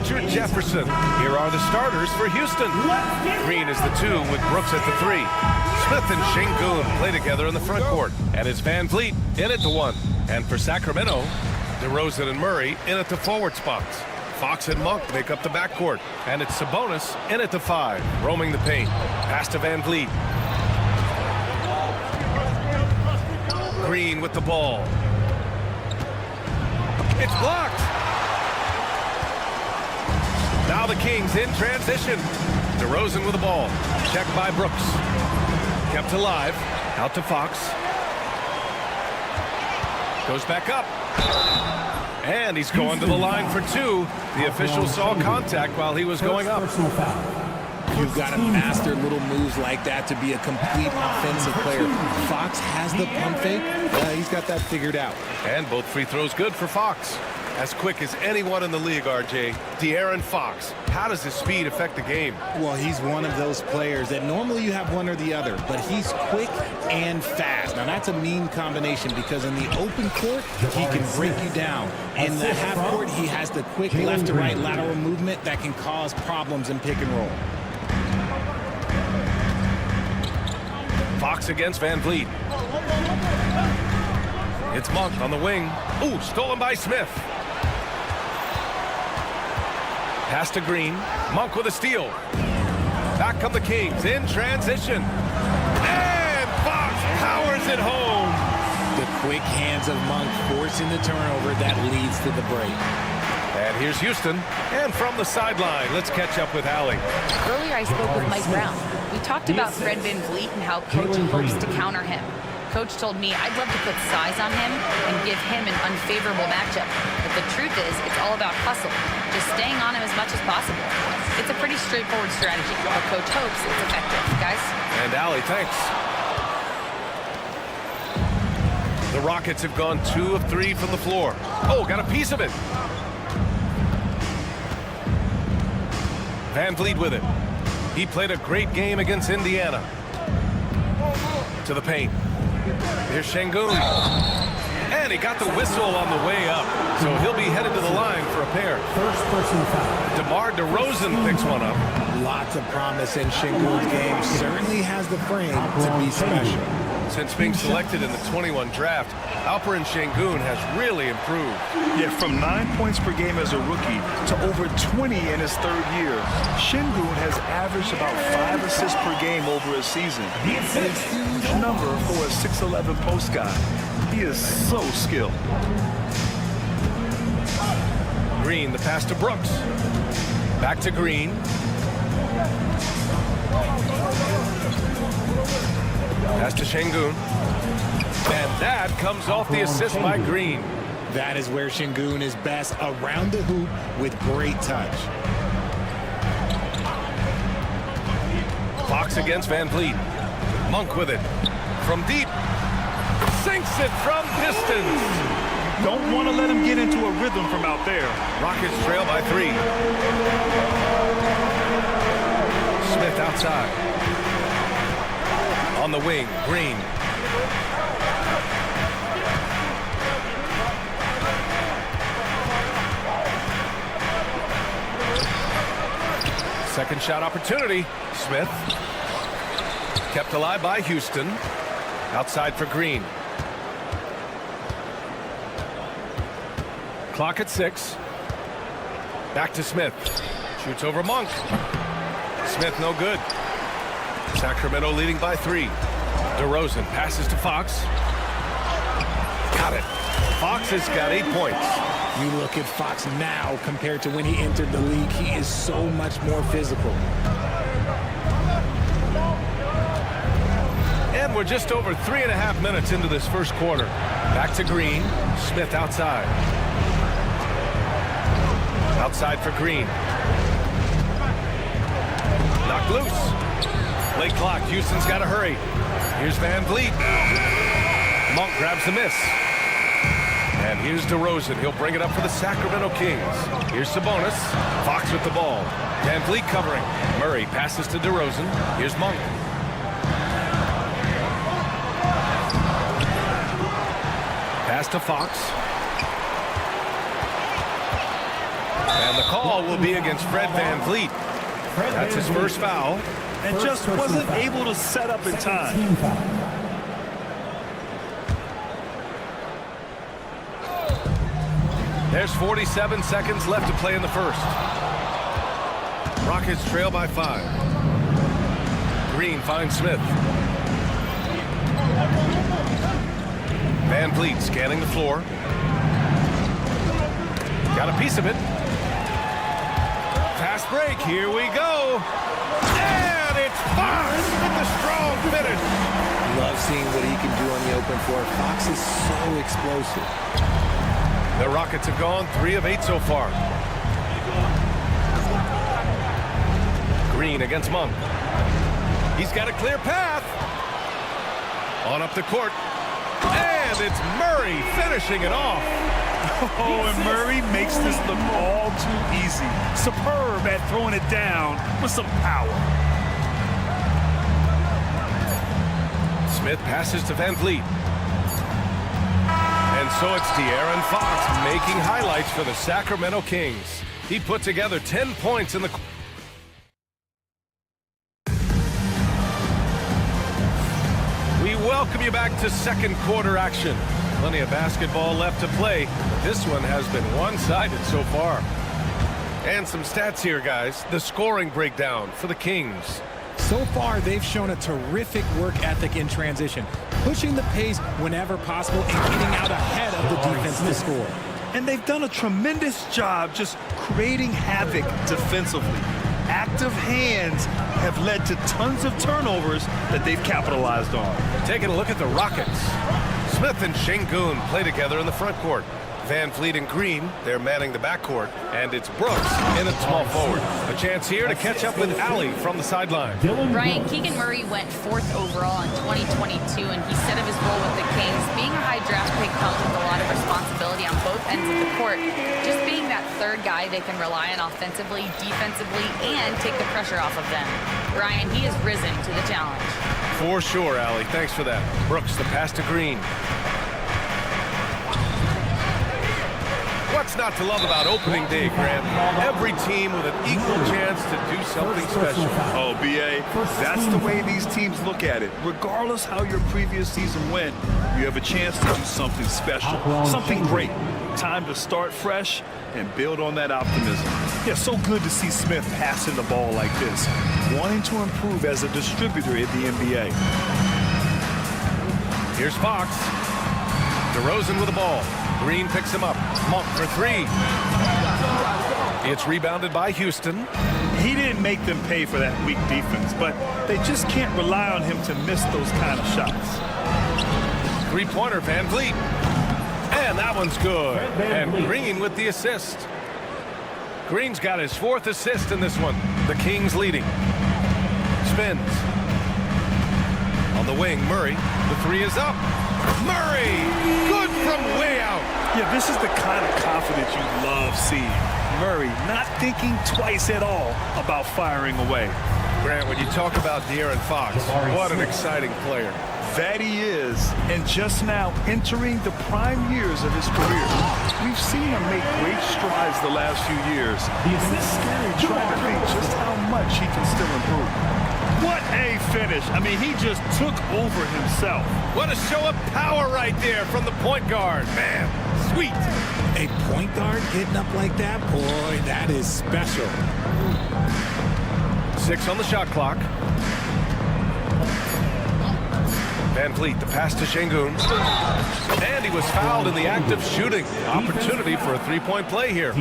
Richard Jefferson. Here are the starters for Houston. Green is the 2 with Brooks at the 3. Smith and Şengün play together in the front court. And it's Van Vliet in at the 1. And for Sacramento, DeRozan and Murray in at the forward spots. Fox and Monk make up the backcourt. And it's Sabonis in at the 5, roaming the paint. Pass to Van Vliet. Green with the ball. It's blocked. Now the Kings in transition. DeRozan with the ball. Checked by Brooks. Kept alive. Out to Fox. Goes back up. And he's going to the line for 2. The official saw contact while he was going up. You've got to master little moves like that to be a complete offensive player. Fox has the pump fake. He's got that figured out. And both free throws good for Fox. As quick as anyone in the league, RJ. De'Aaron Fox. How does his speed affect the game? Well, he's one of those players that normally you have one or the other, but he's quick and fast. Now, that's a mean combination because in the open court, he can break you down. In the half court, he has the quick left to right lateral movement that can cause problems in pick and roll. Fox against Van Vliet. It's Monk on the wing. Ooh, stolen by Smith. Pass to Green. Monk with a steal. Back come the Kings in transition. And Fox powers it home. The quick hands of Monk forcing the turnover that leads to the break. And here's Houston. And from the sideline, let's catch up with Allie. Earlier I spoke with Mike Brown. We talked about Fred Van Vliet and how Coach hopes to counter him. Coach told me I'd love to put size on him and give him an unfavorable matchup. But the truth is, it's all about hustle. Just staying on him as much as possible. It's a pretty straightforward strategy, but Coach hopes it's effective. Guys? And Allie, thanks. The Rockets have gone 2 of 3 from the floor. Oh, got a piece of it. Van Vliet with it. He played a great game against Indiana. To the paint. Here's Şengün. And he got the whistle on the way up. So he'll be headed to the line for a pair. First personal foul. DeMar DeRozan picks one up. Lots of promise in Şengün's game. Certainly has the frame to be special. Since being selected in the 21 draft, Alperen Şengün has really improved. Yeah, from 9 points per game as a rookie to over 20 in his 3rd year. Şengün has averaged about 5 assists per game over a season. It's a huge number for a 6'11" post guy. He is so skilled. Green, the pass to Brooks. Back to Green. Pass to Şengün. And that comes off the assist by Green. That is where Şengün is best, around the hoop with great touch. Fox against Van Vliet. Monk with it. From deep. Sinks it from distance. Don't want to let him get into a rhythm from out there. Rockets trail by 3. Smith outside. On the wing, Green. Second shot opportunity. Smith. Kept alive by Houston. Outside for Green. Clock at 6. Back to Smith. Shoots over Monk. Smith no good. Sacramento leading by 3. DeRozan passes to Fox. Got it. Fox has got 8 points. You look at Fox now compared to when he entered the league, he is so much more physical. And we're just over 3.5 minutes into this first quarter. Back to Green. Smith outside. Outside for Green. Knocked loose. Late clock. Houston's got to hurry. Here's Van Vliet. Monk grabs the miss. And here's DeRozan. He'll bring it up for the Sacramento Kings. Here's Sabonis. Fox with the ball. Van Vliet covering. Murray passes to DeRozan. Here's Monk. Pass to Fox. And the call will be against Fred VanVleet. That's his first foul. And just wasn't able to set up in time. There's 47 seconds left to play in the first. Rockets trail by 5. Green finds Smith. VanVleet scanning the floor. Got a piece of it. Fast break. Here we go. And it's Fox with the strong finish. Love seeing what he can do on the open floor. Fox is so explosive. The Rockets have gone 3 of 8 so far. Green against Monk. He's got a clear path. On up the court. And it's Murray finishing it off. Oh, and Murray makes this look all too easy. Superb at throwing it down with some power. Smith passes to VanVleet. And so it's De'Aaron Fox making highlights for the Sacramento Kings. He put together 10 points in the... We welcome you back to second quarter action. Plenty of basketball left to play, but this one has been one-sided so far. And some stats here, guys. The scoring breakdown for the Kings. So far, they've shown a terrific work ethic in transition, pushing the pace whenever possible and getting out ahead of the defense to score. And they've done a tremendous job just creating havoc defensively. Active hands have led to tons of turnovers that they've capitalized on. Taking a look at the Rockets. Smith and Şengün play together in the front court. VanVleet and Green, they're manning the backcourt. And it's Brooks in at small forward. A chance here to catch up with Allie from the sideline. Brian, Keegan Murray went 4th overall in 2022, and he said of his role with the Kings, being a high draft pick comes with a lot of responsibility on both ends of the court. Just being that third guy they can rely on offensively, defensively, and take the pressure off of them. Brian, he has risen to the challenge. For sure, Allie. Thanks for that. Brooks, the pass to Green. What's not to love about opening day, Grant? Every team with an equal chance to do something special. Oh, B.A., that's the way these teams look at it. Regardless how your previous season went, you have a chance to do something special, something great. Time to start fresh and build on that optimism. Yeah, so good to see Smith passing the ball like this, wanting to improve as a distributor in the NBA. Here's Fox. DeRozan with the ball. Green picks him up. Monk for 3. It's rebounded by Houston. He didn't make them pay for that weak defense, but they just can't rely on him to miss those kind of shots. 3-pointer, VanVleet. And that one's good. And Green with the assist. Green's got his 4th assist in this one. The Kings leading. Spins. On the wing, Murray. The 3 is up. Murray! Good from way out. Yeah, this is the kind of confidence you love seeing. Murray not thinking twice at all about firing away. Grant, when you talk about De'Aaron Fox, what an exciting player. That he is, and just now entering the prime years of his career. We've seen him make great strides the last few years. It's scary trying to think just how much he can still improve. What a finish. I mean, he just took over himself. What a show of power right there from the point guard. Man, sweet. A point guard getting up like that? Boy, that is special. 6 on the shot clock. VanVleet, the pass to Şengün. And he was fouled in the act of shooting. Opportunity for a 3-point play here.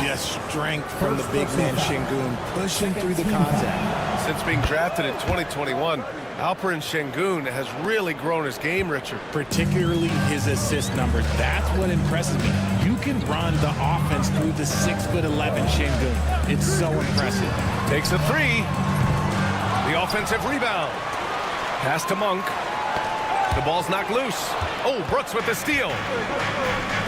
Just strength from the big man Şengün, pushing through the contact. Since being drafted in 2021, Alperen Şengün has really grown his game, Richard. Particularly his assist numbers. That's what impresses me. You can run the offense through the 6'11" Şengün. It's so impressive. Takes a 3. The offensive rebound. Pass to Monk. The ball's knocked loose. Oh, Brooks with the steal.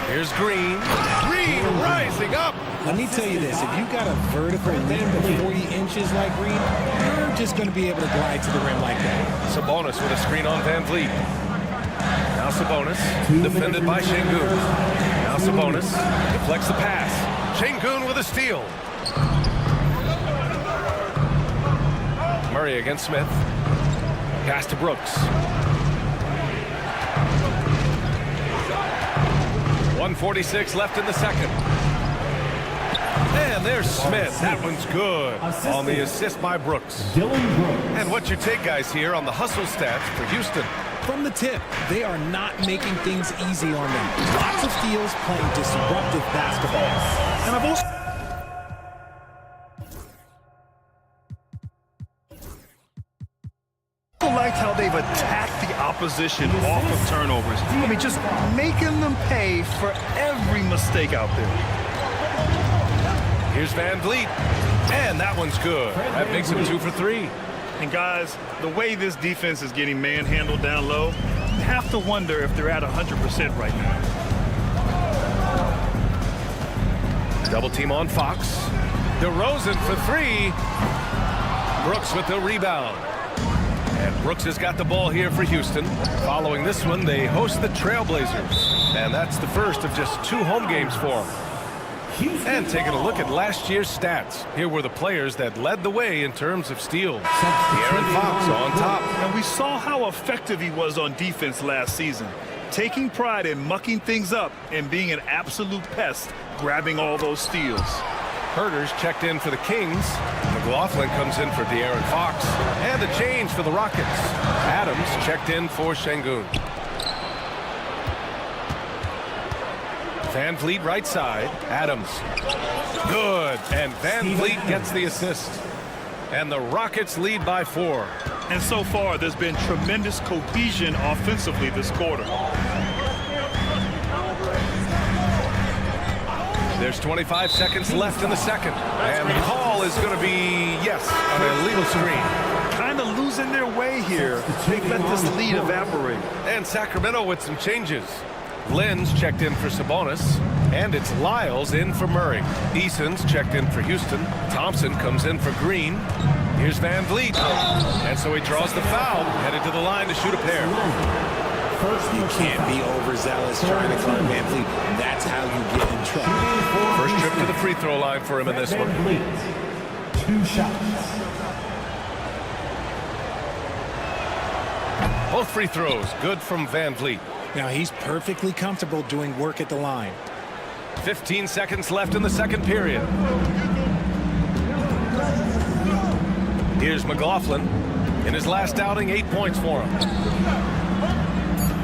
Here's Green. Green rising up. Let me tell you this. If you got a vertical leap of 40 inches like Green, you're just going to be able to glide to the rim like that. Sabonis with a screen on VanVleet. Now Sabonis, defended by Şengün. Now Sabonis deflects the pass. Şengün with a steal. Murray against Smith. Pass to Brooks. 1:46 left in the second. And there's Smith. That one's good on the assist by Brooks. And what's your take, guys, here on the hustle stats for Houston? From the tip, they are not making things easy on them. Lots of steals, playing disruptive basketball. And I've also liked how they've attacked the opposition off of turnovers. I mean, just making them pay for every mistake out there. Here's Van Vliet. And that one's good. That makes him 2 for 3. And guys, the way this defense is getting manhandled down low, you have to wonder if they're at 100% right now. Double team on Fox. DeRozan for 3. Brooks with the rebound. And Brooks has got the ball here for Houston. Following this one, they host the Trailblazers. And that's the first of just 2 home games for them. And taking a look at last year's stats, here were the players that led the way in terms of steals. De'Aaron Fox on top. And we saw how effective he was on defense last season, taking pride in mucking things up and being an absolute pest, grabbing all those steals. Herter's checked in for the Kings. McLaughlin comes in for De'Aaron Fox. And a change for the Rockets. Adams checked in for Şengün. Van Vliet right side. Adams. Good. And Van Vliet gets the assist. And the Rockets lead by 4. And so far, there's been tremendous cohesion offensively this quarter. There's 25 seconds left in the second. And the call is going to be, yes, on a illegal screen. Kind of losing their way here. They let this lead evaporate. And Sacramento with some changes. Lynn's checked in for Sabonis, and it's Lyles in for Murray. Eason's checked in for Houston. Thompson comes in for Green. Here's Van Vliet. And so he draws the foul, headed to the line to shoot a pair. You can't be overzealous trying to guard Van Vliet. That's how you get in trouble. First trip to the free throw line for him in this one. 2 shots. Both free throws, good from Van Vliet. Now he's perfectly comfortable doing work at the line. 15 seconds left in the second period. Here's McLaughlin. In his last outing, 8 points for him.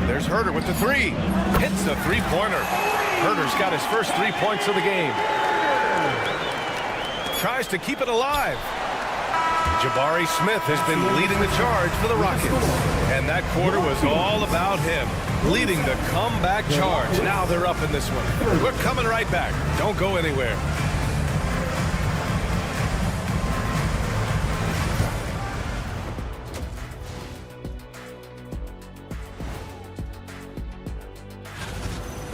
There's Herter with the 3. Hits the three-pointer. Herter's got his first 3 points of the game. Tries to keep it alive. Jabari Smith has been leading the charge for the Rockets. And that quarter was all about him, leading the comeback charge. Now they're up in this one. We're coming right back. Don't go anywhere.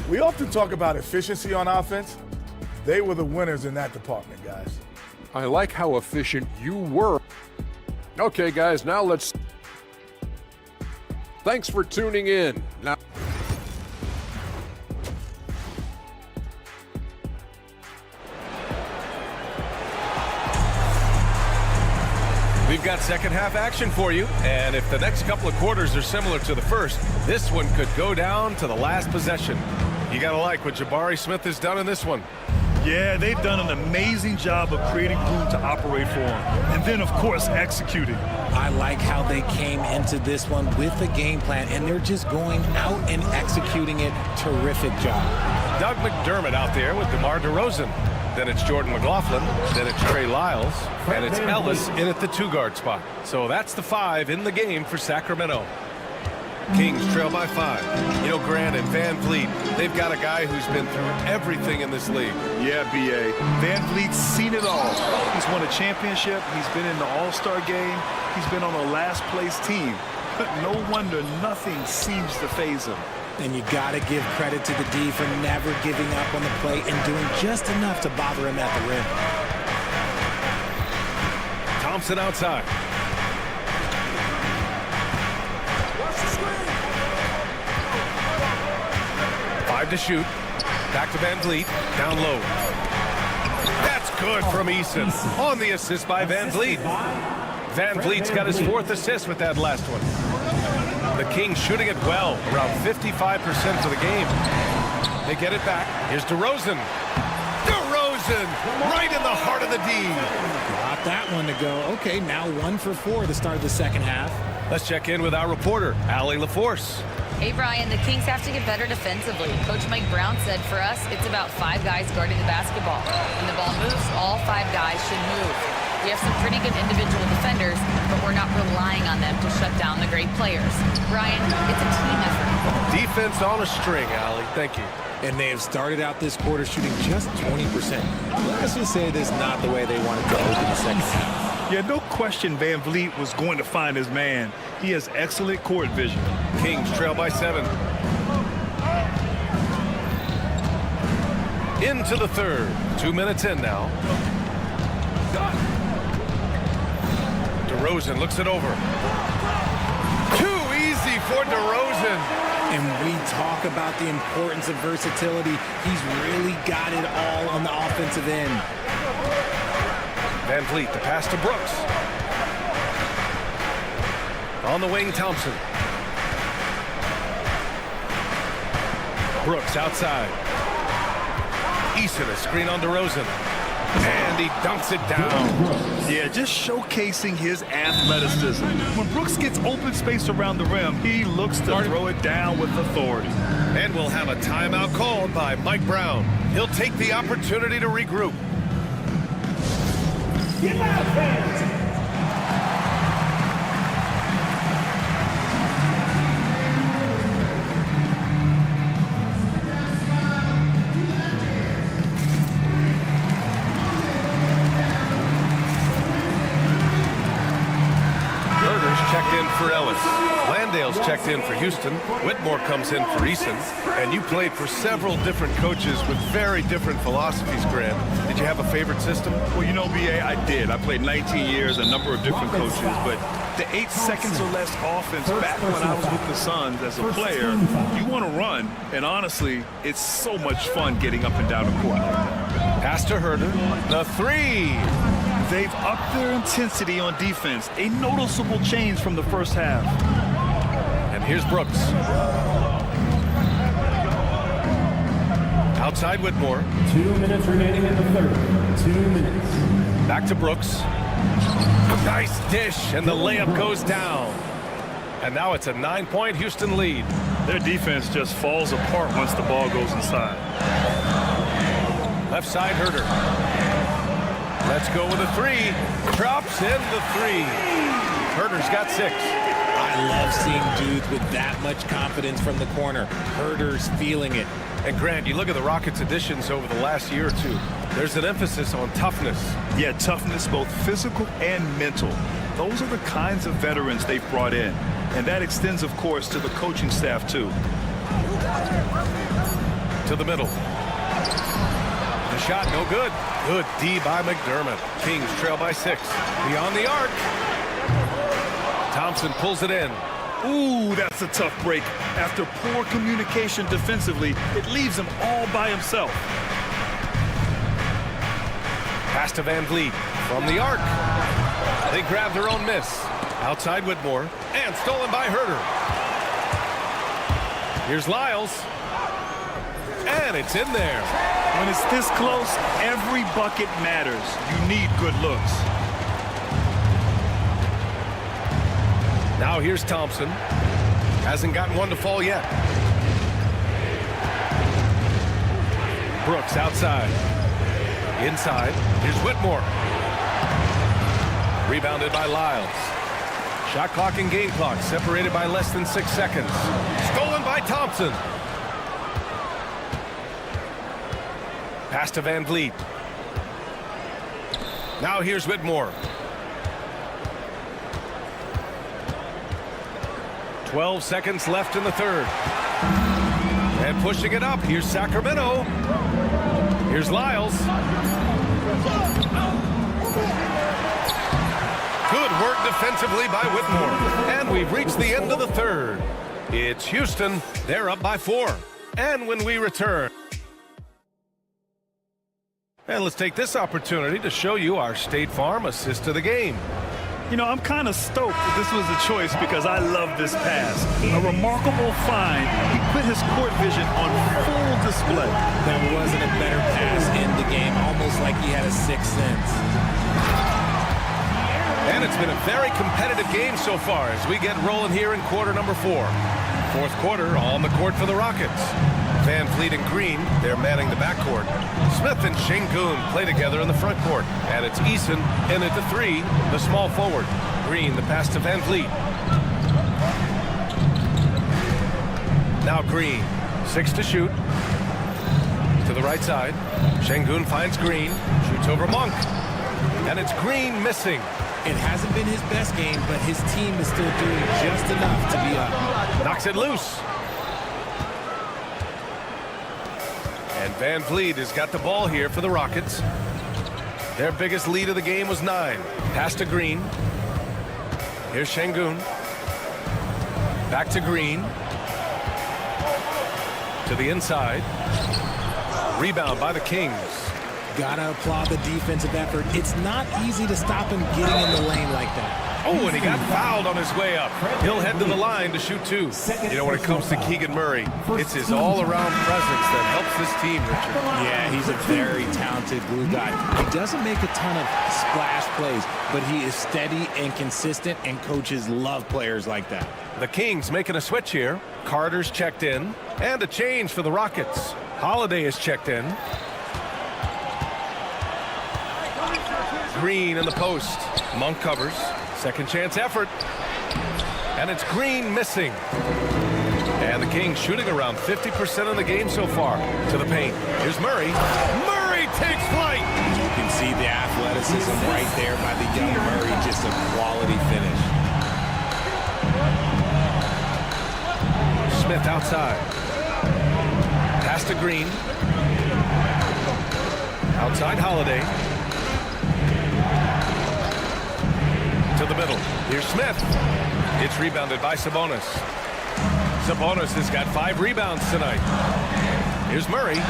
We often talk about efficiency on offense. They were the winners in that department, guys. I like how efficient you were. Okay, guys, now let's... Thanks for tuning in. Now... We've got second half action for you, and if the next couple of quarters are similar to the first, this one could go down to the last possession. You gotta like what Jabari Smith has done in this one. Yeah, they've done an amazing job of creating room to operate for him. And then, of course, executing. I like how they came into this one with a game plan, and they're just going out and executing it. Terrific job. Doug McDermott out there with DeMar DeRozan. Then it's Jordan McLaughlin. Then it's Trey Lyles. And it's Ellis in at the 2-guard spot. So that's the 5 in the game for Sacramento. Kings trail by 5. You know, Grant and Van Vliet, they've got a guy who's been through everything in this league. Yeah, B.A. Van Vliet's seen it all. He's won a championship. He's been in the All-Star game. He's been on a last-place team. No wonder nothing seems to faze him. And you got to give credit to the D for never giving up on the play and doing just enough to bother him at the rim. Thompson outside. To shoot. Back to Van Vliet. Down low. Good from Eason on the assist by Van Vliet. Van Vliet's got his 4th assist with that last one. The Kings shooting it well, around 55% for the game. They get it back. Here's DeRozan. DeRozan, right in the heart of the D. Got that one to go. Okay, now 1 for 4 to start the second half. Let's check in with our reporter, Allie LaForce. Hey, Brian, the Kings have to get better defensively. Coach Mike Brown said for us, it's about 5 guys guarding the basketball. When the ball moves, all 5 guys should move. We have some pretty good individual defenders, but we're not relying on them to shut down the great players. Brian, it's a team effort. Defense on a string, Allie. Thank you. And they have started out this quarter shooting just 20%. Let's just say this is not the way they wanted to open the second half. Yeah, no question Van Vliet was going to find his man. He has excellent court vision. Kings trail by 7. Into the third. 2 minutes in now. DeRozan looks it over. Too easy for DeRozan. And we talk about the importance of versatility. He's really got it all on the offensive end. Van Vliet, the pass to Brooks. On the wing, Thompson. Brooks outside. Eason, a screen on DeRozan. And he dunks it down. Yeah, just showcasing his athleticism. When Brooks gets open space around the rim, he looks to throw it down with authority. And we'll have a timeout called by Mike Brown. He'll take the opportunity to regroup. Get out, fans! Checked in for Ellis. Landale's checked in for Houston. Whitmore comes in for Eason. And you played for several different coaches with very different philosophies, Grant. Did you have a favorite system? Well, you know, B.A., I did. I played 19 years, a number of different coaches, but the 8 seconds or less offense back when I was with the Suns as a player, you want to run, and honestly, it's so much fun getting up and down the court. Pass to Herder. The 3. They've upped their intensity on defense, a noticeable change from the first half. And here's Brooks. Outside Whitmore. 2 minutes remaining in the third. 2 minutes. Back to Brooks. Nice dish, and the layup goes down. And now it's a 9-point Houston lead. Their defense just falls apart once the ball goes inside. Left side, Herder. Let's go with a 3. Drops in the 3. Herder's got 6. I love seeing dudes with that much confidence from the corner. Herder's feeling it. And Grant, you look at the Rockets' additions over the last year or two. There's an emphasis on toughness. Yeah, toughness, both physical and mental. Those are the kinds of veterans they've brought in. And that extends, of course, to the coaching staff, too. To the middle. The shot, no good. Good D by McDermott. Kings trail by 6. Beyond the arc. Thompson pulls it in. Ooh, that's a tough break. After poor communication defensively, it leaves him all by himself. Pass to Van Vliet from the arc. They grab their own miss. Outside Whitmore. And stolen by Herder. Here's Lyles. And it's in there. When it's this close, every bucket matters. You need good looks. Now here's Thompson. Hasn't gotten one to fall yet. Brooks outside. Inside. Here's Whitmore. Rebounded by Lyles. Shot clock and game clock separated by less than 6 seconds. Stolen by Thompson. Pass to Van Vliet. Now here's Whitmore. 12 seconds left in the third. And pushing it up, here's Sacramento. Here's Lyles. Good work defensively by Whitmore. And we've reached the end of the third. It's Houston. They're up by 4. And when we return... And let's take this opportunity to show you our State Farm assist of the game. You know, I'm kind of stoked that this was a choice because I love this pass. A remarkable find. He put his court vision on full display. There wasn't a better pass in the game, almost like he had a sixth sense. And it's been a very competitive game so far as we get rolling here in quarter number 4. Fourth quarter on the court for the Rockets. Van Vliet and Green, they're manning the backcourt. Smith and Şengün play together in the front court. And it's Eason in at the 3, the small forward. Green, the pass to Van Vliet. Now Green, 6 to shoot. To the right side. Şengün finds Green, shoots over Monk. And it's Green missing. It hasn't been his best game, but his team is still doing just enough to be up. Knocks it loose. And Van Vliet has got the ball here for the Rockets. Their biggest lead of the game was 9. Pass to Green. Here's Şengün. Back to Green. To the inside. Rebound by the Kings. Gotta applaud the defensive effort. It's not easy to him getting in the lane like that. Oh, and he got fouled on his way up. He'll head to the line to shoot 2. You know, when it comes to Keegan Murray, it's his all-around presence that helps this team, Richard. Yeah, he's a very talented glue guy. He doesn't make a ton of splash plays, but he is steady and consistent, and coaches love players like that. The Kings making a switch here. Carter's checked in, and a change for the Rockets. Holiday is checked in. Green in the post. Monk covers. Second chance effort. And it's Green missing. And the Kings shooting around 50% of the game so far. To the paint. Here's Murray. Murray takes flight. You can see the athleticism right there by the young Murray. Just a quality finish. Smith outside. Pass to Green. Outside Holiday. To the middle. Here's Smith. It's rebounded by Sabonis. Sabonis has got 5 rebounds tonight. Here's Murray.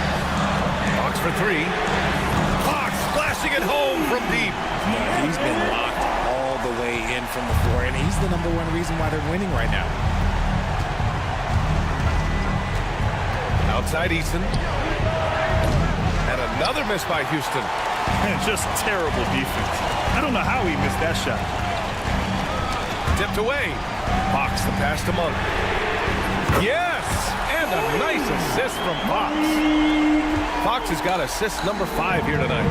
Fox for 3. Fox splashing it home from deep. Yeah, he's been locked all the way in from the floor, and he's the #1 reason why they're winning right now. Outside Eason. And another miss by Houston. Man, just terrible defense. I don't know how he missed that shot. Tipped away. Fox the pass to Monk. Yes! And a nice assist from Fox. Fox has got assist number 5 here tonight.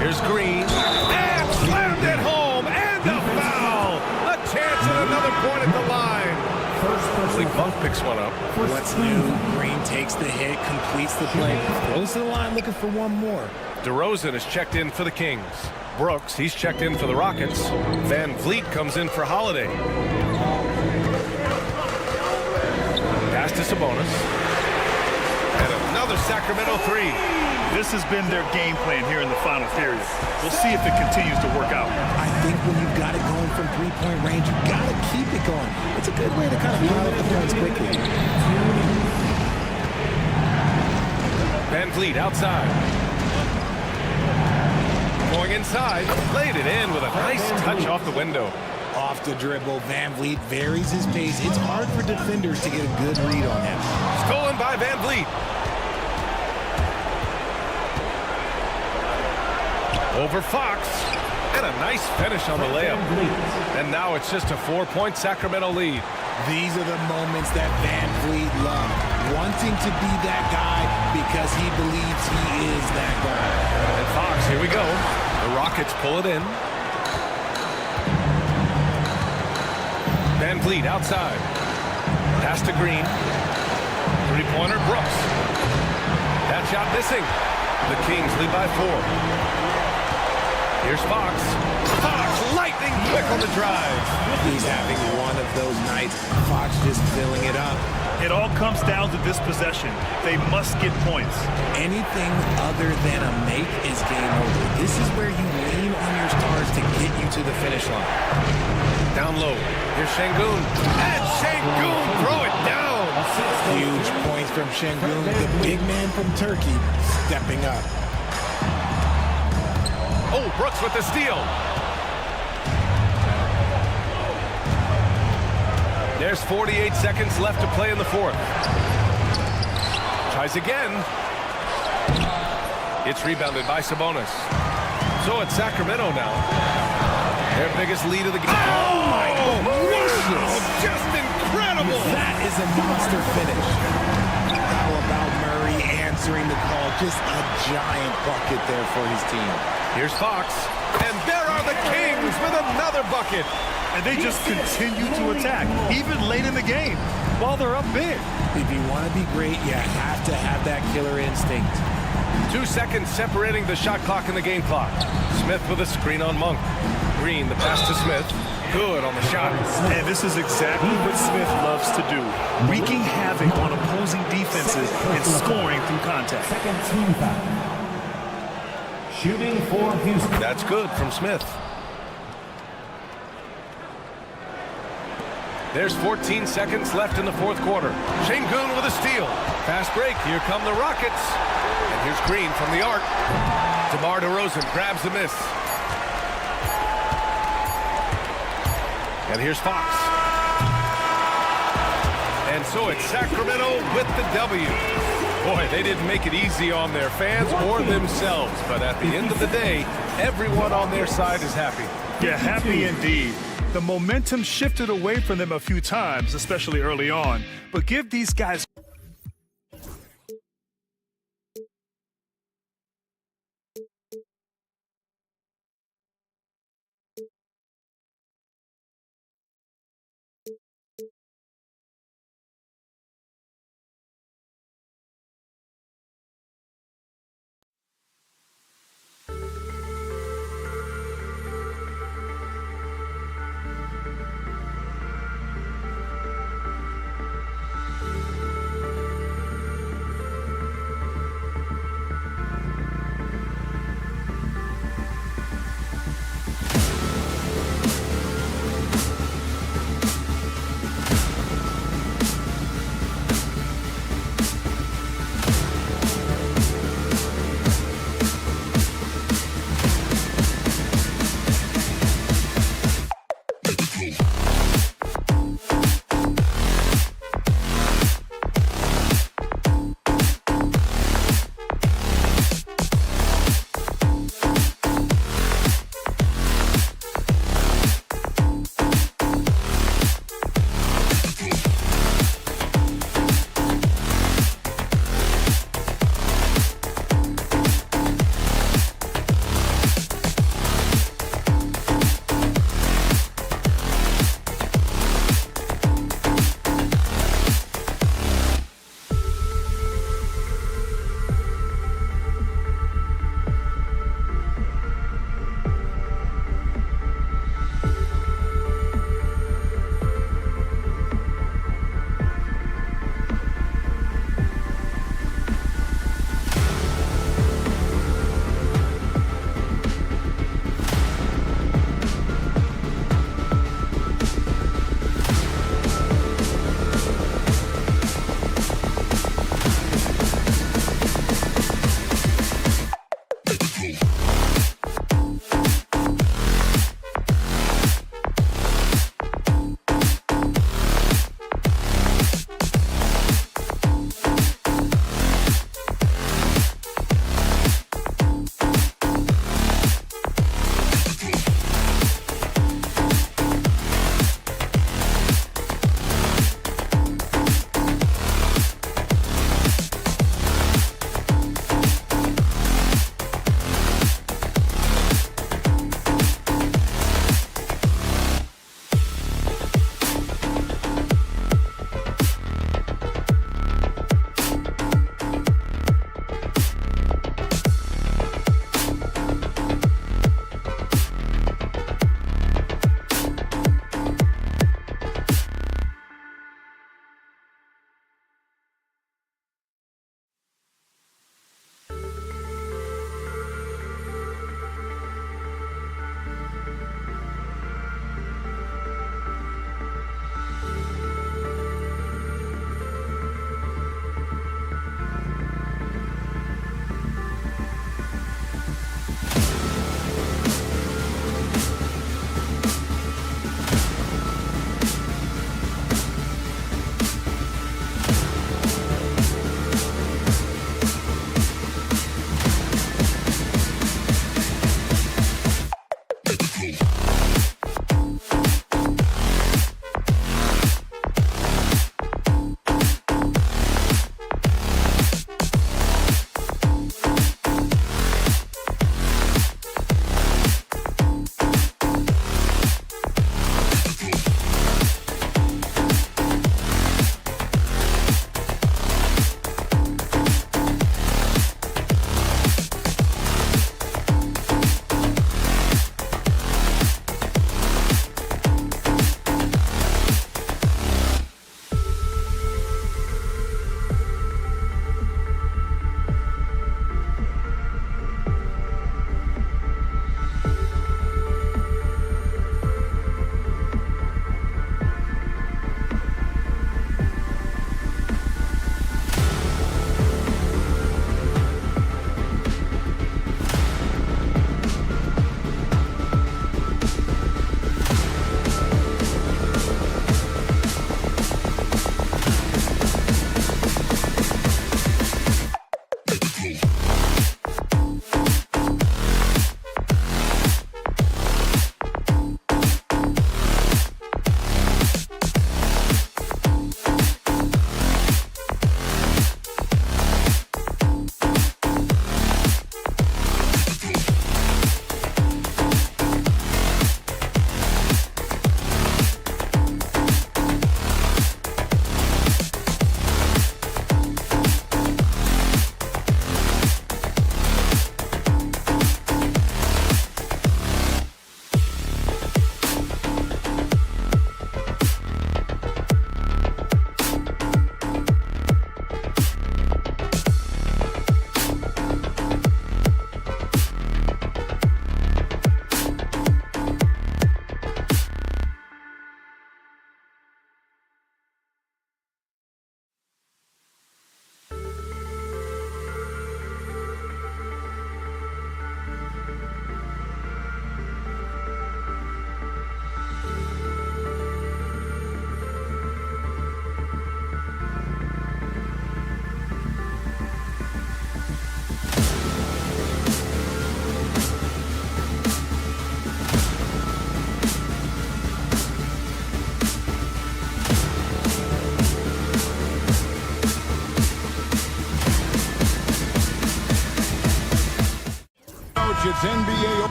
Here's Green. And slammed it home! And a foul! A chance at another point at the line. I think Monk picks one up. What's new? Green takes the hit, completes the play, goes to the line looking for one more. DeRozan is checked in for the Kings. Brooks, he's checked in for the Rockets. Van Vliet comes in for Holiday. Pass to Sabonis. And another Sacramento 3. This has been their game plan here in the final period. We'll see if it continues to work out. I think when you've got it going from three-point range, you've got to keep it going. It's a good way to kind of pile up the points quickly. Van Vliet outside. Going inside, laid it in with a nice touch off the window. Off the dribble, Van Vliet varies his pace. It's hard for defenders to get a good read on him. Stolen by Van Vliet. Over Fox. And a nice finish on the layup. And now it's just a 4-point Sacramento lead. These are the moments that Van Vliet loves. Wanting to be that guy because he believes he is that guy. And Fox, here we go. The Rockets pull it in. Van Vliet outside. Pass to Green. 3-pointer, Brooks. That shot missing. The Kings lead by 4. Here's Fox. Fox, lightning quick on the drive. He's having one of those nights. Fox just filling it up. It all comes down to this possession. They must get points. Anything other than a make is game over. This is where you lean on your stars to get you to the finish line. Down low. Here's Şengün. And Şengün throw it down. Huge points from Şengün, the big man from Turkey, stepping up. Oh, Brooks with the steal. There's 48 seconds left to play in the fourth. Tries again. It's rebounded by Sabonis. So it's Sacramento now. Their biggest lead of the game. Oh, my gracious. Just incredible. That is a monster finish. How about Murray answering the call? Just a giant bucket there for his team. Here's Fox. And there are the Kings with another bucket. And they just continue to attack, even late in the game, while they're up big. If you want to be great, you have to have that killer instinct. 2 seconds separating the shot clock and the game clock. Smith with a screen on Monk. Green, the pass to Smith. Good on the shot. And this is exactly what Smith loves to do, wreaking havoc on opposing defenses and scoring through contact. Second team foul. Shooting for Houston. That's good from Smith. There's 14 seconds left in the fourth quarter. Şengün with a steal. Fast break. Here come the Rockets. And here's Green from the arc. DeMar DeRozan grabs the miss. And here's Fox. And so it's Sacramento with the W. Boy, they didn't make it easy on their fans or themselves. But at the end of the day, everyone on their side is happy. Yeah, happy indeed. The momentum shifted away from them a few times, especially early on. But give these guys...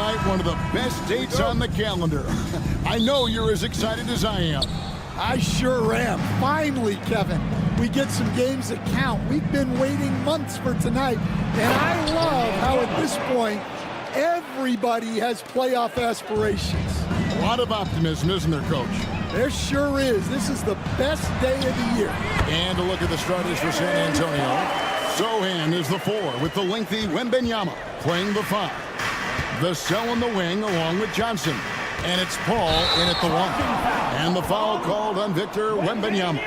tonight, one of the best dates on the calendar. I know you're as excited as I am. I sure am. Finally, Kevin, we get some games that count. We've been waiting months for tonight, and I love how at this point, everybody has playoff aspirations. A lot of optimism, isn't there, Coach? There sure is. This is the best day of the year. And a look at the starters for San Antonio. Sohan is the 4 with the lengthy Wembanyama playing the 5. The Cell in the wing along with Johnson. And it's Paul in at the 1. And the foul called on Victor Wembanyama.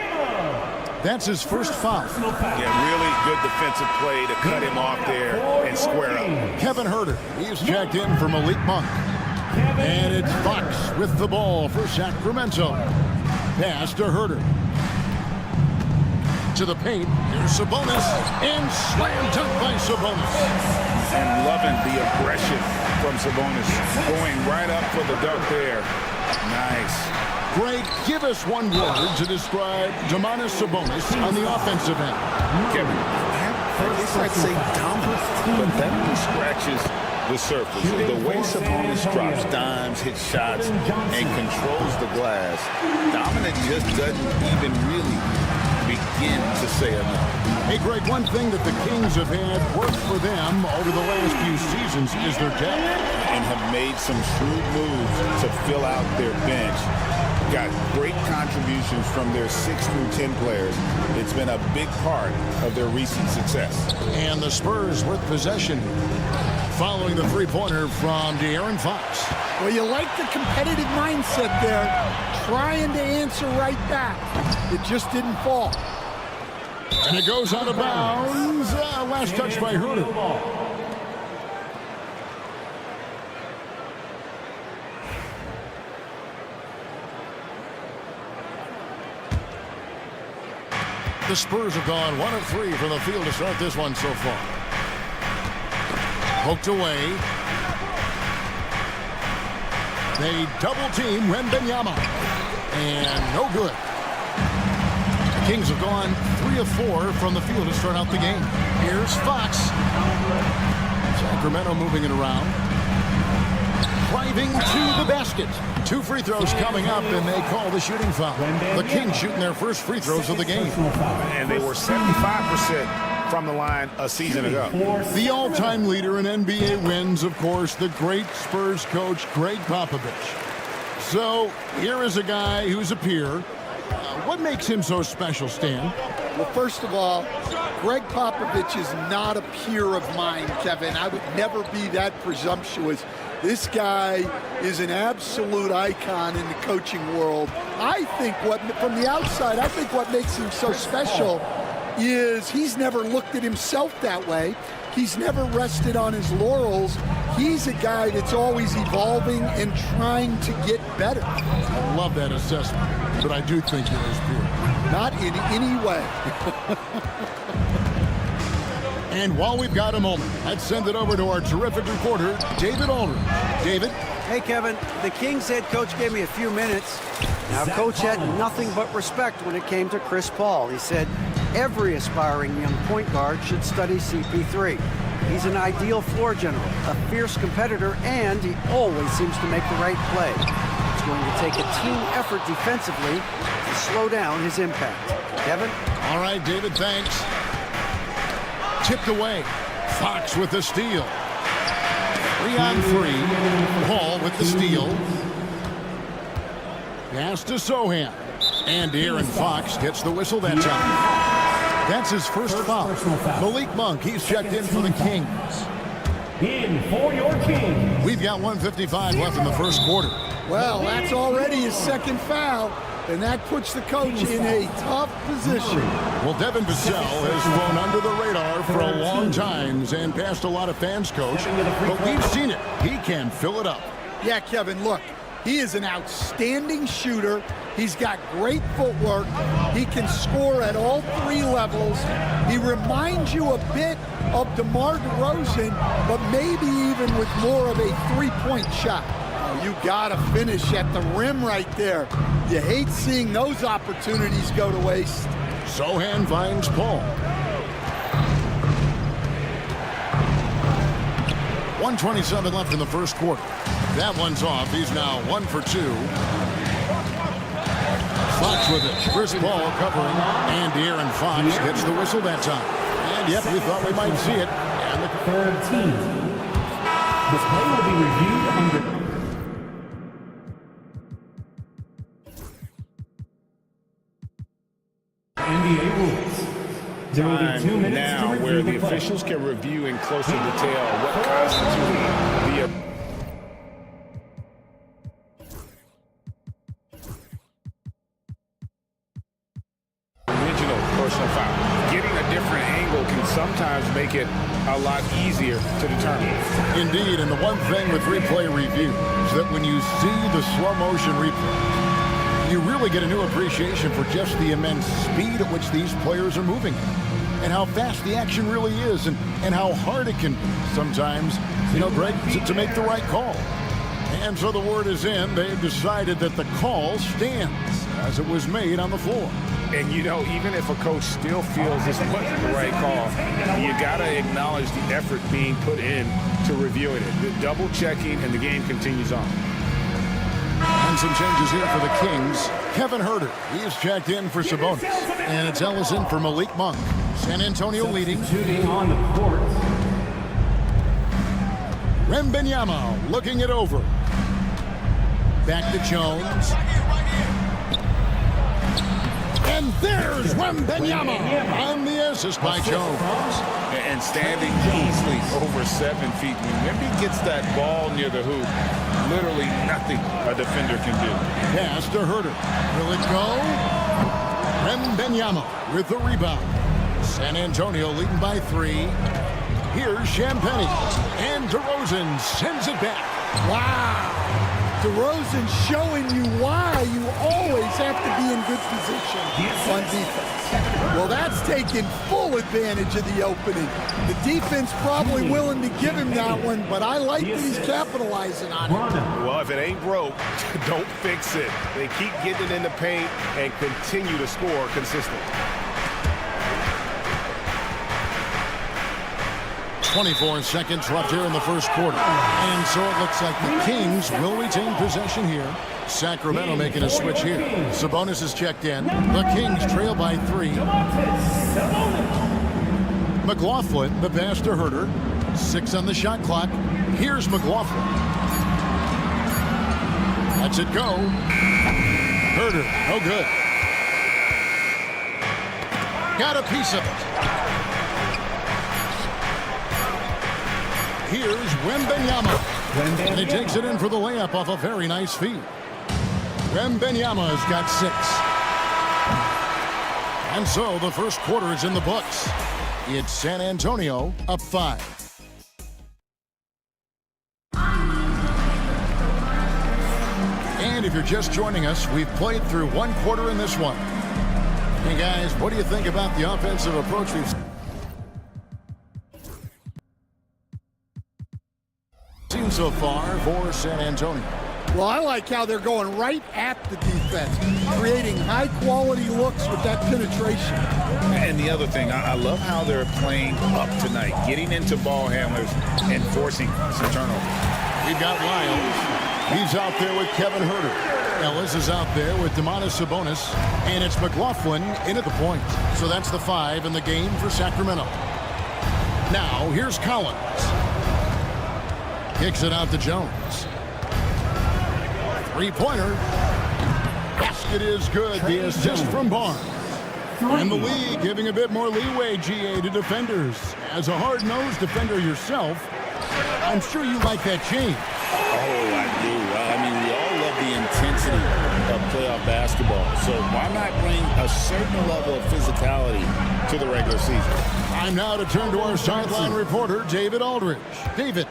That's his first foul. Yeah, really good defensive play to cut him off there and square up. Kevin Huerter, he's checked in for Malik Monk. And it's Fox with the ball for Sacramento. Pass to Huerter. To the paint, here's Sabonis, and slam dunk by Sabonis. And loving the aggression from Sabonis, going right up for the dunk there. Nice. Greg, give us one word to describe Domantas Sabonis on the offensive end. Kevin, I guess I'd say dominant, but that only scratches the surface. The way Sabonis drops dimes, hits shots, and controls the glass, dominant just doesn't even really begin to say enough. Hey, Greg, one thing that the Kings have had work for them over the last few seasons is their depth. And have made some shrewd moves to fill out their bench. Got great contributions from their 6 through 10 players. It's been a big part of their recent success. And the Spurs with possession following the three-pointer from De'Aaron Fox. Well, you like the competitive mindset there, trying to answer right back. It just didn't fall. And it goes out of bounds. Last touch by Huerter. The Spurs have gone 1 of 3 from the field to start this one so far. Poked away. They double team Wembanyama. And no good. The Kings have gone 3 of 4 from the field to start out the game. Here's Fox. Sacramento moving it around. Driving to the basket. 2 free throws coming up, and they call the shooting foul. The Kings shooting their first free throws of the game. And they were 75% from the line a season ago. The all-time leader in NBA wins, of course, the great Spurs coach, Greg Popovich. So here is a guy who's a peer. What makes him so special, Stan? Well, first of all, Greg Popovich is not a peer of mine, Kevin. I would never be that presumptuous. This guy is an absolute icon in the coaching world. I think from the outside, I think what makes him so special is he's never looked at himself that way. He's never rested on his laurels. He's a guy that's always evolving and trying to get better. I love that assessment, but I do think you're his peer. Not in any way. And while we've got a moment, let's send it over to our terrific reporter, David Aldridge. David? Hey, Kevin. The Kings head coach gave me a few minutes. Now, Coach had nothing but respect when it came to Chris Paul. He said every aspiring young point guard should study CP3. He's an ideal floor general, a fierce competitor, and he always seems to make the right play. It's going to take a team effort defensively to slow down his impact. Kevin? All right, David, thanks. Tipped away. Fox with the steal. 3-on-3. Paul with the steal. Pass to Sohan. And De'Aaron Fox gets the whistle that time. That's his first foul. Malik Monk, he's checked in for the Kings. In for your Kings. We've got 1:55 left in the first quarter. Well, that's already his second foul, and that puts the coach in a tough position. Well, Devin Vassell has flown under the radar for a long time and passed a lot of fans, Coach, but we've seen it. He can fill it up. Yeah, Kevin, look, he is an outstanding shooter. He's got great footwork. He can score at all 3 levels. He reminds you a bit of DeMar DeRozan, but maybe even with more of a 3-point shot. Oh, you gotta finish at the rim right there. You hate seeing those opportunities go to waste. Sohan finds Paul. 1:27 left in the first quarter. That one's off. He's now 1 for 2. Fox with it. Chris Paul covering. And De'Aaron Fox gets the whistle that time. And yep, we thought we might see it. And the third team. This play will be reviewed under NBA rules. There will be 2 minutes now to where the review officials can review in closer detail what constitutes the original personal foul. Getting a different angle can sometimes make it a lot easier to determine. Indeed, and the one thing with replay review is that when you see the slow motion replay, you really get a new appreciation for just the immense speed at which these players are moving and how fast the action really is and how hard it can be sometimes, Greg, to make the right call. And so the word is in. They've decided that the call stands as it was made on the floor. And, even if a coach still feels this wasn't the right call, you got to acknowledge the effort being put in to reviewing it. The double checking, and the game continues on. And some changes here for the Kings. Kevin Huerter, he is checked in for Sabonis. And it's Ellison for Malik Monk. San Antonio leading. shooting on the court. Wembanyama looking it over. Back to Jones. And there's Wembanyama on the assist by Jones. And standing easily over 7 feet. When Wemby gets that ball near the hoop, literally nothing a defender can do. Pass to Huerter. Will it go? Wembanyama with the rebound. San Antonio leading by 3. Here's Champagnie. And DeRozan sends it back. Wow. DeRozan showing you why you always have to be in good position on defense. Well, that's taking full advantage of the opening. The defense probably willing to give him that one, but I like that he's capitalizing on it. Well, if it ain't broke, don't fix it. They keep getting it in the paint and continue to score consistently. 24 seconds left here in the first quarter. And so it looks like the Kings will retain possession here. Sacramento making a switch here. Sabonis is checked in. The Kings trail by 3. McLaughlin, the pass to Huerter. 6 on the shot clock. Here's McLaughlin. Lets it go. Huerter, no good. Got a piece of it. Here's Wembanyama. And he takes it in for the layup off a very nice feed. Wembanyama's got 6. And so the first quarter is in the books. It's San Antonio up 5. And if you're just joining us, we've played through 1 quarter in this one. Hey guys, what do you think about the offensive approach we've seen so far for San Antonio? Well, I like how they're going right at the defense, creating high-quality looks with that penetration. And the other thing, I love how they're playing up tonight, getting into ball handlers and forcing some turnovers. We've got Lyles. He's out there with Kevin Huerter. Ellis is out there with Domantas Sabonis. And it's McLaughlin in at the point. So that's the 5 in the game for Sacramento. Now, here's Collins. Kicks it out to Jones. Three-pointer. Basket is good. The assist from Barnes. And the league giving a bit more leeway, GA, to defenders. As a hard-nosed defender yourself, I'm sure you like that change. Oh, I do. I mean, we all love the intensity of playoff basketball. So why not bring a certain level of physicality to the regular season? Time now to turn to our sideline reporter, David Aldridge. David.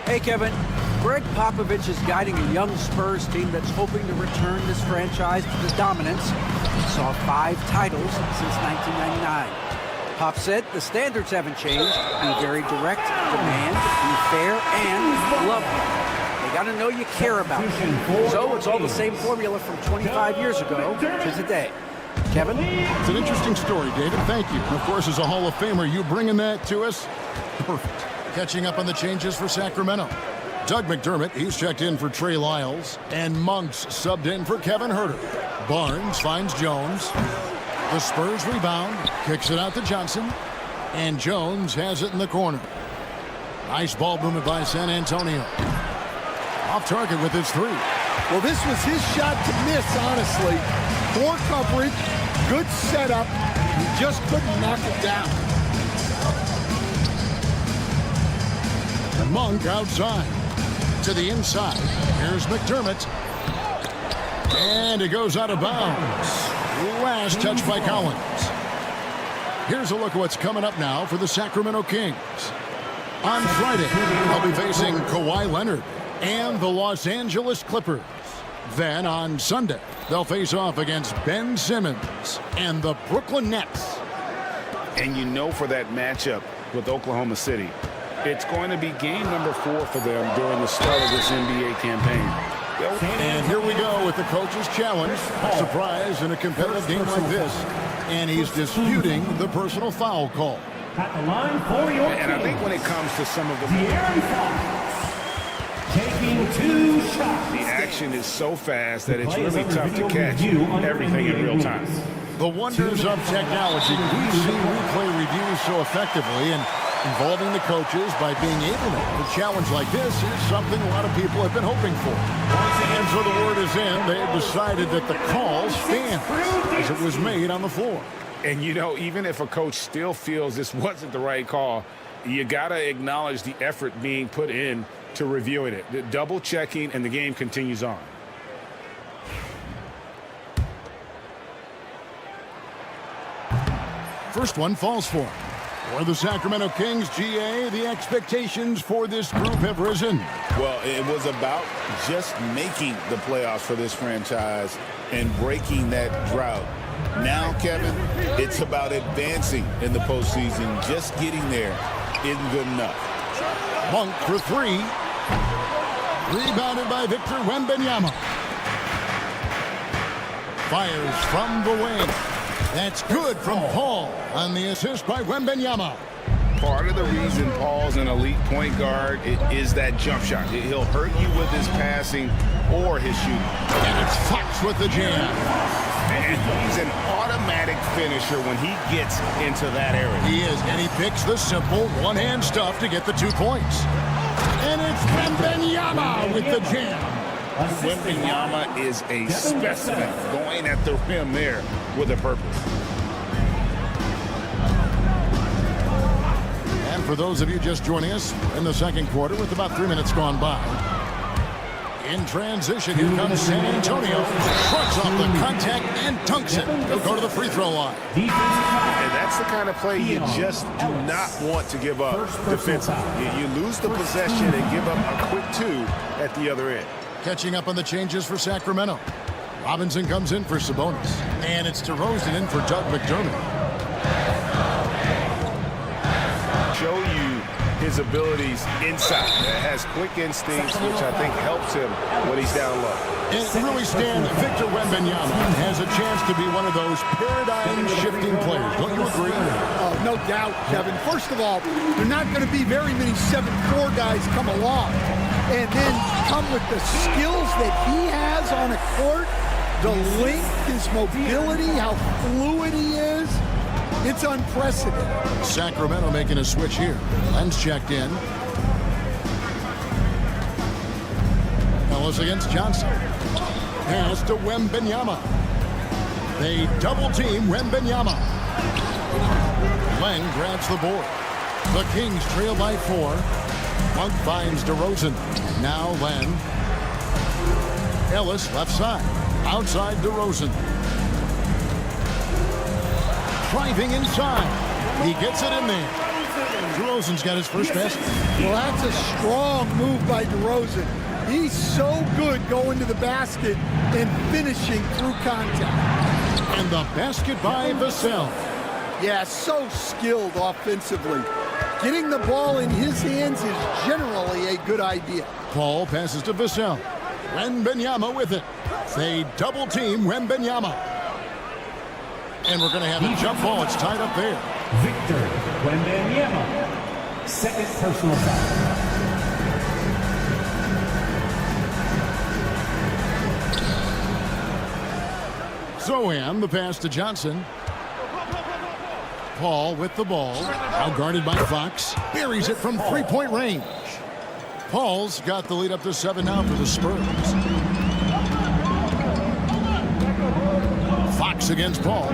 Hey, Kevin. Greg Popovich is guiding a young Spurs team that's hoping to return this franchise to the dominance. He saw 5 titles since 1999. Pop said the standards haven't changed. Be very direct, demand, be fair, and love them. They got to know you care about them. So it's all the same formula from 25 years ago to today. Kevin? It's an interesting story, David. Thank you. And of course, as a Hall of Famer, you bringing that to us? Perfect. Catching up on the changes for Sacramento. Doug McDermott, he's checked in for Trey Lyles. And Monk's subbed in for Kevin Huerter. Barnes finds Jones. The Spurs rebound. Kicks it out to Johnson. And Jones has it in the corner. Nice ball movement by San Antonio. Off target with his three. Well, this was his shot to miss, honestly. Poor coverage, good setup. He just couldn't knock it down. Monk outside. To the inside. Here's McDermott. And it goes out of bounds. Last touch by Collins. Here's a look at what's coming up now for the Sacramento Kings. On Friday, they'll be facing Kawhi Leonard and the Los Angeles Clippers. Then on Sunday, they'll face off against Ben Simmons and the Brooklyn Nets. And you know, for that matchup with Oklahoma City, it's going to be game number 4 for them during the start of this NBA campaign. And here we go with the coach's challenge. Surprise in a competitive game like this. And he's disputing the personal foul call. At the line for your And I think when it comes to some of the taking 2 shots. The action is so fast that it's really tough to catch everything in real time. The wonders of technology. We see replay reviews so effectively, and involving the coaches by being able to have a challenge like this is something a lot of people have been hoping for. And so the word is in. They have decided that the call stands as it was made on the floor. And, you know, even if a coach still feels this wasn't the right call, you got to acknowledge the effort being put in to reviewing it. The double checking, and the game continues on. First one falls for him. For the Sacramento Kings, GA, the expectations for this group have risen. Well, it was about just making the playoffs for this franchise and breaking that drought. Now, Kevin, it's about advancing in the postseason. Just getting there isn't good enough. Monk for 3. Rebounded by Victor Wembanyama. Fires from the wing. That's good from Paul on the assist by Wembanyama. Part of the reason Paul's an elite point guard is that jump shot. He'll hurt you with his passing or his shooting. And it's Fox with the jam. And he's an automatic finisher when he gets into that area. He is, and he picks the simple one-hand stuff to get the 2 points. And it's Wembanyama with the jam. Wembanyama is a specimen, going at the rim there with a purpose. And for those of you just joining us in the second quarter with about 3 minutes gone by, in transition, here comes San Antonio. Shrugs off the contact and dunks it. He'll go to the free throw line. And that's the kind of play you just do not want to give up defensively. You lose the possession and give up a quick 2 at the other end. Catching up on the changes for Sacramento. Robinson comes in for Sabonis. And it's DeRozan in for Doug McDermott. Show you his abilities inside. Has quick instincts, which I think helps him when he's down low. And really, Stan, Victor Wembanyama has a chance to be one of those paradigm-shifting players. Don't you agree? No doubt, Kevin. First of all, there are not going to be very many 7'4" guys come along and then come with the skills that he has on a court, the length, his mobility, how fluid he is. It's unprecedented. Sacramento making a switch here. Len's checked in. Ellis against Johnson. Pass to Wembanyama. They double-team Wembanyama. Len grabs the board. The Kings trail by 4. Monk finds DeRozan. Now Len. Ellis left side. Outside DeRozan. Driving inside. He gets it in there. DeRozan's got his first basket. Well, that's a strong move by DeRozan. He's so good going to the basket and finishing through contact. And the basket by Vassell. Yeah, so skilled offensively. Getting the ball in his hands is generally a good idea. Paul passes to Vassell. Wembanyama with it. They double-team Wembanyama. And we're going to have a jump ball. It's tied up there. Victor Wembanyama. Second personal foul. Zohan, the pass to Johnson. Paul with the ball. Now guarded by Fox. Buries it from three-point range. Paul's got the lead up to 7 now for the Spurs. Fox against Paul.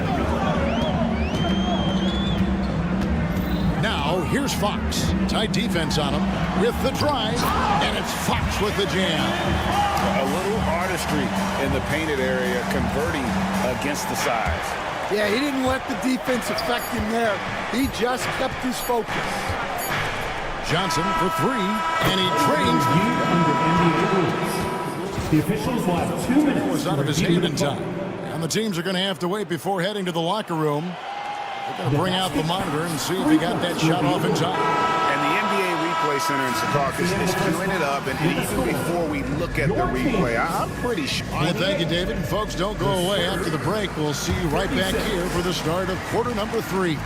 Now here's Fox. Tight defense on him with the drive, and it's Fox with the jam. A little artistry in the painted area, converting against the size. Yeah, he didn't let the defense affect him there. He just kept his focus. Johnson for 3, and he trains. Under NBA rules. The officials will have 2 minutes. Was out of his hand in time. And the teams are going to have to wait before heading to the locker room. They're going to bring out the monitor and see if he got that shot off in time. And the NBA Replay Center in Secaucus is queuing it up, and even before we look at the replay, I'm pretty sure. All right, thank you, David. And folks, don't go away. After the break, we'll see you right back here for the start of quarter number 3.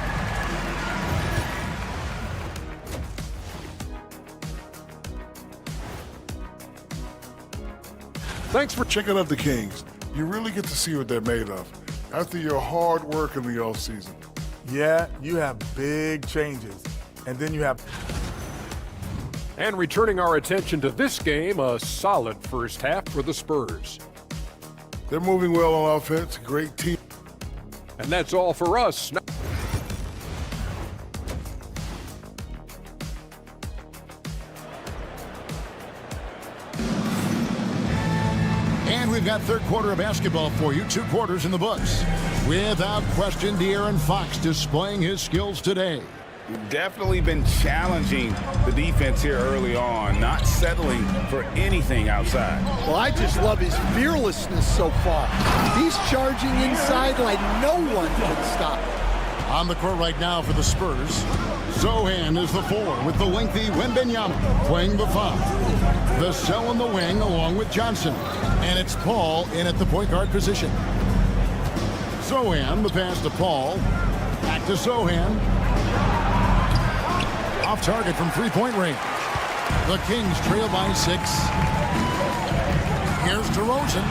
Thanks for checking out the Kings. You really get to see what they're made of after your hard work in the offseason. Yeah, you have big changes, and then you have... And returning our attention to this game, a solid first half for the Spurs. They're moving well on offense, great team. And that's all for us. And we've got third quarter of basketball for you. 2 quarters in the books. Without question, De'Aaron Fox displaying his skills today. Definitely been challenging the defense here early on, not settling for anything outside. Well, I just love his fearlessness so far. He's charging inside like no one can stop him. On the court right now for the Spurs, Zohan is the 4 with the lengthy Wembenyama playing the 5. The cell in the wing along with Johnson. And it's Paul in at the point guard position. Zohan, the pass to Paul. Back to Zohan. Off target from three-point range. The Kings trail by 6. Here's DeRozan.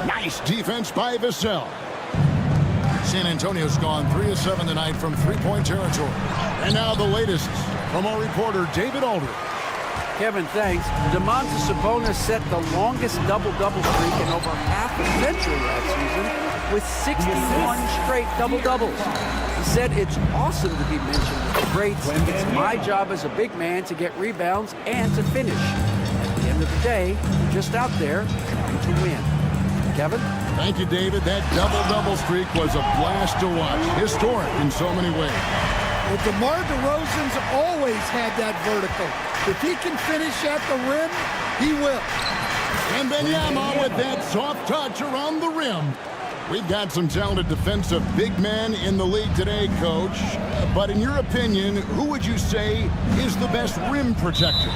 Nice defense by Vassell. San Antonio's gone 3 of 7 tonight from three-point territory. And now the latest from our reporter, David Aldridge. Kevin, thanks. Domantas Sabonis set the longest double-double streak in over half a century last season with 61 straight double-doubles. He said it's awesome to be mentioned with the greats. It's my job as a big man to get rebounds and to finish. At the end of the day, we're just out there trying to win. Kevin? Thank you, David. That double-double streak was a blast to watch. Historic in so many ways. Well, DeMar DeRozan's always had that vertical. If he can finish at the rim, he will. And Wembenyama with that soft touch around the rim. We've got some talented defensive big men in the league today, Coach. But in your opinion, who would you say is the best rim protector?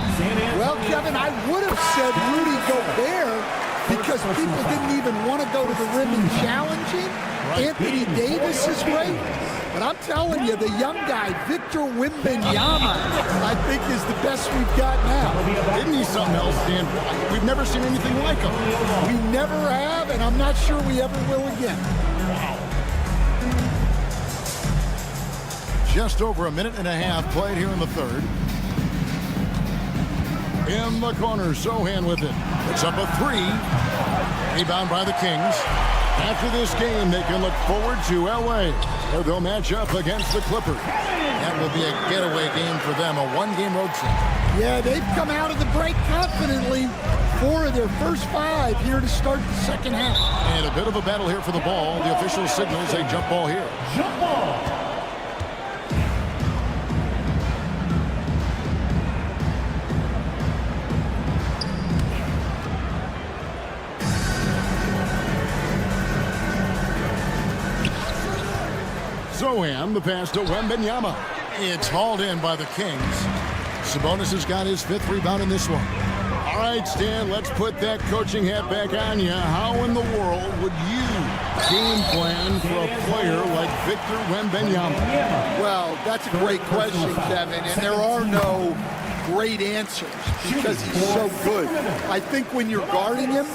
Well, Kevin, I would have said Rudy Gobert because people didn't even want to go to the rim and challenge him. Right. Anthony Davis is great. But I'm telling you, the young guy, Victor Wembanyama, I think is the best we've got now. Isn't he something else, Dan? We've never seen anything like him. We never have, and I'm not sure we ever will again. Just over a minute and a half played here in the third. In the corner, Zohan with it. It's up a 3. Rebound by the Kings. After this game, they can look forward to L.A., where they'll match up against the Clippers. That will be a getaway game for them, a one-game road trip. Yeah, they've come out of the break confidently. 4 of their first 5 here to start the second half. And a bit of a battle here for the ball. The official signals a jump ball here. Jump ball. Zohan, the pass to Wembenyama. It's hauled in by the Kings. Sabonis has got his 5th rebound in this one. All right, Stan, let's put that coaching hat back on you. How in the world would you game plan for a player like Victor Wembanyama? Well, that's a great question, Kevin, and there are no great answers because he's so good. I think when you're guarding him,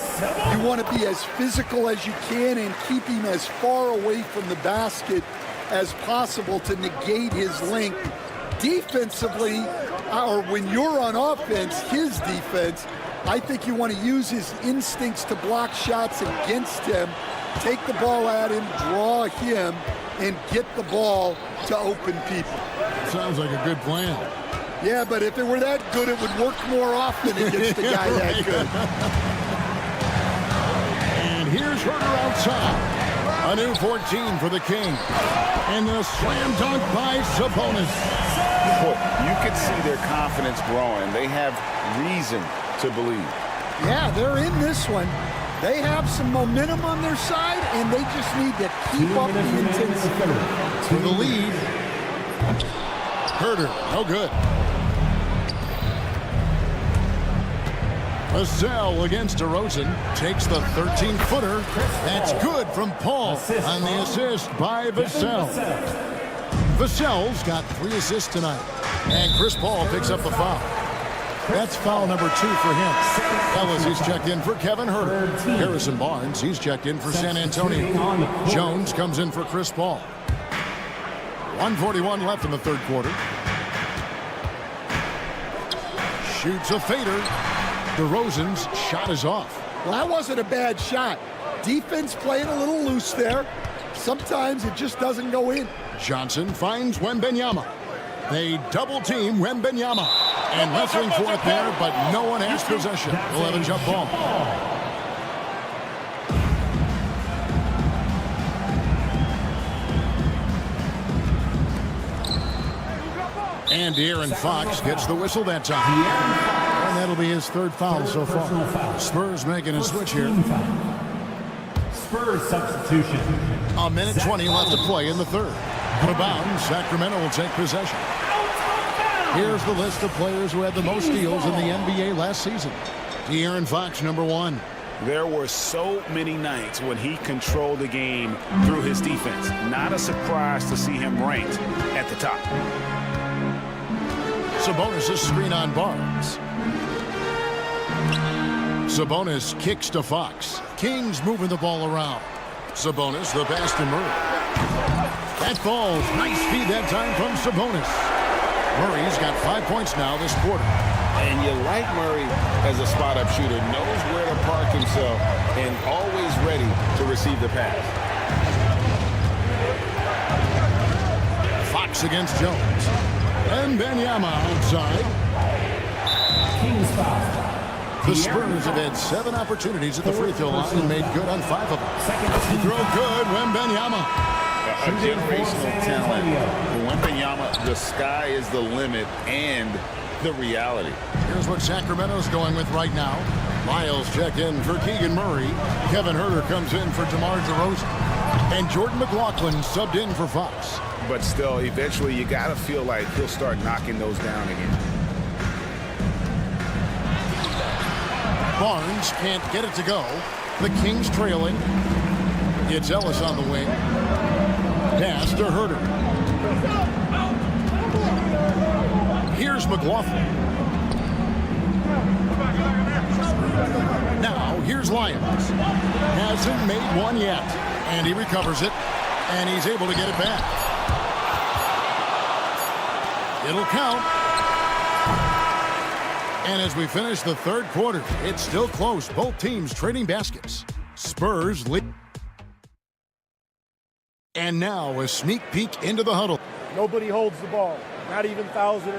you want to be as physical as you can and keep him as far away from the basket as possible to negate his length. Defensively, or when you're on offense, his defense, I think you want to use his instincts to block shots against him, take the ball at him, draw him, and get the ball to open people. Sounds like a good plan. Yeah, but if it were that good, it would work more often against a guy that good. And here's Herter outside. A new 14 for the Kings. And the slam dunk by Sabonis. Boy, you can see their confidence growing. They have reason to believe. Yeah, they're in this one. They have some momentum on their side, and they just need to keep up the intensity. For the lead. Herter, no good. Vassell against DeRozan, takes the 13-footer. That's good from Paul on the assist by Vassell. Vassell's got 3 assists tonight. And Chris Paul picks up the foul. That's foul number 2 for him. Ellis, he's checked in for Kevin Herter. Harrison Barnes, he's checked in for San Antonio. Jones comes in for Chris Paul. 1:41 left in the third quarter. Shoots a fader. DeRozan's shot is off. Well, that wasn't a bad shot. Defense playing a little loose there. Sometimes it just doesn't go in. Johnson finds Wembanyama. They double team Wembanyama. And wrestling for it there, but no one has possession. 11 jump ball. And De'Aaron Fox gets the whistle that time. And that'll be his 3rd foul so far. Spurs making a switch here. Spurs substitution. A minute 20 left to play in the third. Out of bounds, Sacramento will take possession. Here's the list of players who had the most steals in the NBA last season. De'Aaron Fox, number 1. There were so many nights when he controlled the game through his defense. Not a surprise to see him ranked at the top. Sabonis' screen on Barnes. Sabonis kicks to Fox. Kings moving the ball around. Sabonis, the pass to Murray. That falls. Nice feed that time from Sabonis. Murray's got 5 points now this quarter. And you like Murray as a spot-up shooter. Knows where to park himself and always ready to receive the pass. Fox against Jones. And Wembanyama outside. Kings foul. The Spurs have had 7 opportunities at the free throw line and made good on 5 of them. He throw good, Wembanyama. A generational talent. Wembanyama, the sky is the limit and the reality. Here's what Sacramento's going with right now. Miles checked in for Keegan Murray. Kevin Herter comes in for DeMar DeRozan. And Jordan McLaughlin subbed in for Fox. But still, eventually you got to feel like he'll start knocking those down again. Barnes can't get it to go. The Kings trailing. It's Ellis on the wing. Pass to Herter. Here's McLaughlin. Now, here's Lyons. Hasn't made one yet. And he recovers it. And he's able to get it back. It'll count. And as we finish the third quarter, it's still close. Both teams trading baskets. Spurs lead. And now a sneak peek into the huddle. Nobody holds the ball. Not even 1,000.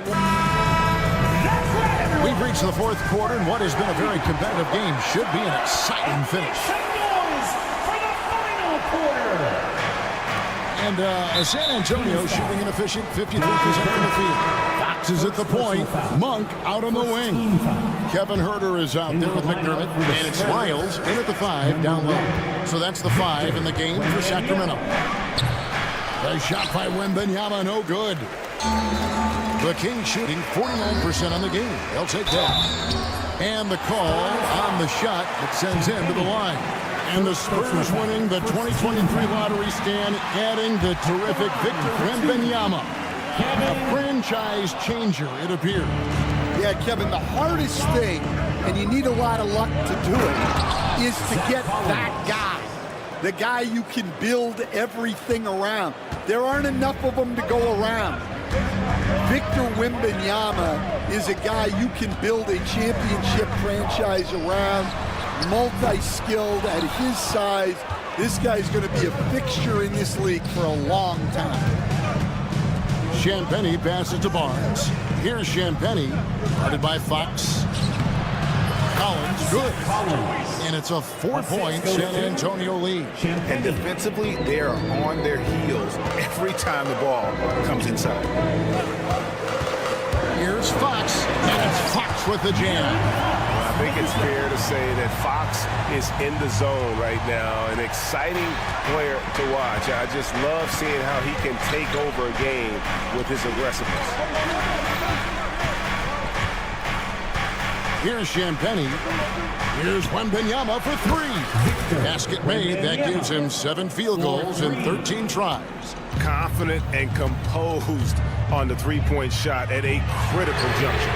We've reached the fourth quarter, and what has been a very competitive game should be an exciting finish. And San Antonio shooting an efficient 53% from the field. Fox is at the point. Monk out on the wing. Kevin Herter is out there with McDermott. And it's Miles in at the 5 down low. So that's the 5 in the game for Sacramento. A shot by Wembanyama, no good. The Kings shooting 49% on the game. They'll take that. And the call on the shot that sends him to the line. And the Spurs winning the 2023 lottery stand, adding the terrific Victor Wembanyama. A franchise changer, it appears. Yeah, Kevin, the hardest thing, and you need a lot of luck to do it, is to get that guy. The guy you can build everything around. There aren't enough of them to go around. Victor Wembanyama is a guy you can build a championship franchise around, multi-skilled at his size. This guy's going to be a fixture in this league for a long time. Champagny passes to Barnes. Here's Champagny, guarded by Fox. Collins, good. And it's a 4-point San Antonio lead. And defensively, they are on their heels every time the ball comes inside. Here's Fox, and it's Fox with the jam. I think it's fair to say that Fox is in the zone right now. An exciting player to watch. I just love seeing how he can take over a game with his aggressiveness. Here's Champagny. Here's Wembanyama for 3. Basket made. That gives him 7 field goals in 13 tries. Confident and composed on the three-point shot at a critical juncture.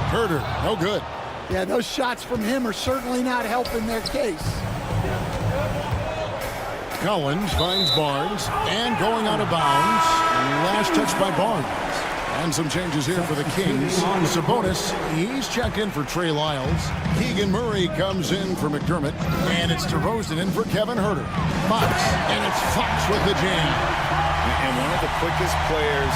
Herder, no good. Yeah, those shots from him are certainly not helping their case. Collins finds Barnes, and going out of bounds. Last touch by Barnes. And some changes here for the Kings. Sabonis, he's checked in for Trey Lyles. Keegan Murray comes in for McDermott. And it's DeRozan in for Kevin Herter. Fox, and it's Fox with the jam. And one of the quickest players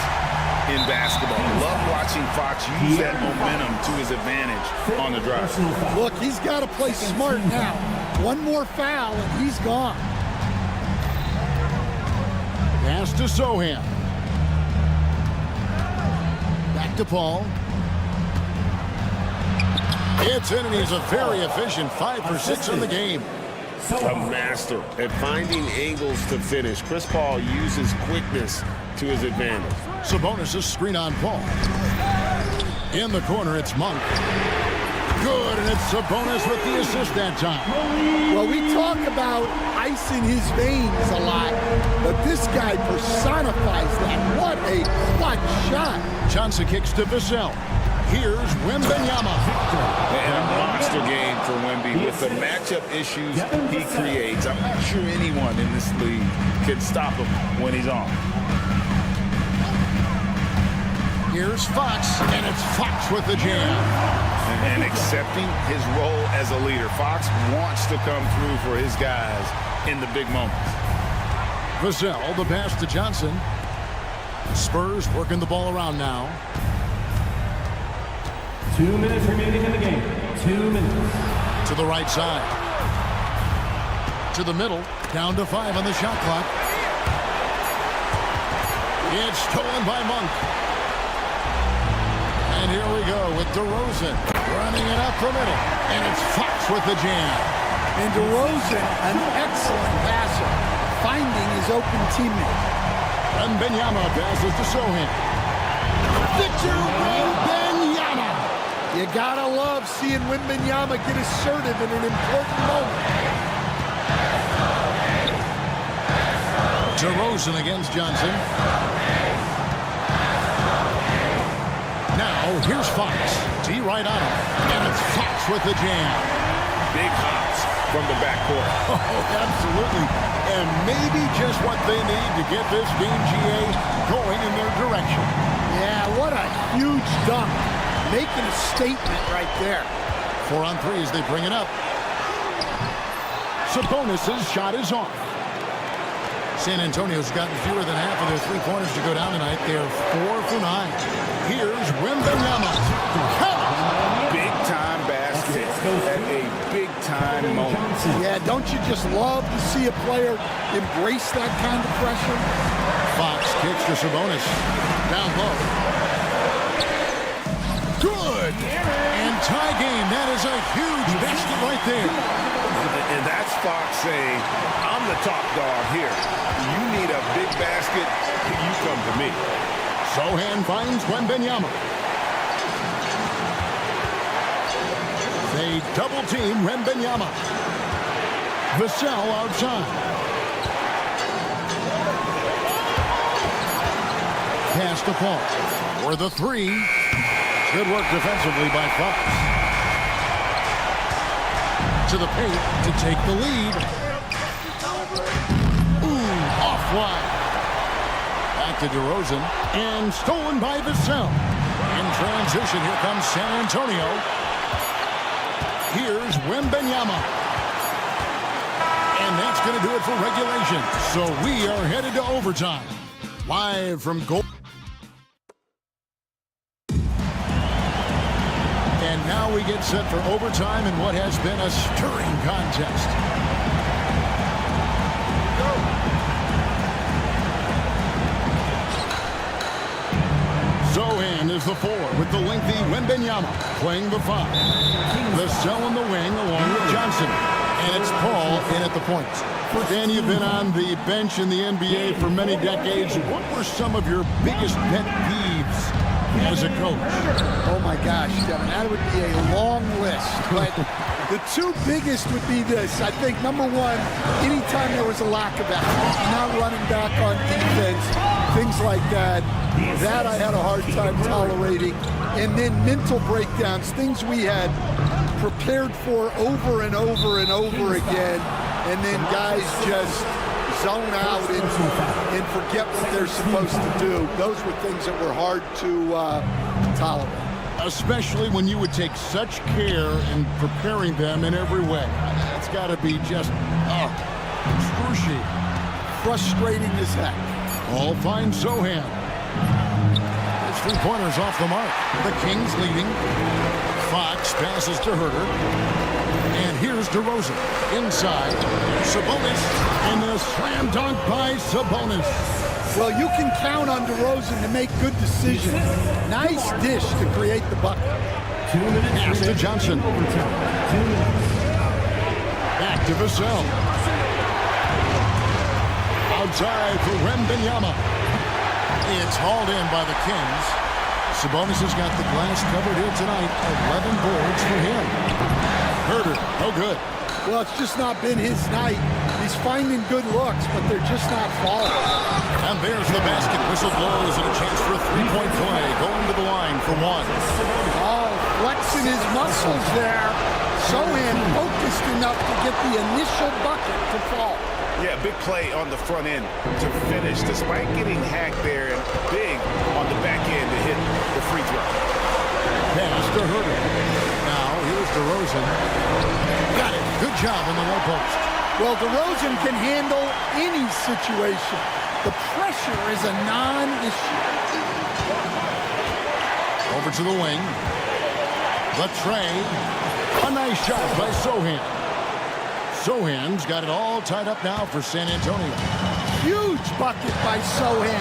in basketball. Love watching Fox use that momentum to his advantage on the drive. Look, he's got to play smart now. One more foul, and he's gone. Pass to Sohan. Back to Paul. It's in, and he's a very efficient 5 for 6 in the game. A master at finding angles to finish. Chris Paul uses quickness to his advantage. Sabonis' screen on Paul. In the corner, it's Monk. Good, and it's Sabonis with the assist that time. Well, we talk about ice in his veins a lot, but this guy personifies that. What a clutch shot. Johnson kicks to Vassell. Here's Wembanyama. And a monster game for Wemby with the matchup issues he creates. I'm not sure anyone in this league can stop him when he's on. Here's Fox, and it's Fox with the jam. And accepting his role as a leader. Fox wants to come through for his guys in the big moments. Vassell, the pass to Johnson. Spurs working the ball around now. 2 minutes remaining in the game. 2 minutes. To the right side. To the middle. Down to 5 on the shot clock. It's stolen by Monk. And here we go with DeRozan running it up the middle. And it's Fox with the jam. And DeRozan, an excellent passer, finding his open teammate. Wembanyama passes to Sohan. Victor Wembanyama. You gotta love seeing Wembanyama get assertive in an important moment. DeRozan against Johnson. Now, here's Fox. T right on him. And it's Fox with the jam. Big hops from the backcourt. Oh, absolutely. And maybe just what they need to get this game, GA, going in their direction. Yeah, what a huge dunk. Making a statement right there. 4 on 3 as they bring it up. Sabonis' shot is off. San Antonio's gotten fewer than half of their three-pointers to go down tonight. They're 4 for 9. Here's Wembanyama. Big-time basket at a big-time moment. Yeah, don't you just love to see a player embrace that kind of pressure? Fox kicks to Sabonis. Down low. Good. And tie game. That is a huge basket right there. And that's Fox saying, I'm the top dog here. You need a big basket, you come to me. Sohan finds Wembanyama. They double-team Wembanyama. Vassell outside. Pass to Paul. For the three. Good work defensively by Fox. To the paint to take the lead. Ooh, off wide. Back to DeRozan. And stolen by Vassell. In transition, here comes San Antonio. Here's Wembanyama. And that's going to do it for regulation. So we are headed to overtime. Live from goal. And now we get set for overtime in what has been a stirring contest. Sohan is the 4 with the lengthy Wembanyama playing the 5. Vassell in the wing along with Johnson. And it's Paul in at the point. Dan, you've been on the bench in the NBA for many decades. What were some of your biggest pet peeves as a coach? Oh my gosh, Devin, that would be a long list. But the two biggest would be this. I think number one, anytime there was a lack of effort, not running back on defense, things like that, that I had a hard time tolerating. And then mental breakdowns, things we had prepared for over and over and over again, and then guys just zone out and forget what they're supposed to do. Those were things that were hard to tolerate. Especially when you would take such care in preparing them in every way. That's got to be just excruciating. Frustrating as heck. All finds Sohan. His three-pointers off the mark. The Kings leading. Fox passes to Herter. And here's DeRozan. Inside. Sabonis. And the slam dunk by Sabonis. Well, you can count on DeRozan to make good decisions. Nice dish to create the bucket. 2 minutes. Pass to Johnson. Back to Vassell. Outside for Wembanyama. It's hauled in by the Kings. Sabonis has got the glass covered here tonight. 11 boards for him. Herter, no good. Well, it's just not been his night. He's finding good looks, but they're just not falling. And there's the basket. Whistle blows and a chance for a three-point play. Going to the line for one. Oh, flexing his muscles there. Sohan focused enough to get the initial bucket to fall. Yeah, big play on the front end to finish, despite getting hacked there and big on the back end to hit the free throw. Pass to Herter. Now, here's DeRozan. Got it. Good job on the low post. Well, DeRozan can handle any situation. The pressure is a non-issue. Over to the wing. The tray. A nice shot by Sohan. Sohan's got it all tied up now for San Antonio. Huge bucket by Sohan.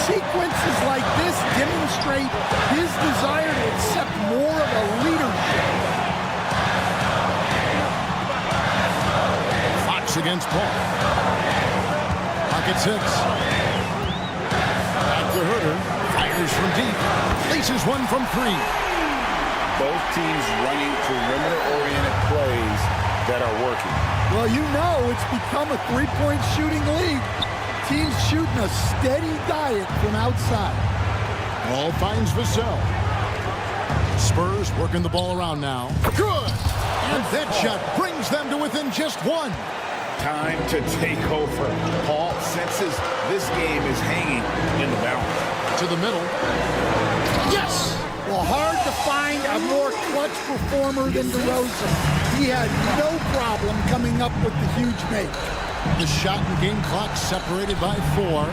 Sequences like this demonstrate his desire to accept more of a leadership. Fox against Paul. Pocket 6. Back to Herter. Fires from deep. Laces one from 3. Both teams running perimeter-oriented plays that are working. Well, you know it's become a three-point shooting league. Teams shooting a steady diet from outside. Ball finds Vassell. Spurs working the ball around now. Good! And that shot brings them to within just 1. Time to take over. Paul senses this game is hanging in the balance. To the middle. Yes! Well, hard to find a more clutch performer than DeRozan. He had no problem coming up with the huge make. The shot and game clock separated by 4.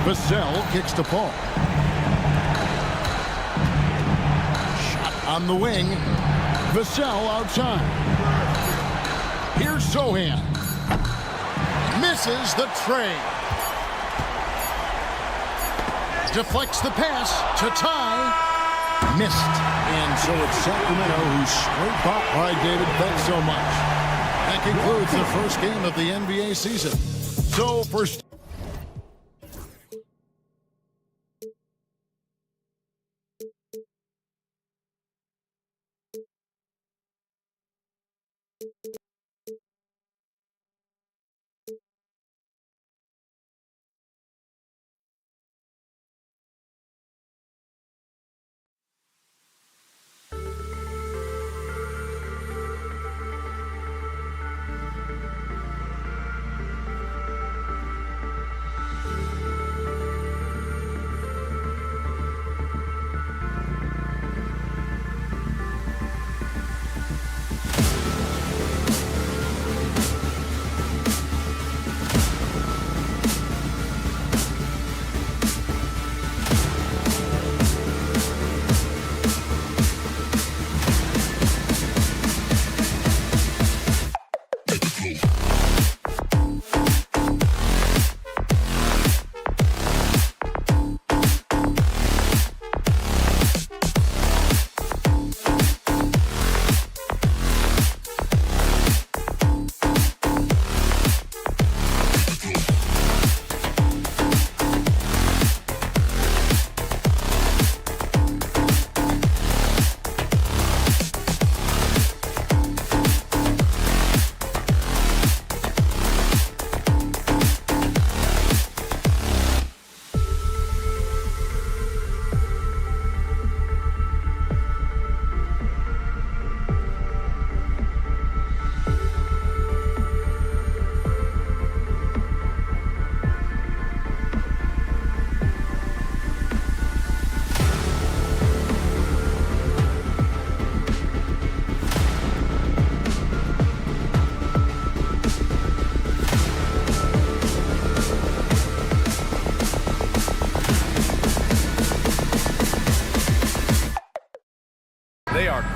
Vassell kicks to Paul. Shot on the wing. Vassell outside. Here's Sohan. Misses the tray. Deflects the pass to tie. Missed. And so it's Sacramento who's scraped up by David. Thanks so much. That concludes the first game of the NBA season. So for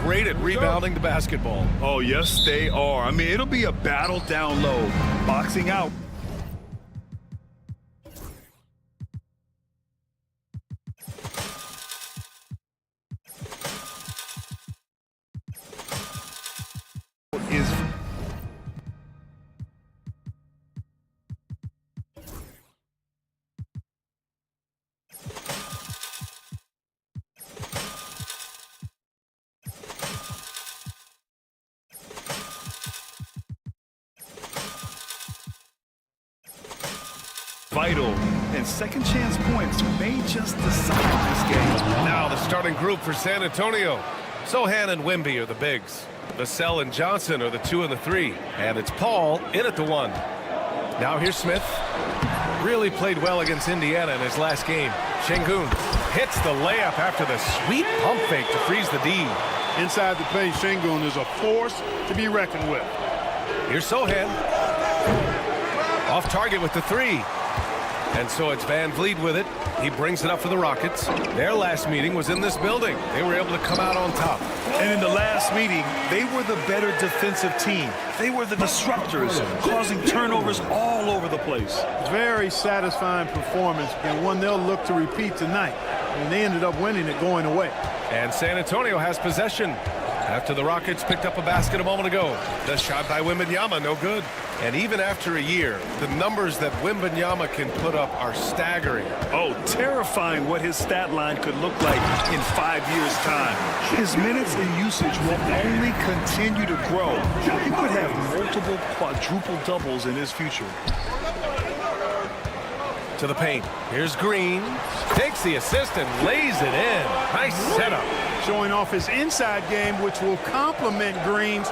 Great at rebounding the basketball. Oh, yes, they are. I mean, it'll be a battle down low. Boxing out. Is vital, and second chance points may just decide this game. Now the starting group for San Antonio. Sohan and Wemby are the bigs. Vassell and Johnson are the 2 and the 3. And it's Paul in at the 1. Now here's Smith. Really played well against Indiana in his last game. Şengün hits the layup after the sweet pump fake to freeze the D. Inside the paint, Şengün is a force to be reckoned with. Here's Sohan. Off target with the 3. And so it's Van Vliet with it. He brings it up for the Rockets. Their last meeting was in this building. They were able to come out on top. And in the last meeting, they were the better defensive team. They were the disruptors, causing turnovers all over the place. Very satisfying performance, and one they'll look to repeat tonight. And they ended up winning it going away. And San Antonio has possession after the Rockets picked up a basket a moment ago. The shot by Wembanyama, no good. And even after a year, the numbers that Wembanyama can put up are staggering. Oh, terrifying what his stat line could look like in 5 years' time. His minutes and usage will only continue to grow. He could have multiple quadruple doubles in his future. To the paint. Here's Green. Takes the assist and lays it in. Nice setup. Showing off his inside game, which will complement Green's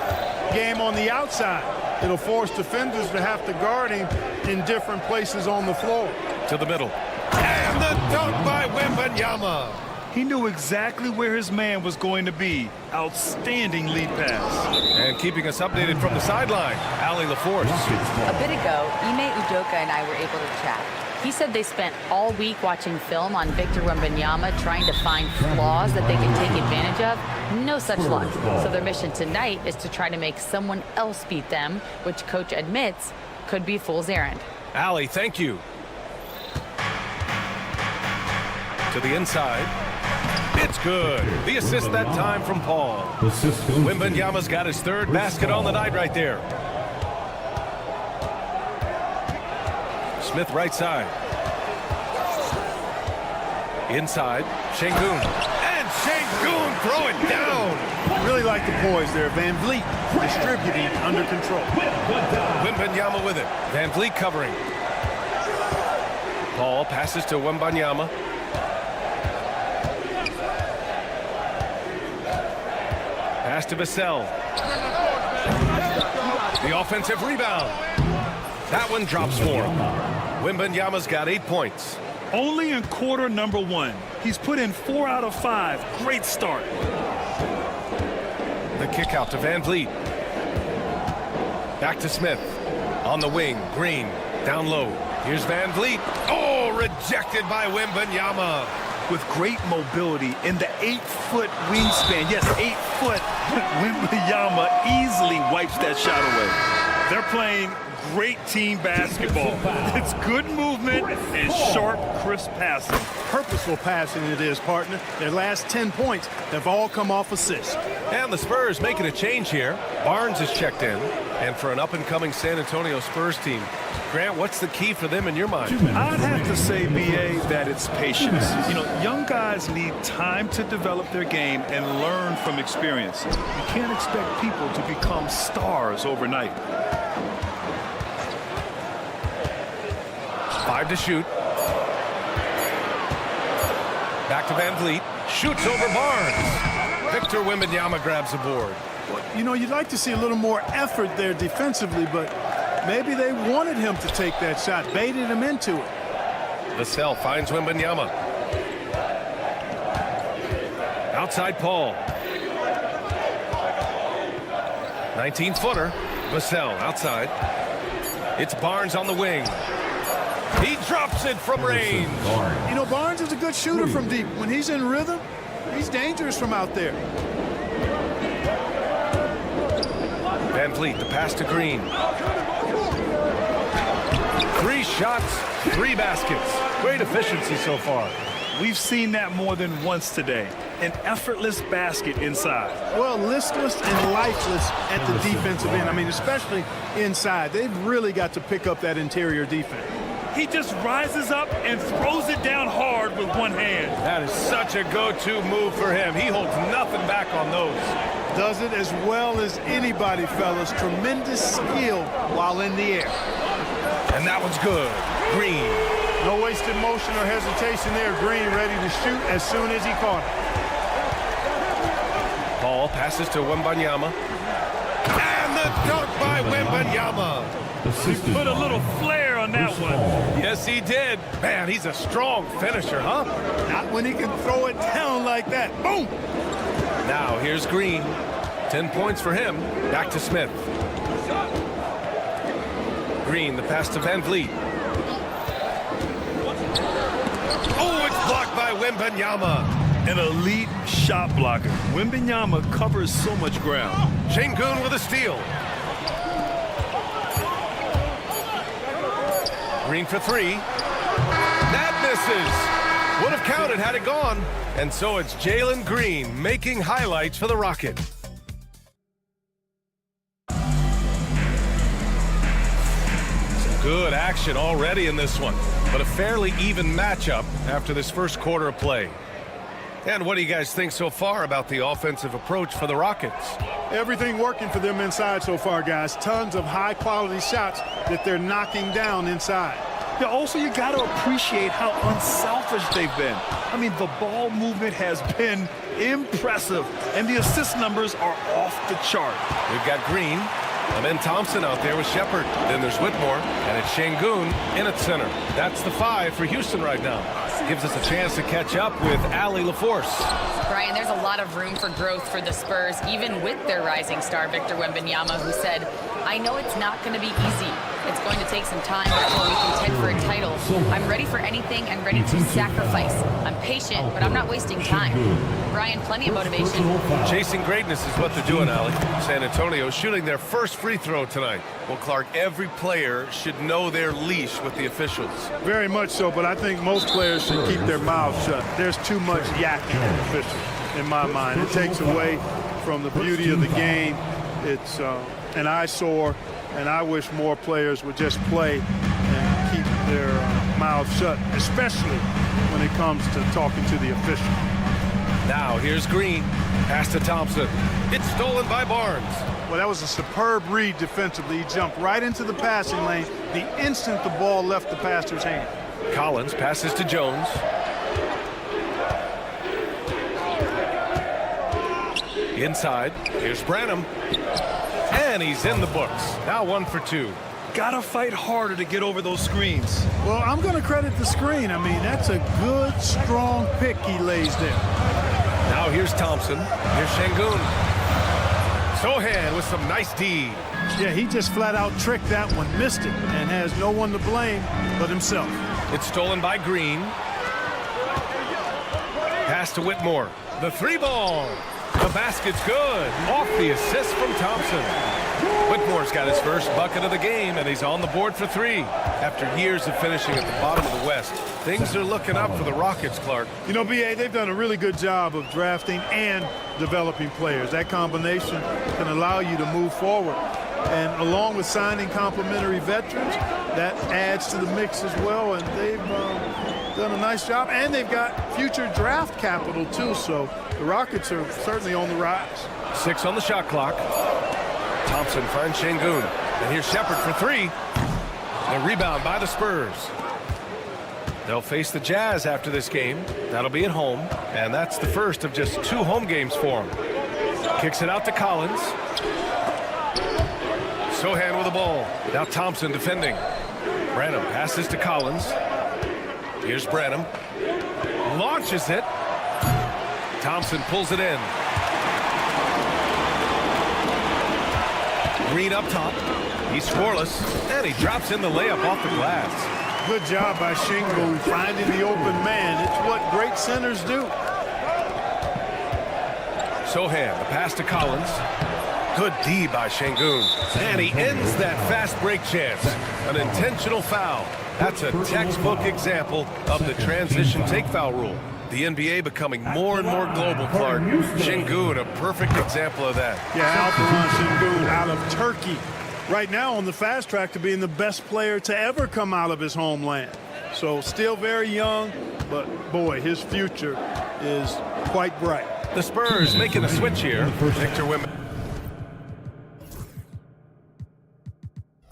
game on the outside. It'll force defenders to have to guard him in different places on the floor. To the middle. And the dunk by Wembanyama. He knew exactly where his man was going to be. Outstanding lead pass. And keeping us updated from the sideline, Allie LaForce. A bit ago, Ime Udoka and I were able to chat. He said they spent all week watching film on Victor Wembanyama trying to find flaws that they can take advantage of. No such luck. So their mission tonight is to try to make someone else beat them, which coach admits could be fool's errand. Allie, thank you. To the inside. It's good. The assist that time from Paul. Wembanyama's got his 3rd basket on the night right there. Smith right side. Inside, Şengün. And Şengün throw it down. Really like the poise there. Van Vliet distributing under control. Wembanyama with it. Van Vliet covering. Paul passes to Wembanyama. Pass to Vassell. The offensive rebound. That one drops for him. Wembanyama's got 8 points. Only in quarter number 1. He's put in 4 out of 5. Great start. The kick out to Van Vliet. Back to Smith. On the wing, Green. Down low. Here's Van Vliet. Oh, rejected by Wembanyama. With great mobility in the 8-foot wingspan. Yes, 8 foot. Wembanyama easily wipes that shot away. They're playing great team basketball. It's good movement and sharp, crisp passing. Purposeful passing it is, partner. Their last 10 points have all come off assists. And the Spurs making a change here. Barnes is checked in. And for an up-and-coming San Antonio Spurs team, Grant, what's the key for them in your mind? I'd have to say, B.A., that it's patience. You know, young guys need time to develop their game and learn from experience. You can't expect people to become stars overnight. 5 to shoot. Back to Van Vliet. Shoots over Barnes. Victor Wembanyama grabs the board. You know, you'd like to see a little more effort there defensively, but maybe they wanted him to take that shot, baited him into it. Vassell finds Wembanyama. Outside Paul. 19-footer. Vassell outside. It's Barnes on the wing. He drops it from range. You know, Barnes is a good shooter from deep. When he's in rhythm, he's dangerous from out there. Van Vliet, the pass to Green. 3 shots, 3 baskets. Great efficiency so far. We've seen that more than once today. An effortless basket inside. Well, listless and lifeless at the defensive end. I mean, especially inside. They've really got to pick up that interior defense. He just rises up and throws it down hard with one hand. That is such a go-to move for him. He holds nothing back on those. Does it as well as anybody, fellas. Tremendous skill while in the air. And that one's good. Green. No wasted motion or hesitation there. Green ready to shoot as soon as he caught it. Paul passes to Wembanyama. And the dunk by Wembanyama. He put a little flair on that one. Yes, he did. Man, he's a strong finisher, huh? Not when he can throw it down like that. Boom! Now, here's Green. 10 points for him. Back to Smith. Green, the pass to Van Vliet. Oh, it's blocked by Wembanyama. An elite shot blocker. Wembanyama covers so much ground. Şengün with a steal. Green for 3. That misses. Would have counted had it gone. And so it's Jalen Green making highlights for the Rocket. Some good action already in this one, but a fairly even matchup after this first quarter of play. And what do you guys think so far about the offensive approach for the Rockets? Everything working for them inside so far, guys. Tons of high-quality shots that they're knocking down inside. Yeah, also, you got to appreciate how unselfish they've been. I mean, the ball movement has been impressive, and the assist numbers are off the chart. We've got Green, and then Thompson out there with Shepard. Then there's Whitmore, and it's Şengün in at center. That's the 5 for Houston right now. Gives us a chance to catch up with Allie LaForce. Brian, there's a lot of room for growth for the Spurs, even with their rising star, Victor Wembanyama, who said, I know it's not going to be easy. It's going to take some time before we contend for a title. I'm ready for anything and ready to sacrifice. I'm patient, but I'm not wasting time. Brian, plenty of motivation. Chasing greatness is what they're doing, Allie. San Antonio shooting their first free throw tonight. Well, Clark, every player should know their leash with the officials. Very much so, but I think most players should keep their mouths shut. There's too much yakking from officials, in my mind. It takes away from the beauty of the game. It's an eyesore, and I wish more players would just play and keep their mouths shut, especially when it comes to talking to the official. Now, here's Green. Pass to Thompson. It's stolen by Barnes. Well, that was a superb read defensively. He jumped right into the passing lane the instant the ball left the passer's hand. Collins passes to Jones. Inside, here's Branham. And he's in the books. Now 1 for 2. Gotta fight harder to get over those screens. Well, I'm going to credit the screen. I mean, that's a good, strong pick he lays there. Now here's Thompson. Here's Şengün. Sohan with some nice D. Yeah, he just flat out tricked that one, missed it, and has no one to blame but himself. It's stolen by Green. Pass to Whitmore. The 3 ball. The basket's good. Off the assist from Thompson. Whitmore's got his first bucket of the game, and he's on the board for 3. After years of finishing at the bottom of the West, things are looking up for the Rockets, Clark. You know, B.A., they've done a really good job of drafting and developing players. That combination can allow you to move forward. And along with signing complementary veterans, that adds to the mix as well. And they've done a nice job. And they've got future draft capital, too. So the Rockets are certainly on the rise. 6 on the shot clock. Thompson finds Şengün. And here's Shepherd for 3. The rebound by the Spurs. They'll face the Jazz after this game. That'll be at home. And that's the first of just 2 home games for them. Kicks it out to Collins. Sohan with the ball. Now Thompson defending. Branham passes to Collins. Here's Branham. Launches it. Thompson pulls it in. Green up top. He's scoreless. And he drops in the layup off the glass. Good job by Şengün finding the open man. It's what great centers do. Sohan, the pass to Collins. Good D by Şengün. And he ends that fast break chance. An intentional foul. That's a textbook example of the transition take foul rule. The NBA becoming more and more global, Clark. Şengün, a perfect example of that. Yeah, Alperen Şengün out of Turkey. Right now on the fast track to being the best player to ever come out of his homeland. So still very young, but boy, his future is quite bright. The Spurs making a switch here. Victor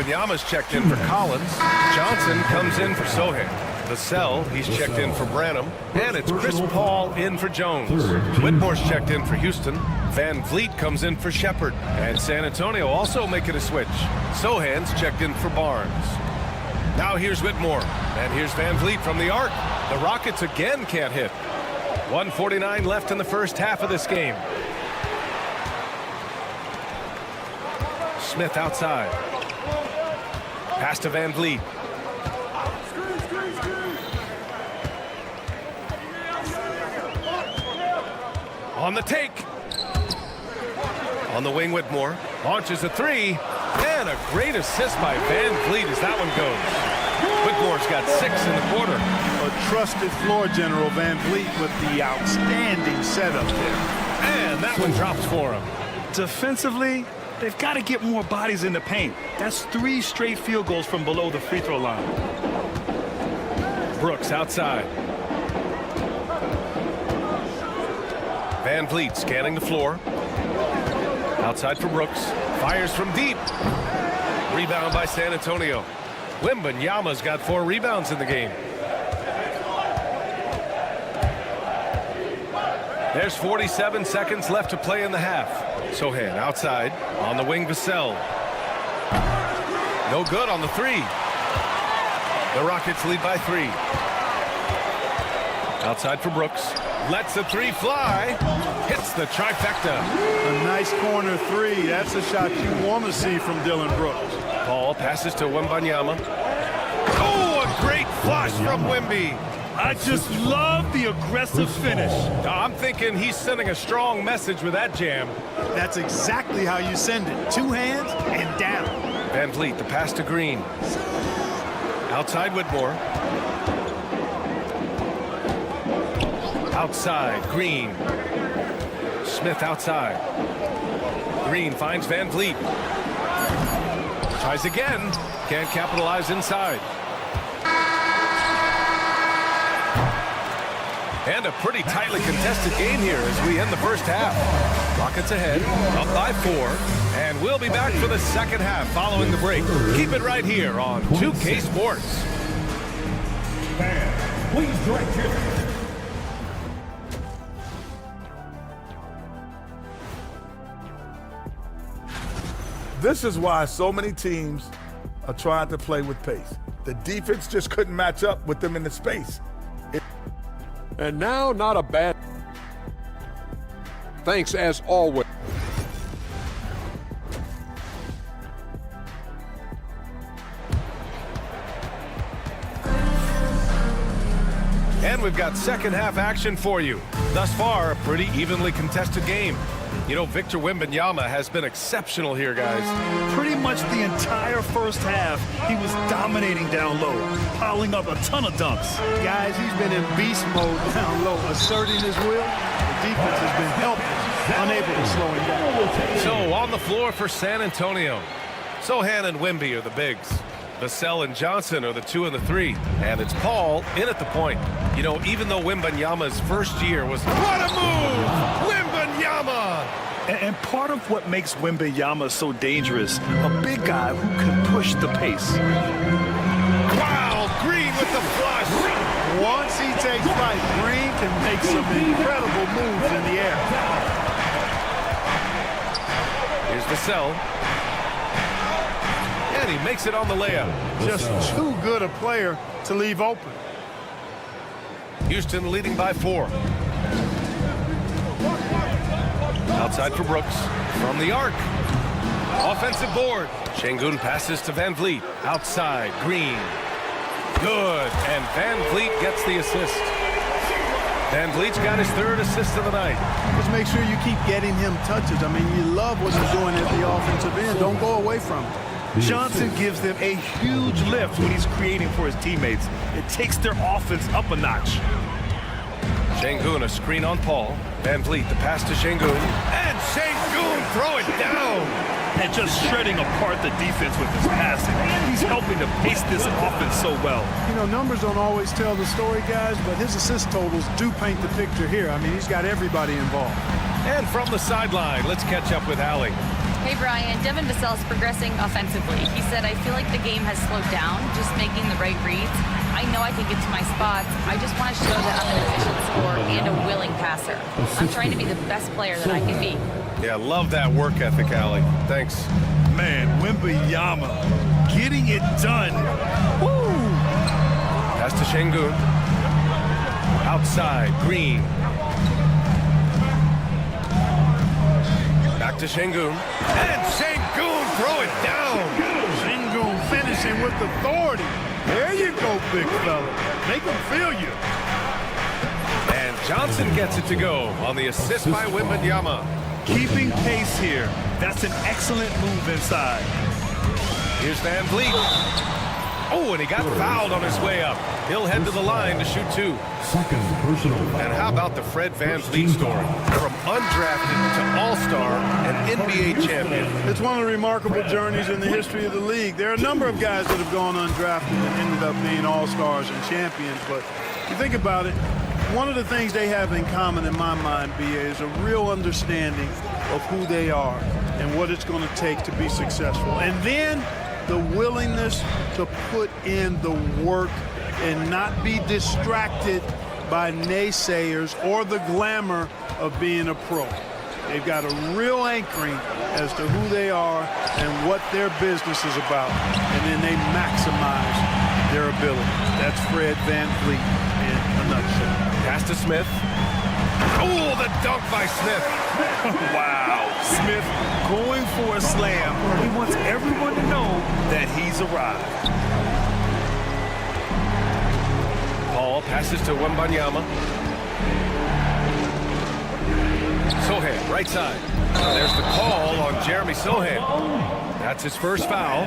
Wembanyama's checked in for Collins. Johnson comes in for Sohan. Vassell, he's checked in for Branham. And it's Chris Paul in for Jones. Whitmore's checked in for Houston. Van Vliet comes in for Shepherd. And San Antonio also making a switch. Sohan's checked in for Barnes. Now here's Whitmore. And here's Van Vliet from the arc. The Rockets again can't hit. 1:49 left in the first half of this game. Smith outside. Pass to Van Vliet. On the take. On the wing, Whitmore. Launches a 3. And a great assist by Van Vliet as that one goes. Whitmore's got 6 in the quarter. A trusted floor general, Van Vliet, with the outstanding setup there. And that one drops for him. Defensively, they've got to get more bodies in the paint. That's 3 straight field goals from below the free throw line. Brooks outside. Van Vliet scanning the floor. Outside for Brooks. Fires from deep. Rebound by San Antonio. Wembanyama's got 4 rebounds in the game. There's 47 seconds left to play in the half. Sohan outside. On the wing, Vassell. No good on the 3. The Rockets lead by 3. Outside for Brooks. Lets the 3 fly. Hits the trifecta. A nice corner 3. That's a shot you want to see from Dillon Brooks. Paul passes to Wembanyama. Oh, a great flush from Wemby. I just love the aggressive finish. I'm thinking he's sending a strong message with that jam. That's exactly how you send it. 2 hands and down. Van Vliet, the pass to Green. Outside Whitmore. Outside, Green. Smith outside. Green finds Van Vliet. Tries again. Can't capitalize inside. And a pretty tightly contested game here as we end the first half. Rockets ahead, up by 4. And we'll be back for the second half following the break. Keep it right here on 2K Sports. Fans, please direct your... This is why so many teams are trying to play with pace. The defense just couldn't match up with them in the space. And now, not a bad... Thanks as always. And we've got second half action for you. Thus far, a pretty evenly contested game. You know, Victor Wembanyama has been exceptional here, guys. Pretty much the entire first half, he was dominating down low, piling up a ton of dunks. Guys, he's been in beast mode down low, asserting his will. The defense has been helpless, unable to slow him down. So, on the floor for San Antonio, Sohan and Wemby are the bigs. Vassell and Johnson are the 2 and the 3. And it's Paul in at the point. You know, even though Wembanyama's first year was... What a move! Wembanyama! And part of what makes Wembanyama so dangerous, a big guy who can push the pace. Wow, Green with the flush. Once he takes flight, Green can make some incredible moves in the air. Here's Vassell. And he makes it on the layup. Just too good a player to leave open. Houston leading by 4. Outside for Brooks. From the arc. Offensive board. Şengün passes to Van Vliet. Outside. Green. Good. And Van Vliet gets the assist. Van Vliet's got his 3rd assist of the night. Just make sure you keep getting him touches. I mean, you love what he's doing at the offensive end. Don't go away from him. Johnson gives them a huge lift when he's creating for his teammates. It takes their offense up a notch. Şengün, a screen on Paul. Van Vliet, the pass to Şengün. And Şengün, throw it down. And just shredding apart the defense with his passing. He's helping to pace this offense so well. You know, numbers don't always tell the story, guys, but his assist totals do paint the picture here. I mean, he's got everybody involved. And from the sideline, let's catch up with Allie. Hey, Brian, Devin Vassell's progressing offensively. He said, I feel like the game has slowed down, just making the right reads. I know I can get to my spots. I just want to show that I'm an efficient scorer and a willing passer. I'm trying to be the best player that I can be. Yeah, love that work ethic, Allie. Thanks. Man, Wembanyama getting it done. Woo! Pass to Şengün. Outside, Green. Back to Şengün. And Şengün, throw it down. Şengün finishing with authority. There you go, big fella. Make him feel you. And Johnson gets it to go on the assist by Wembanyama. Keeping pace here. That's an excellent move inside. Here's Van Vliet. Oh, and he got fouled on his way up. He'll head to the line to shoot 2. Second personal. And how about the Fred Van Vliet story? From undrafted to all-star and NBA champion. It's one of the remarkable journeys in the history of the league. There are a number of guys that have gone undrafted and ended up being all-stars and champions. But you think about it, one of the things they have in common in my mind, B.A., is a real understanding of who they are and what it's going to take to be successful. And then the willingness to put in the work and not be distracted by naysayers or the glamour of being a pro. They've got a real anchoring as to who they are and what their business is about, and then they maximize their ability. That's Fred Van Vliet in a nutshell. Pass to Smith. Oh, the dunk by Smith. Wow. Smith going for a slam. He wants everyone to know that he's arrived. Paul passes to Wembanyama. Sohan, right side. There's the call on Jeremy Sohan. That's his first foul.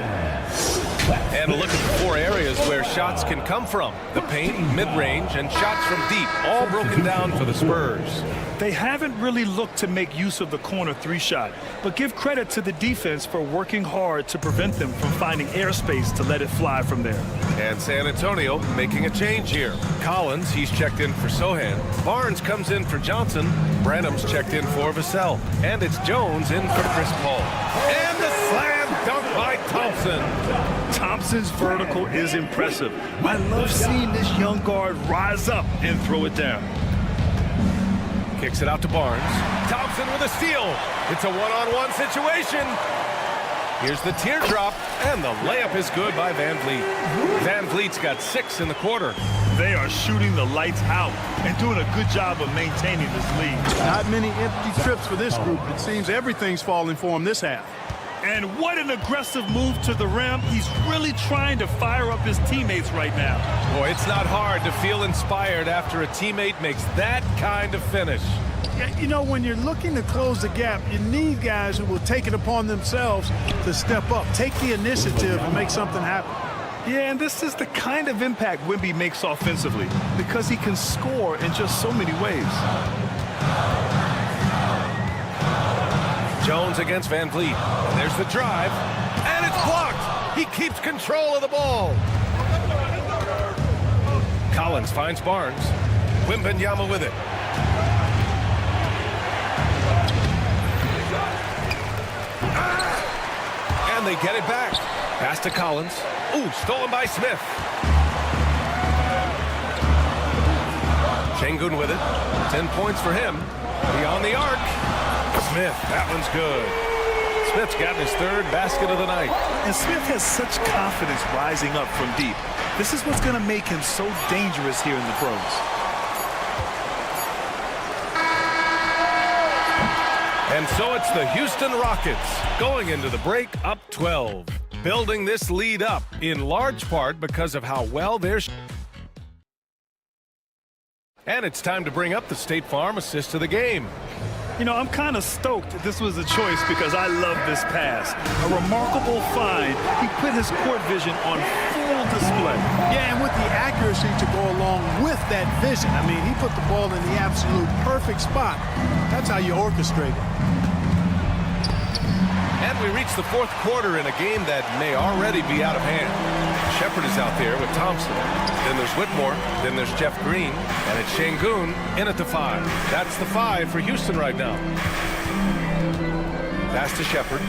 And a look at the 4 areas where shots can come from. The paint, mid-range, and shots from deep, all broken down for the Spurs. They haven't really looked to make use of the corner 3-shot, but give credit to the defense for working hard to prevent them from finding airspace to let it fly from there. And San Antonio making a change here. Collins, he's checked in for Sohan. Barnes comes in for Johnson. Branham's checked in for Vassell. And it's Jones in for Chris Paul. And the slam dunk by Thompson. Thompson's vertical is impressive. I love seeing this young guard rise up and throw it down. Kicks it out to Barnes. Thompson with a steal. It's a one-on-one situation. Here's the teardrop, and the layup is good by Van Vliet. Van Vliet's got 6 in the quarter. They are shooting the lights out and doing a good job of maintaining this lead. Not many empty trips for this group. It seems everything's falling for him this half. And what an aggressive move to the rim. He's really trying to fire up his teammates right now. Boy, it's not hard to feel inspired after a teammate makes that kind of finish. You know, when you're looking to close the gap, you need guys who will take it upon themselves to step up, take the initiative and make something happen. Yeah, and this is the kind of impact Wemby makes offensively because he can score in just so many ways. Jones against Van Vliet. And there's the drive. And it's blocked. He keeps control of the ball. Collins finds Barnes. Wembanyama with it. And they get it back. Pass to Collins. Ooh, stolen by Smith. Şengün with it. 10 points for him. Beyond the arc. Smith, that one's good. Smith's gotten his third basket of the night. And Smith has such confidence rising up from deep. This is what's going to make him so dangerous here in the pros. And so it's the Houston Rockets going into the break up 12. Building this lead up in large part because of how well they're. And it's time to bring up the State Farm assist of the game. You know, I'm kind of stoked this was a choice because I love this pass. A remarkable find. He put his court vision on full display. Yeah, and with the accuracy to go along with that vision. I mean, he put the ball in the absolute perfect spot. That's how you orchestrate it. And we reach the fourth quarter in a game that may already be out of hand. Shepard is out there with Thompson. Then there's Whitmore. Then there's Jeff Green. And it's Şengün in at the 5. That's the 5 for Houston right now. Pass to Shepard.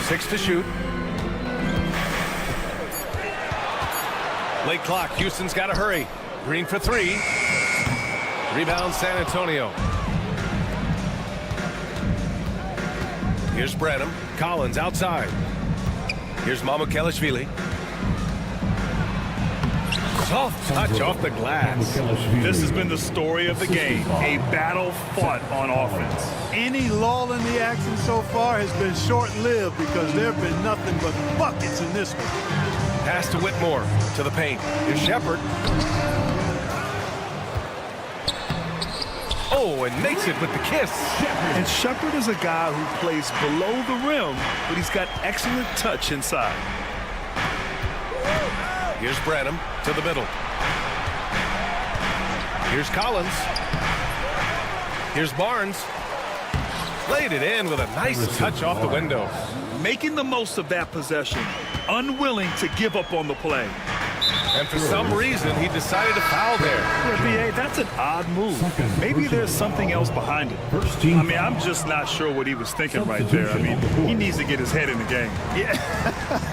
6 to shoot. Late clock. Houston's got to hurry. Green for 3. Rebound San Antonio. Here's Branham. Collins outside. Here's Mamukelashvili. Soft touch off the glass. This has been the story of the game. A battle fought on offense. Any lull in the action so far has been short-lived because there have been nothing but buckets in this one. Pass to Whitmore. To the paint. Here's Shepard. Oh, and makes it with the kiss. And Shepard is a guy who plays below the rim, but he's got excellent touch inside. Here's Branham to the middle. Here's Collins. Here's Barnes. Laid it in with a nice touch off the window. Making the most of that possession. Unwilling to give up on the play. And for some reason, he decided to foul there. Yeah, B.A., that's an odd move. Maybe there's something else behind it. I mean, I'm just not sure what he was thinking right there. I mean, he needs to get his head in the game. Yeah,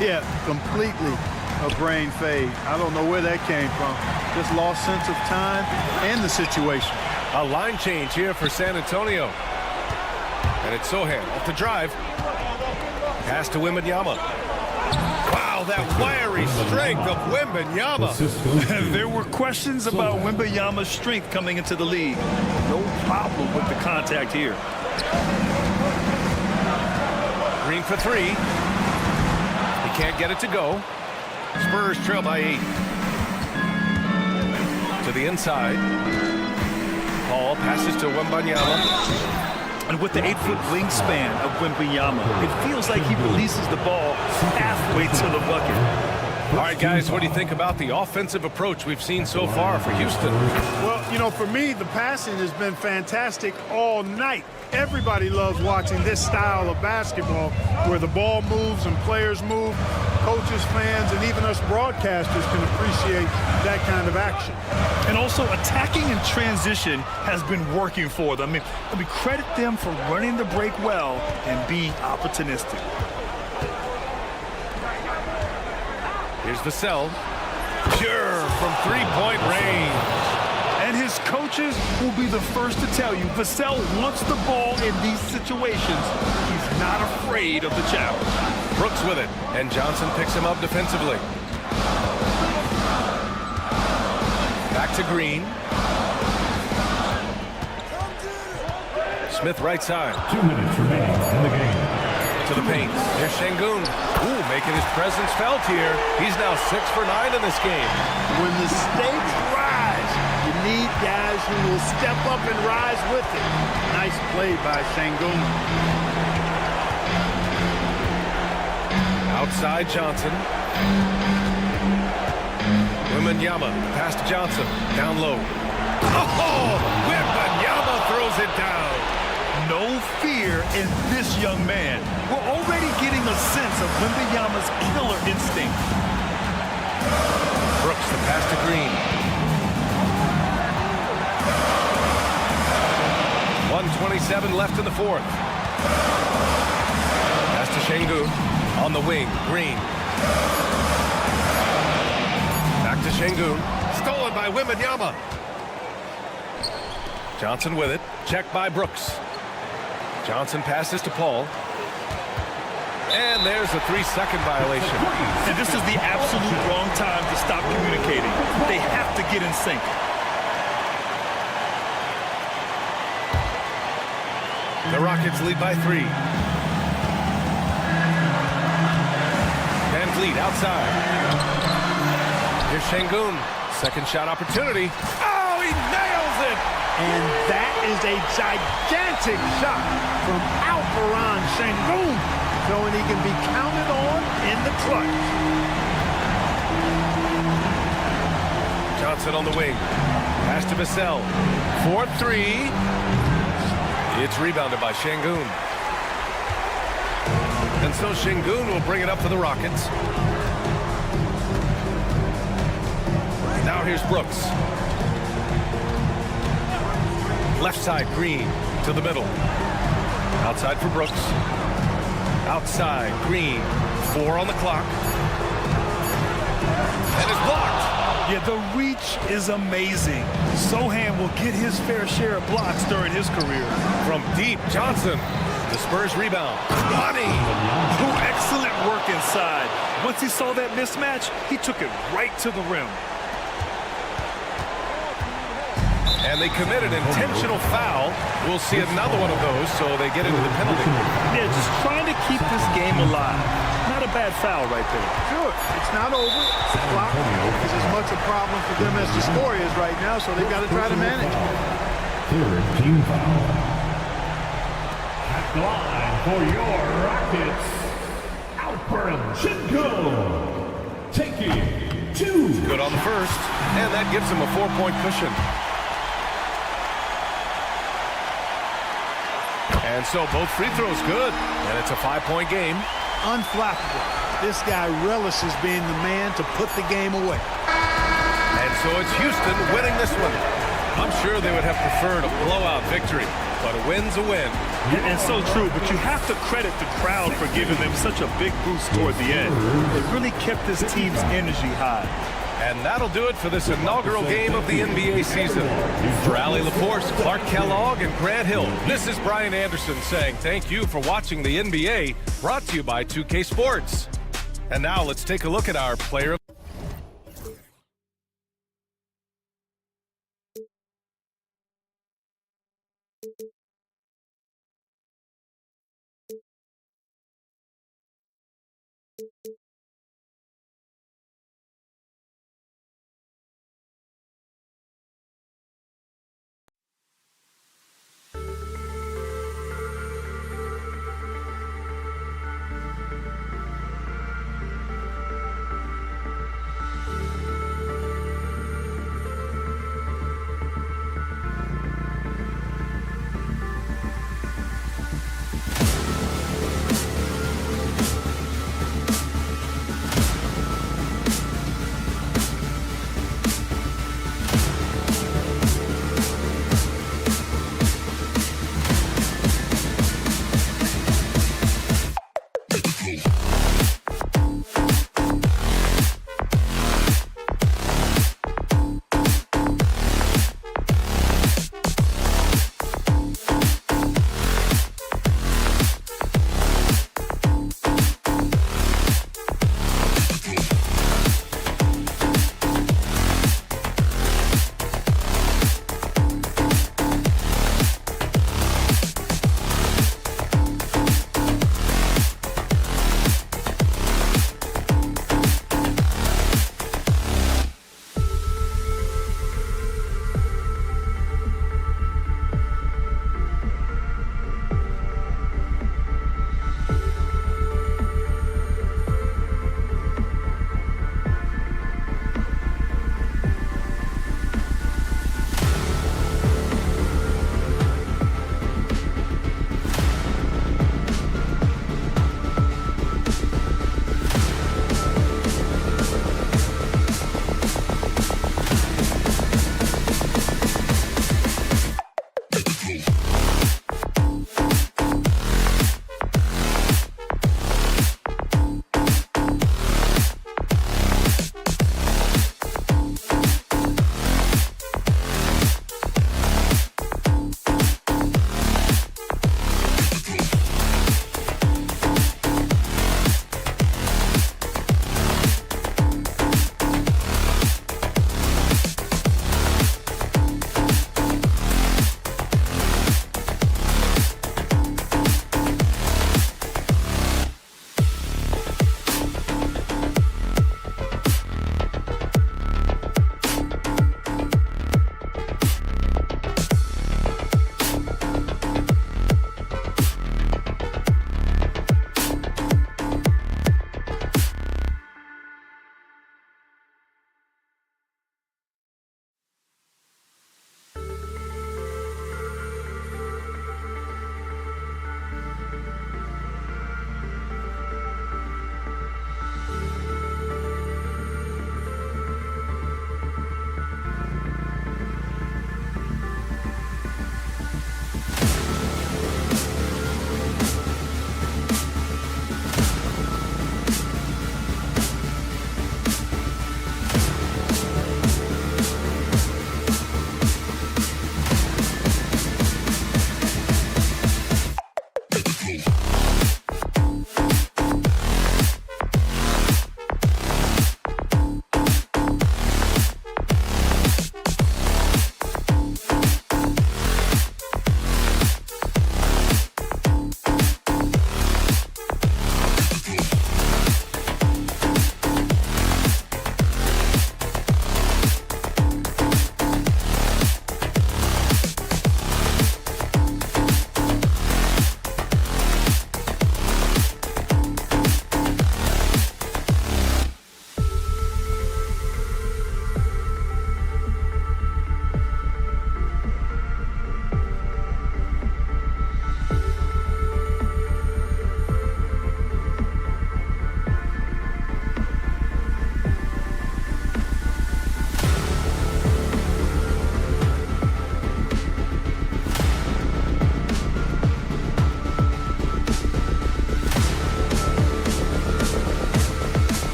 yeah, completely a brain fade. I don't know where that came from. Just lost sense of time and the situation. A line change here for San Antonio. And it's Sohan off the drive. Pass to Wembanyama. Wow, that wiry strength of Wembanyama. There were questions about Wembanyama's strength coming into the league. No problem with the contact here. Green for 3. He can't get it to go. Spurs trail by 8. To the inside. Paul passes to Wembanyama. And with the 8-foot wingspan of Wembanyama, it feels like he releases the ball halfway to the bucket. All right, guys, what do you think about the offensive approach we've seen so far for Houston? Well, you know, for me, the passing has been fantastic all night. Everybody loves watching this style of basketball where the ball moves and players move. Coaches, fans, and even us broadcasters can appreciate that kind of action. And also, attacking in transition has been working for them. I mean, credit them for running the break well and being opportunistic. Here's Vassell. Pure from three-point range. And his coaches will be the first to tell you, Vassell wants the ball in these situations. He's not afraid of the challenge. Brooks with it, and Johnson picks him up defensively. Back to Green. Smith right side. 2 minutes remaining in the game. To the paint. Here's Şengün. Ooh, making his presence felt here. He's now 6 for 9 in this game. When the stakes rise, you need guys who will step up and rise with it. Nice play by Şengün. Outside Johnson. Wembanyama, pass to Johnson, down low. Oh, Wembanyama throws it down. No fear in this young man. We're already getting a sense of Wembanyama's killer instinct. Brooks, the pass to Green. 1:27 left in the fourth. Pass to Şengün. On the wing, Green. Back to Şengün. Stolen by Wembanyama. Johnson with it. Checked by Brooks. Johnson passes to Paul. And there's a 3-second violation. And this is the absolute wrong time to stop communicating. They have to get in sync. The Rockets lead by 3. Van Vliet outside. Here's Şengün. Second shot opportunity. Oh, he nails it! And that is a gigantic shot from Alperen Şengün, showing he can be counted on in the clutch. Johnson on the wing. Pass to Vassell. 4-3. It's rebounded by Şengün. And so Şengün will bring it up for the Rockets. Now here's Brooks. Left side, Green to the middle. Outside for Brooks. Outside, Green. 4 on the clock. And it's blocked. Yeah, the reach is amazing. Sohan will get his fair share of blocks during his career. From deep, Johnson. The Spurs rebound. Money! Oh, excellent work inside. Once he saw that mismatch, he took it right to the rim. And they committed an intentional foul. We'll see another one of those, so they get into the penalty. Yeah, just trying to keep this game alive. Not a bad foul right there. Sure, it's not over. It's a clock. It's as much a problem for them as the score is right now, so they've got to try to manage it. Third team foul. At the line for your Rockets, Alperen Şengün. Taking 2. Good on the first, and that gives him a 4-point cushion. And so both free throws good, and it's a 5-point game. Unflappable. This guy relishes being the man to put the game away. And so it's Houston winning this one. I'm sure they would have preferred a blowout victory, but a win's a win. And so true, but you have to credit the crowd for giving them such a big boost toward the end. It really kept this team's energy high. And that'll do it for this inaugural game of the NBA season. For Allie LaForce, Clark Kellogg, and Grant Hill, this is Brian Anderson saying thank you for watching the NBA, brought to you by 2K Sports. And now let's take a look at our player of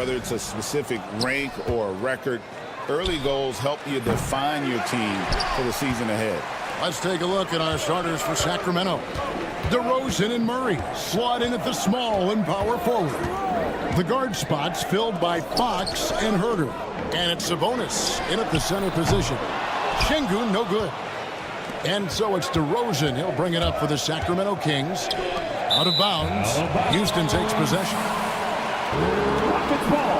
whether it's a specific rank or a record. Early goals help you define your team for the season ahead. Let's take a look at our starters for Sacramento. DeRozan and Murray slot in at the small and power forward. The guard spots filled by Fox and Herter. And it's Sabonis in at the center position. Şengün, no good. And so it's DeRozan. He'll bring it up for the Sacramento Kings. Out of bounds. Houston takes possession. Rockets ball.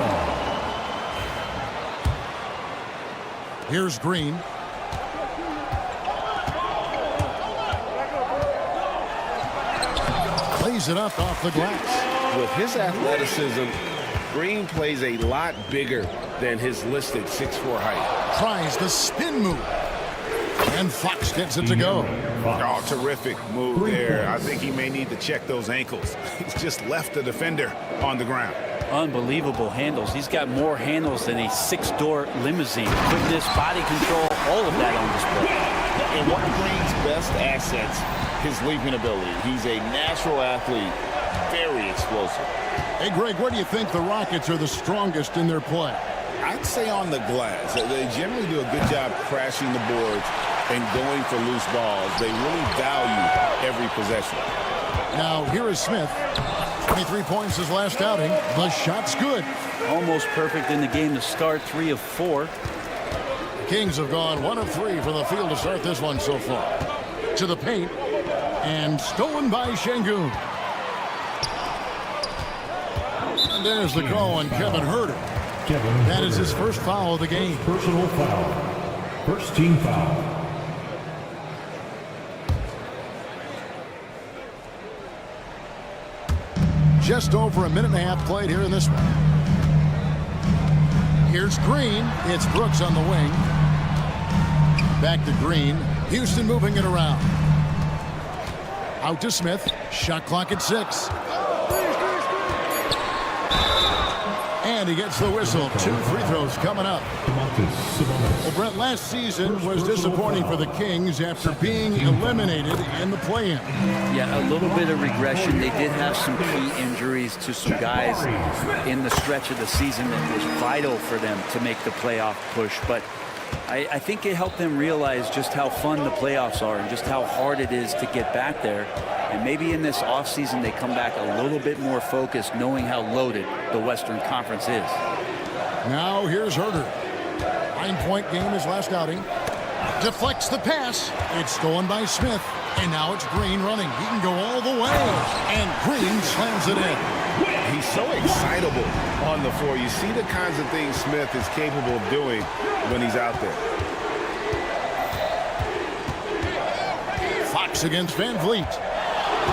Here's Green. Plays it up off the glass. With his athleticism, Green plays a lot bigger than his listed 6'4" height. Tries the spin move. And Fox gets it to go. Oh, terrific move there. I think he may need to check those ankles. He's just left the defender on the ground. Unbelievable handles. He's got more handles than a 6-door limousine. Quickness, body control, all of that on display. And one of Green's best assets, his leaping ability. He's a natural athlete, very explosive. Hey, Greg, where do you think the Rockets are the strongest in their play? I'd say on the glass. They generally do a good job crashing the boards and going for loose balls. They really value every possession. Now, here is Smith. 23 points his last outing. The shot's good. Almost perfect in the game to start, 3 of 4. Kings have gone 1 of 3 from the field to start this one so far. To the paint. And stolen by Şengün. And there's the call on Kevin Herter. That is his first foul of the game. Personal foul. First team foul. Just over a minute and a half played here in this one. Here's Green. It's Brooks on the wing. Back to Green. Houston moving it around. Out to Smith. Shot clock at 6. And he gets the whistle. 2 free throws coming up. Well, Brent, last season was disappointing for the Kings after being eliminated in the play-in. Yeah, a little bit of regression. They did have some key injuries to some guys in the stretch of the season that was vital for them to make the playoff push. But I think it helped them realize just how fun the playoffs are and just how hard it is to get back there. And maybe in this offseason they come back a little bit more focused, knowing how loaded the Western Conference is. Now here's Herter. 9-point game his last outing. Deflects the pass. It's stolen by Smith. And now it's Green running. He can go all the way. And Green slams it in. He's so excitable on the floor. You see the kinds of things Smith is capable of doing when he's out there. Fox against Van Vliet.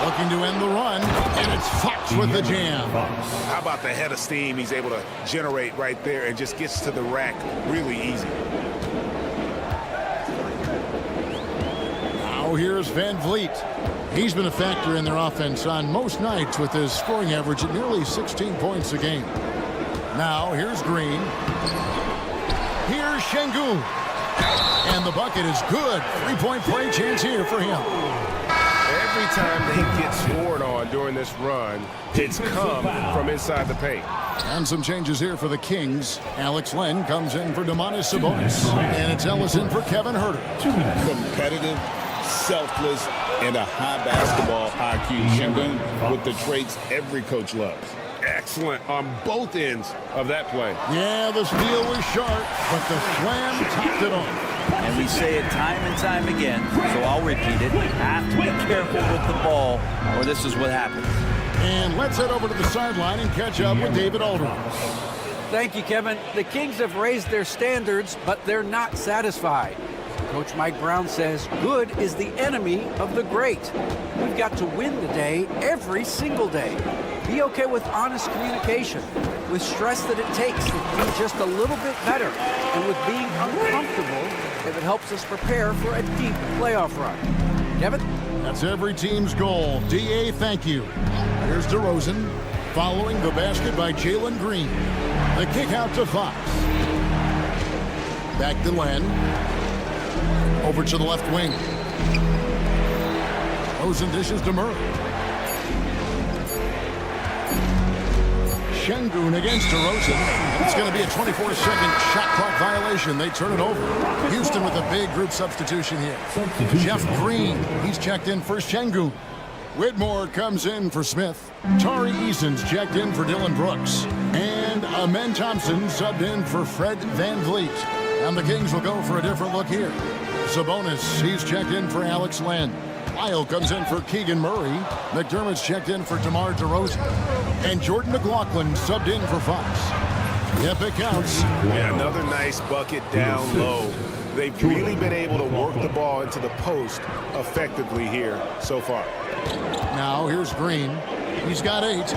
Looking to end the run. And it's Fox with the jam. How about the head of steam he's able to generate right there and just gets to the rack really easy. Now here's Van Vliet. He's been a factor in their offense on most nights with his scoring average at nearly 16 points a game. Now here's Green. Here's Şengün. And the bucket is good. 3-point play chance here for him. Every time they get scored on during this run, it's come from inside the paint. And some changes here for the Kings. Alex Len comes in for Domantas Sabonis. And it's Ellison for Kevin Herter. Competitive, selfless, and a high basketball IQ. Şengün with the traits every coach loves. Excellent on both ends of that play. Yeah, the steal was sharp, but the slam topped it off. And we say it time and time again, so I'll repeat it. You have to be careful with the ball, or this is what happens. And let's head over to the sideline and catch up with David Aldridge. Thank you, Kevin. The Kings have raised their standards, but they're not satisfied. Coach Mike Brown says good is the enemy of the great. We've got to win the day every single day. Be okay with honest communication, with stress that it takes to be just a little bit better, and with being uncomfortable if it helps us prepare for a deep playoff run. Kevin? That's every team's goal. D.A., thank you. Here's DeRozan, following the basket by Jalen Green. The kick out to Fox. Back to Len. Over to the left wing. DeRozan dishes to Murray. Şengün against DeRozan. It's going to be a 24-second shot clock violation. They turn it over. Houston with a big group substitution here. Jeff Green, he's checked in for Şengün. Whitmore comes in for Smith. Tari Eason's checked in for Dylan Brooks. And Amen Thompson subbed in for Fred VanVleet. And the Kings will go for a different look here. Sabonis, he's checked in for Alex Len. Lyle comes in for Keegan Murray. McDermott's checked in for DeMar DeRozan. And Jordan McLaughlin subbed in for Fox. Yep, it counts. Yeah, another nice bucket down low. They've really been able to work the ball into the post effectively here so far. Now here's Green. He's got 8.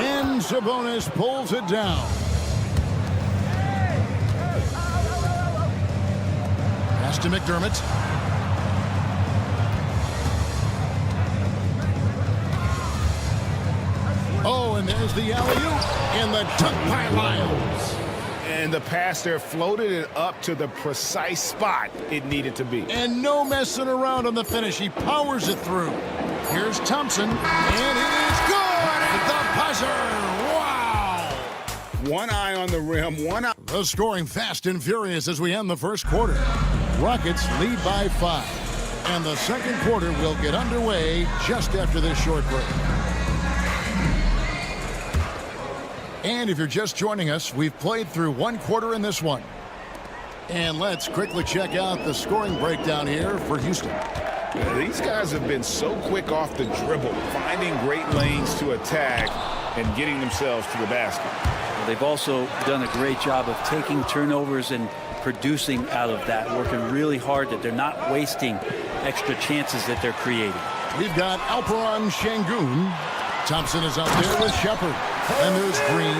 And Sabonis pulls it down. Pass to McDermott. Oh, and there's the alley-oop and the dunk by Lyles. And the pass there floated it up to the precise spot it needed to be. And no messing around on the finish. He powers it through. Here's Thompson, and it is good at the buzzer. Wow! One eye on the rim, one eye. The scoring fast and furious as we end the first quarter. Rockets lead by 5. And the second quarter will get underway just after this short break. And if you're just joining us, we've played through one quarter in this one. And let's quickly check out the scoring breakdown here for Houston. Yeah, these guys have been so quick off the dribble, finding great lanes to attack and getting themselves to the basket. Well, they've also done a great job of taking turnovers and producing out of that, working really hard that they're not wasting extra chances that they're creating. We've got Alperen Şengün. Thompson is out there with Shepard. And there's Green.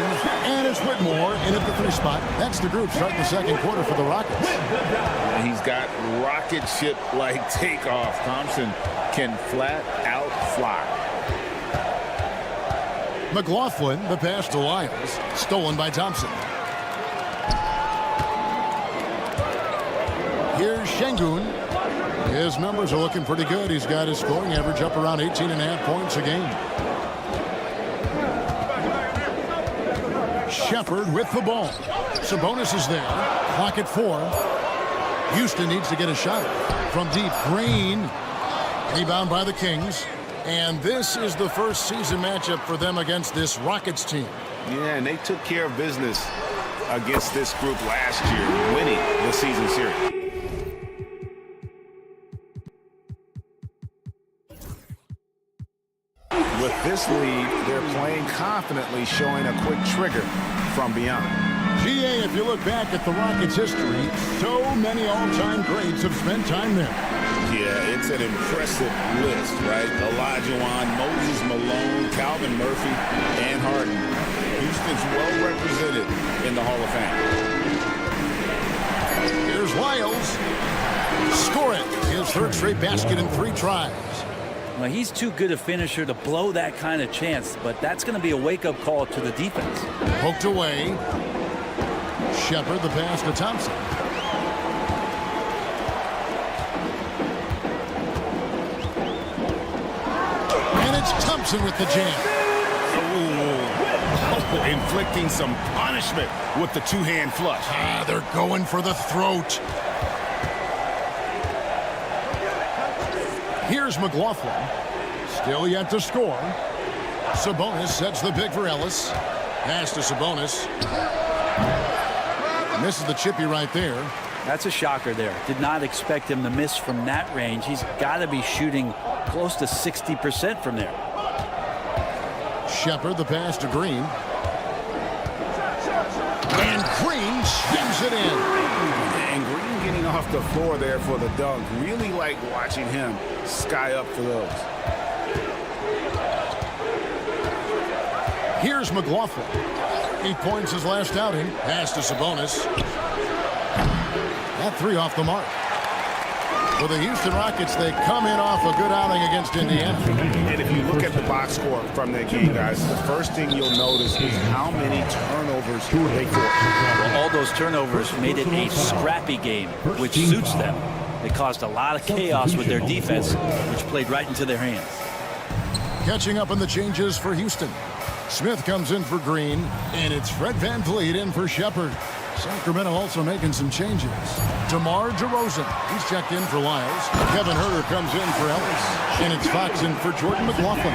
And it's Whitmore in at the 3 spot. That's the group starting the second quarter for the Rockets. And he's got rocket ship-like takeoff. Thompson can flat out fly. McLaughlin, the pass to Lyles. Stolen by Thompson. Here's Şengün. His numbers are looking pretty good. He's got his scoring average up around 18.5 points a game. Shepard with the ball. Sabonis is there. Clock at 4. Houston needs to get a shot from deep. Green. Rebound by the Kings. And this is the first season matchup for them against this Rockets team. Yeah, and they took care of business against this group last year, winning the season series. With this lead, they're playing confidently, showing a quick trigger from beyond. GA, if you look back at the Rockets' history, so many all-time greats have spent time there. Yeah, it's an impressive list, right? Olajuwon, Moses Malone, Calvin Murphy, and Harden. Houston's well represented in the Hall of Fame. Here's Lyles. Score it. His third straight basket in 3 tries. Well, he's too good a finisher to blow that kind of chance, but that's going to be a wake-up call to the defense. Poked away. Shepard the pass to Thompson. And it's Thompson with the jam. Oh, inflicting some punishment with the 2-hand flush. They're going for the throat. Here's McLaughlin. Still yet to score. Sabonis sets the pick for Ellis. Pass to Sabonis. Misses the chippy right there. That's a shocker there. Did not expect him to miss from that range. He's got to be shooting close to 60% from there. Shepard the pass to Green. And Green slams it in. And Green getting off the floor there for the dunk. Really like watching him sky up for those. Here's McLaughlin. 8 points his last outing. Pass to Sabonis. That 3 off the mark. For the Houston Rockets, they come in off a good outing against Indiana. And if you look at the box score from that game, guys, the first thing you'll notice is how many turnovers they forced. Well, all those turnovers made it a scrappy game, which suits them. They caused a lot of chaos with their defense, which played right into their hands. Catching up on the changes for Houston. Smith comes in for Green, and it's Fred VanVleet in for Shepard. Sacramento also making some changes. DeMar DeRozan, he's checked in for Lyles. Kevin Huerter comes in for Ellis. And it's Fox in for Jordan McLaughlin.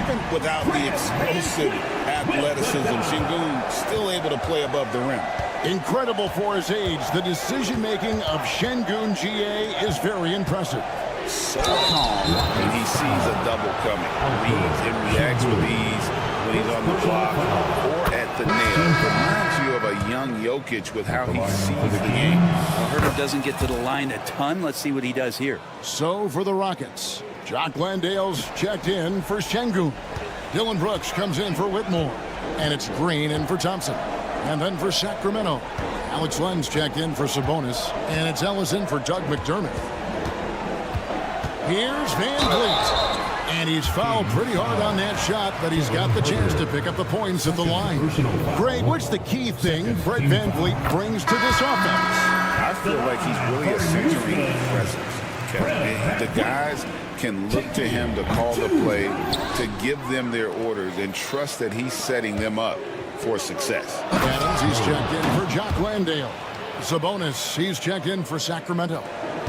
Even without the explosive athleticism, Şengün still able to play above the rim. Incredible for his age. The decision-making of Şengün GA is very impressive. So calm when he sees a double coming. Reads and reacts with ease when he's on the block or at the nail. Reminds you of a young Jokic with how he sees the game. Huerter doesn't get to the line a ton. Let's see what he does here. So for the Rockets, Jock Landale's checked in for Şengün. Dylan Brooks comes in for Whitmore. And it's Green in for Thompson. And then for Sacramento, Alex Len's checked in for Sabonis. And it's Ellis in for Doug McDermott. Here's VanVleet. And he's fouled pretty hard on that shot, but he's got the chance to pick up the points at the line. Greg, what's the key thing Fred VanVleet brings to this offense? I feel like he's really a centering presence. Okay? The guys can look to him to call the play, to give them their orders, and trust that he's setting them up for success. Adams, he's checked in for Jock Landale. Sabonis, he's checked in for Sacramento.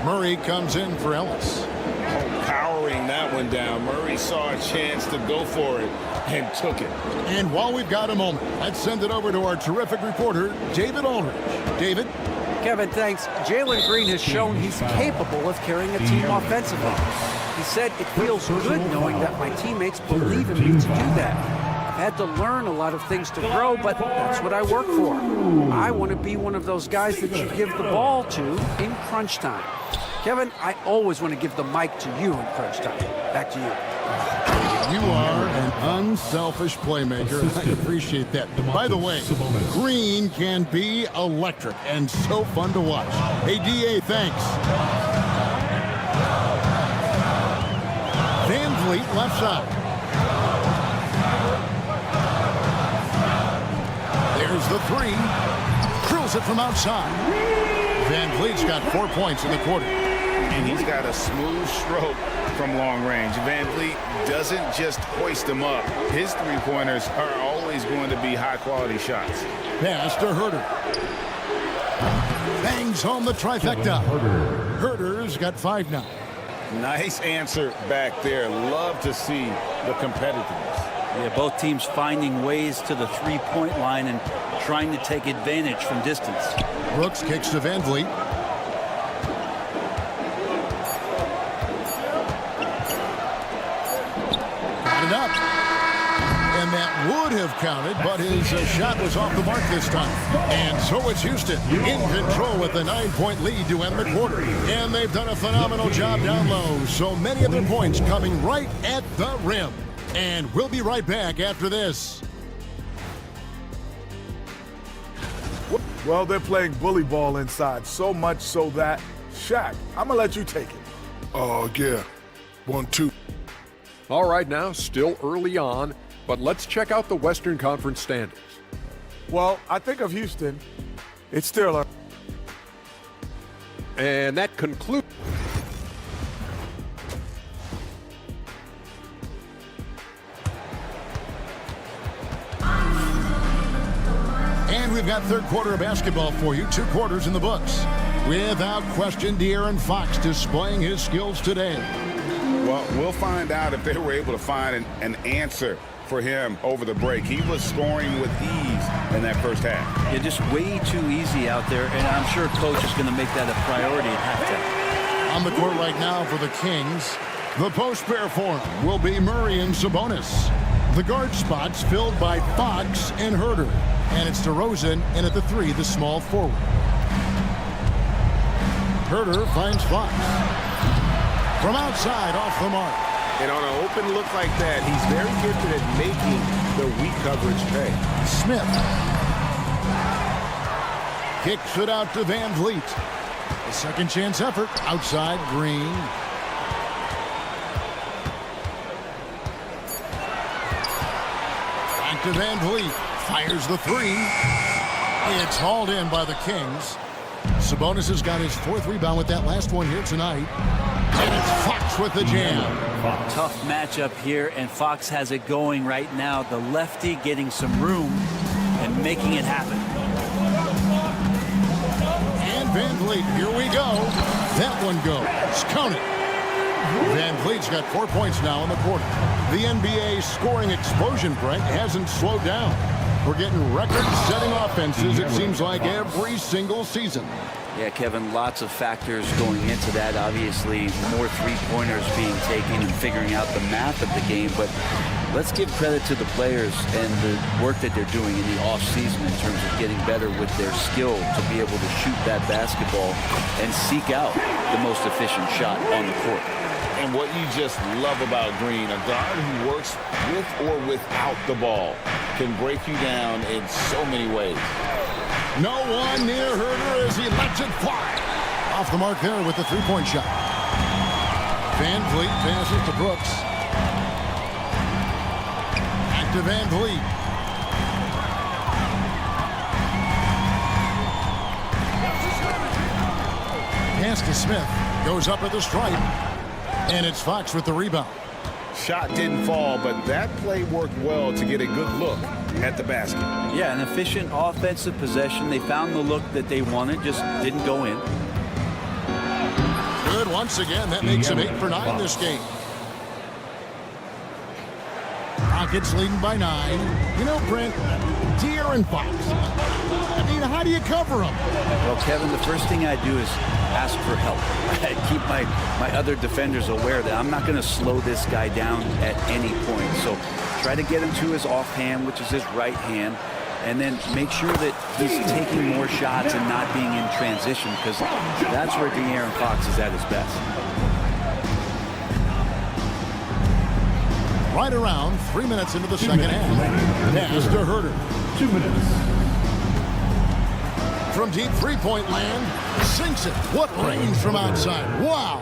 Murray comes in for Ellis. Powering that one down. Murray saw a chance to go for it and took it. And while we've got a moment, let's send it over to our terrific reporter, David Aldridge. David? Kevin, thanks. Jalen Green has shown he's capable of carrying a team offensively. He said, "It feels good knowing that my teammates believe in me to do that. I've had to learn a lot of things to grow, but that's what I work for. I want to be one of those guys that you give the ball to in crunch time." Kevin, I always want to give the mic to you in crunch time. Back to you. You are an unselfish playmaker, and I appreciate that. By the way, Green can be electric and so fun to watch. Hey, DA, thanks. VanVleet left side. There's the three. Drills it from outside. VanVleet's got 4 points in the quarter. And he's got a smooth stroke from long range. VanVleet doesn't just hoist them up. His three-pointers are always going to be high-quality shots. Pass to Huerter. Bangs home the trifecta. Huerter's got 5 now. Nice answer back there. Love to see the competitiveness. Yeah, both teams finding ways to the three-point line and trying to take advantage from distance. Brooks kicks to VanVleet. Got it up. And that would have counted, but his shot was off the mark this time. And so it's Houston in control with a 9-point lead to end the quarter. And they've done a phenomenal job down low. So many of their points coming right at the rim. And we'll be right back after this. Well, they're playing bully ball inside, so much so that, Shaq, I'm going to let you take it. Oh, yeah. 1-2. All right, now, still early on, but let's check out the Western Conference standings. Well, I think of Houston. It's still a... And that concludes... And we've got third quarter of basketball for you. 2 quarters in the books. Without question, De'Aaron Fox displaying his skills today. Well, we'll find out if they were able to find an answer for him over the break. He was scoring with ease in that first half. Yeah, just way too easy out there, and I'm sure coach is going to make that a priority at halftime. On the court right now for the Kings, the post pair for him will be Murray and Sabonis. The guard spots filled by Fox and Huerter. And it's DeRozan in at the 3, the small forward. Huerter finds Fox. From outside, off the mark. And on an open look like that, he's very gifted at making the weak coverage pay. Smith kicks it out to VanVleet. A second chance effort outside Green. Back to VanVleet. Fires the 3. It's hauled in by the Kings. Sabonis has got his 4th rebound with that last one here tonight. And it's Fox Fox with the jam. Tough matchup here, and Fox has it going right now. The lefty getting some room and making it happen. And Van Vliet, here we go. That one goes. Count it. Van Vliet's got 4 points now in the quarter. The NBA scoring explosion, Brent, hasn't slowed down. We're getting record-setting offenses, it seems like, every single season. Yeah, Kevin, lots of factors going into that. Obviously, more three-pointers being taken and figuring out the math of the game. But let's give credit to the players and the work that they're doing in the off-season in terms of getting better with their skill to be able to shoot that basketball and seek out the most efficient shot on the court. And what you just love about Green, a guard who works with or without the ball, can break you down in so many ways. No one near Herter as he lets it fly. Off the mark there with the three-point shot. Van Vliet passes to Brooks. Back to Van Vliet. Pass to Smith. Goes up at the stripe. And it's Fox with the rebound. Shot didn't fall, but that play worked well to get a good look at the basket. Yeah, an efficient offensive possession. They found the look that they wanted, just didn't go in. Good once again. That makes him 8 for 9 this game. Rockets leading by 9. You know, Brent, De'Aaron Fox. I mean, how do you cover him? Well, Kevin, the first thing I do is ask for help. I keep my other defenders aware that I'm not going to slow this guy down at any point. So try to get him to his offhand, which is his right hand, and then make sure that he's taking more shots and not being in transition, because that's where De'Aaron Fox is at his best. Right around 3 minutes into the second half. Pass to Herter. 2 minutes. From deep three-point land, sinks it. What range from outside. Wow.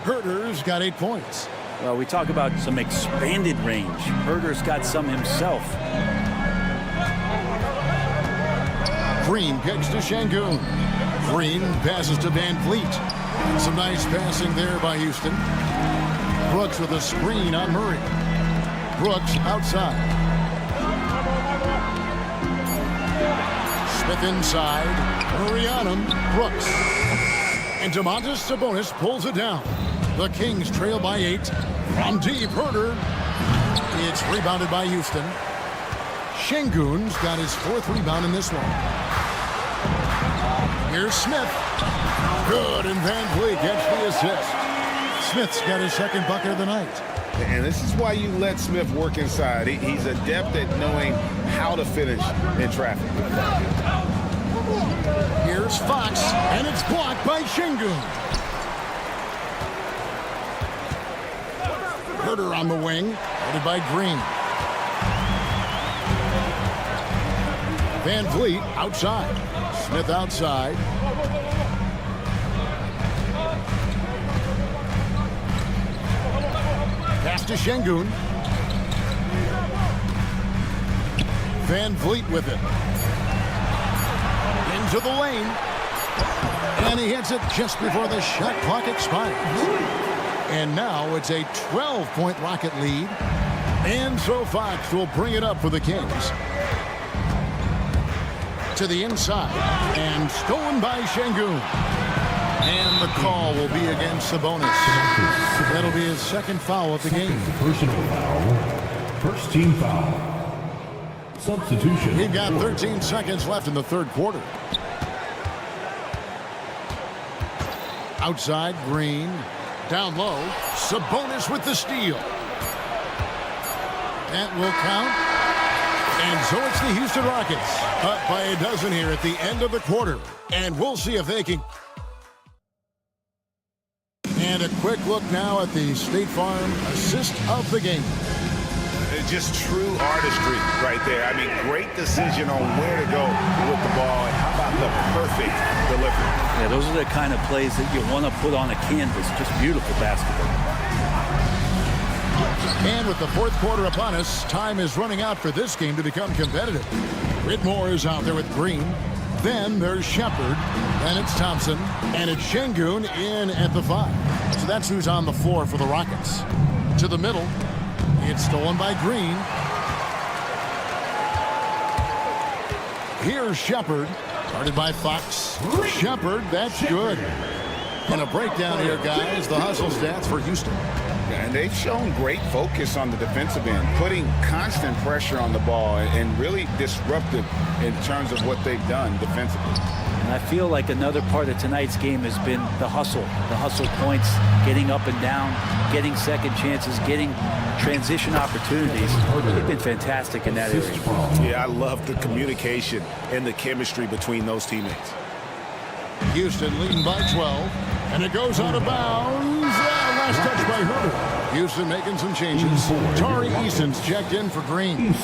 Herter's got 8 points. Well, we talk about some expanded range. Herter's got some himself. Green kicks to Şengün. Green passes to Van Vliet. Some nice passing there by Houston. Brooks with a screen on Murray. Brooks outside. Smith inside. Murray on him. Brooks. And Domantas Sabonis pulls it down. The Kings trail by 8. From deep, Herter. It's rebounded by Houston. Şengün's got his 4th rebound in this one. Here's Smith. Good, and Van Vliet gets the assist. Smith's got his 2nd bucket of the night. And this is why you let Smith work inside. He's adept at knowing how to finish in traffic. Here's Fox, and it's blocked by Şengün. Herter on the wing, headed by Green. Van Vliet outside. Smith outside. Pass to Şengün. Van Vliet with it. Into the lane. And he hits it just before the shot clock expires. And now it's a 12-point Rocket lead. And so Fox will bring it up for the Kings. To the inside. And stolen by Şengün. And the call will be against Sabonis. That'll be his 2nd foul of the game. Personal foul. First team foul. Substitution. We've got 13 seconds left in the 3rd quarter. Outside, Green. Down low, Sabonis with the steal. That will count. And so it's the Houston Rockets up by a dozen here at the end of the quarter. And we'll see if they can. And a quick look now at the State Farm assist of the game. Just true artistry right there. I mean, great decision on where to go with the ball, and how about the perfect delivery. Yeah, those are the kind of plays that you want to put on a canvas. Just beautiful basketball. And with the 4th quarter upon us, time is running out for this game to become competitive. Whitmore is out there with Green. Then there's Shepard, and it's Thompson, and it's Şengün in at the 5. So that's who's on the floor for the Rockets. To the middle, it's stolen by Green. Here's Shepard, guarded by Fox. Shepard, that's good. And a breakdown here, guys. The hustle stats for Houston. And they've shown great focus on the defensive end, putting constant pressure on the ball and really disruptive in terms of what they've done defensively. And I feel like another part of tonight's game has been the hustle points, getting up and down, getting second chances, getting transition opportunities. They've been fantastic in that area. Yeah, I love the communication and the chemistry between those teammates. Houston leading by 12, and it goes out of bounds. Last touch by Herter. Houston making some changes. Tari Eason's checked in for Green.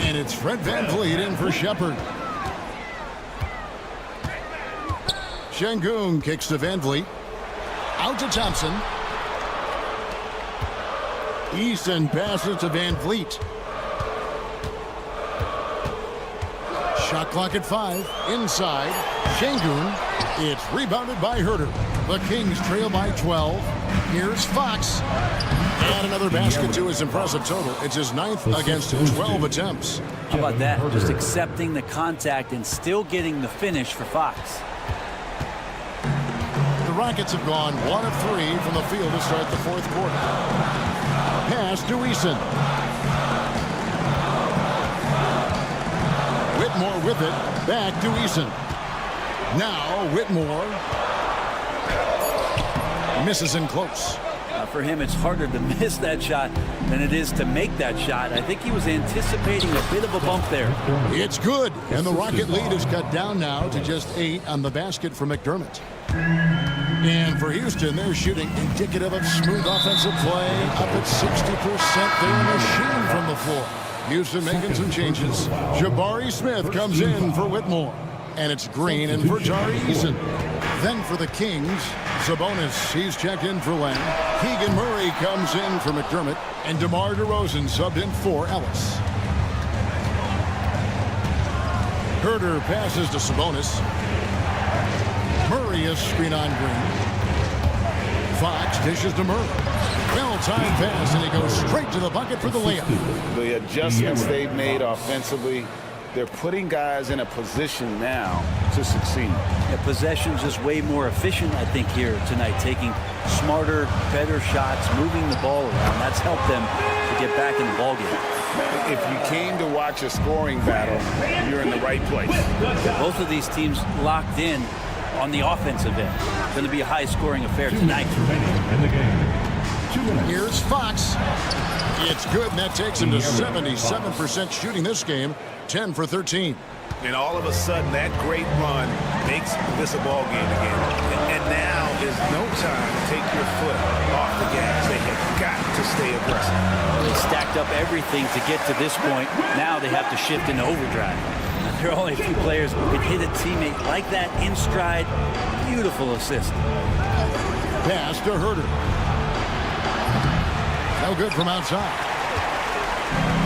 And it's Fred VanVleet in for Shepard. Şengün kicks to VanVleet. Out to Thompson. Eason passes to VanVleet. Shot clock at 5. Inside. Şengün. It's rebounded by Herter. The Kings trail by 12. Here's Fox. And another basket to his impressive total. It's his 9th against 12 attempts. How about that? Just accepting the contact and still getting the finish for Fox. The Rockets have gone 1 of 3 from the field to start the 4th quarter. Pass to Eason. Whitmore with it. Back to Eason. Now Whitmore misses in close. For him, it's harder to miss that shot than it is to make that shot. I think he was anticipating a bit of a bump there. It's good, and the Rocket lead is cut down now to just 8 on the basket for McDermott. And for Houston, they're shooting indicative of smooth offensive play, up at 60%. They're a machine from the floor. Houston making some changes. Jabari Smith comes in for Whitmore. And it's Green and for Tari Eason. Then for the Kings, Sabonis, he's checked in for Len. Keegan Murray comes in for McDermott. And DeMar DeRozan subbed in for Ellis. Herter passes to Sabonis. Murray is screen on Green. Fox dishes to Murray. Well-timed pass, and he goes straight to the bucket for the layup. The adjustments they've made offensively, they're putting guys in a position now to succeed. Yeah, possession's just way more efficient, I think, here tonight, taking smarter, better shots, moving the ball around. That's helped them to get back in the ballgame. If you came to watch a scoring battle, you're in the right place. Both of these teams locked in on the offensive end. Going to be a high-scoring affair tonight. Here's Fox. It's good, and that takes him to 77% shooting this game, 10 for 13. And all of a sudden, that great run makes this a ball game again. And now is no time to take your foot off the gas. They have got to stay aggressive. They stacked up everything to get to this point. Now they have to shift into overdrive. There are only a few players who can hit a teammate like that in stride. Beautiful assist. Pass to Herter. No good from outside.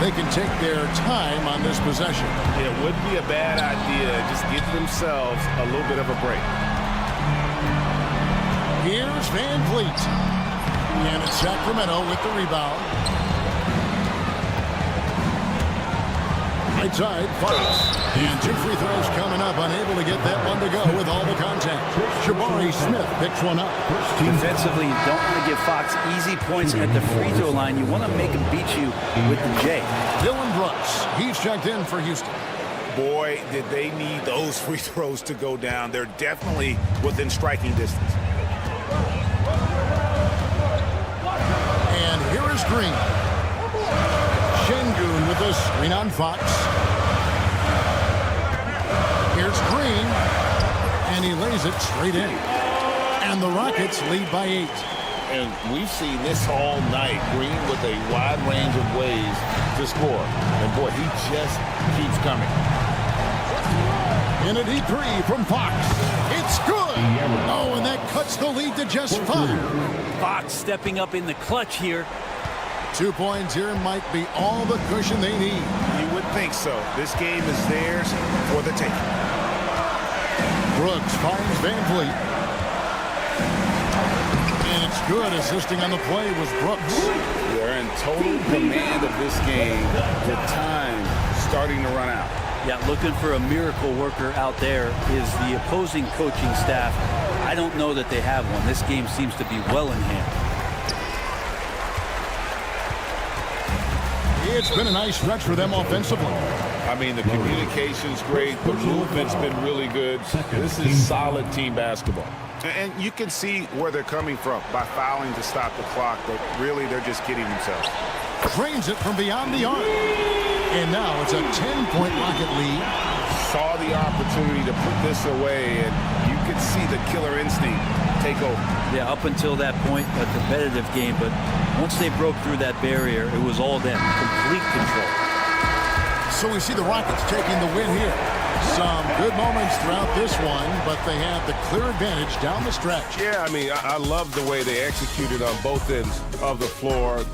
They can take their time on this possession. It would be a bad idea. Just give themselves a little bit of a break. Here's VanVleet. And it's Sacramento with the rebound. Right side, Fox. And 2 free throws coming up. Unable to get that one to go with all the contact. Jabari Smith picks one up. Defensively, you don't want to give Fox easy points at the free throw line. You want to make him beat you with the J. Dylan Brooks, he's checked in for Houston. Boy, did they need those free throws to go down. They're definitely within striking distance. And here is Green. Şengün with the screen on Fox. Here's Green, and he lays it straight in. And the Rockets lead by 8. And we've seen this all night. Green with a wide range of ways to score. And boy, he just keeps coming. In a deep 3 from Fox. It's good. Oh, and that cuts the lead to just 5. Fox stepping up in the clutch here. 2 points here might be all the cushion they need. You would think so. This game is theirs for the taking. Brooks finds Van Vliet. And it's good. Assisting on the play was Brooks. They're in total command of this game with time starting to run out. Yeah, looking for a miracle worker out there is the opposing coaching staff. I don't know that they have one. This game seems to be well in hand. It's been a nice stretch for them offensively. I mean, the communication's great. The movement's been really good. This is solid team basketball. And you can see where they're coming from by fouling to stop the clock, but really they're just kidding themselves. Drains it from beyond the arc. And now it's a 10-point Rocket lead. Saw the opportunity to put this away, and you could see the killer instinct take over. Yeah, up until that point, a competitive game, but once they broke through that barrier, it was all them. Complete control. So we see the Rockets taking the win here. Some good moments throughout this one, but they have the clear advantage down the stretch. Yeah, I mean, I love the way they executed on both ends of the floor.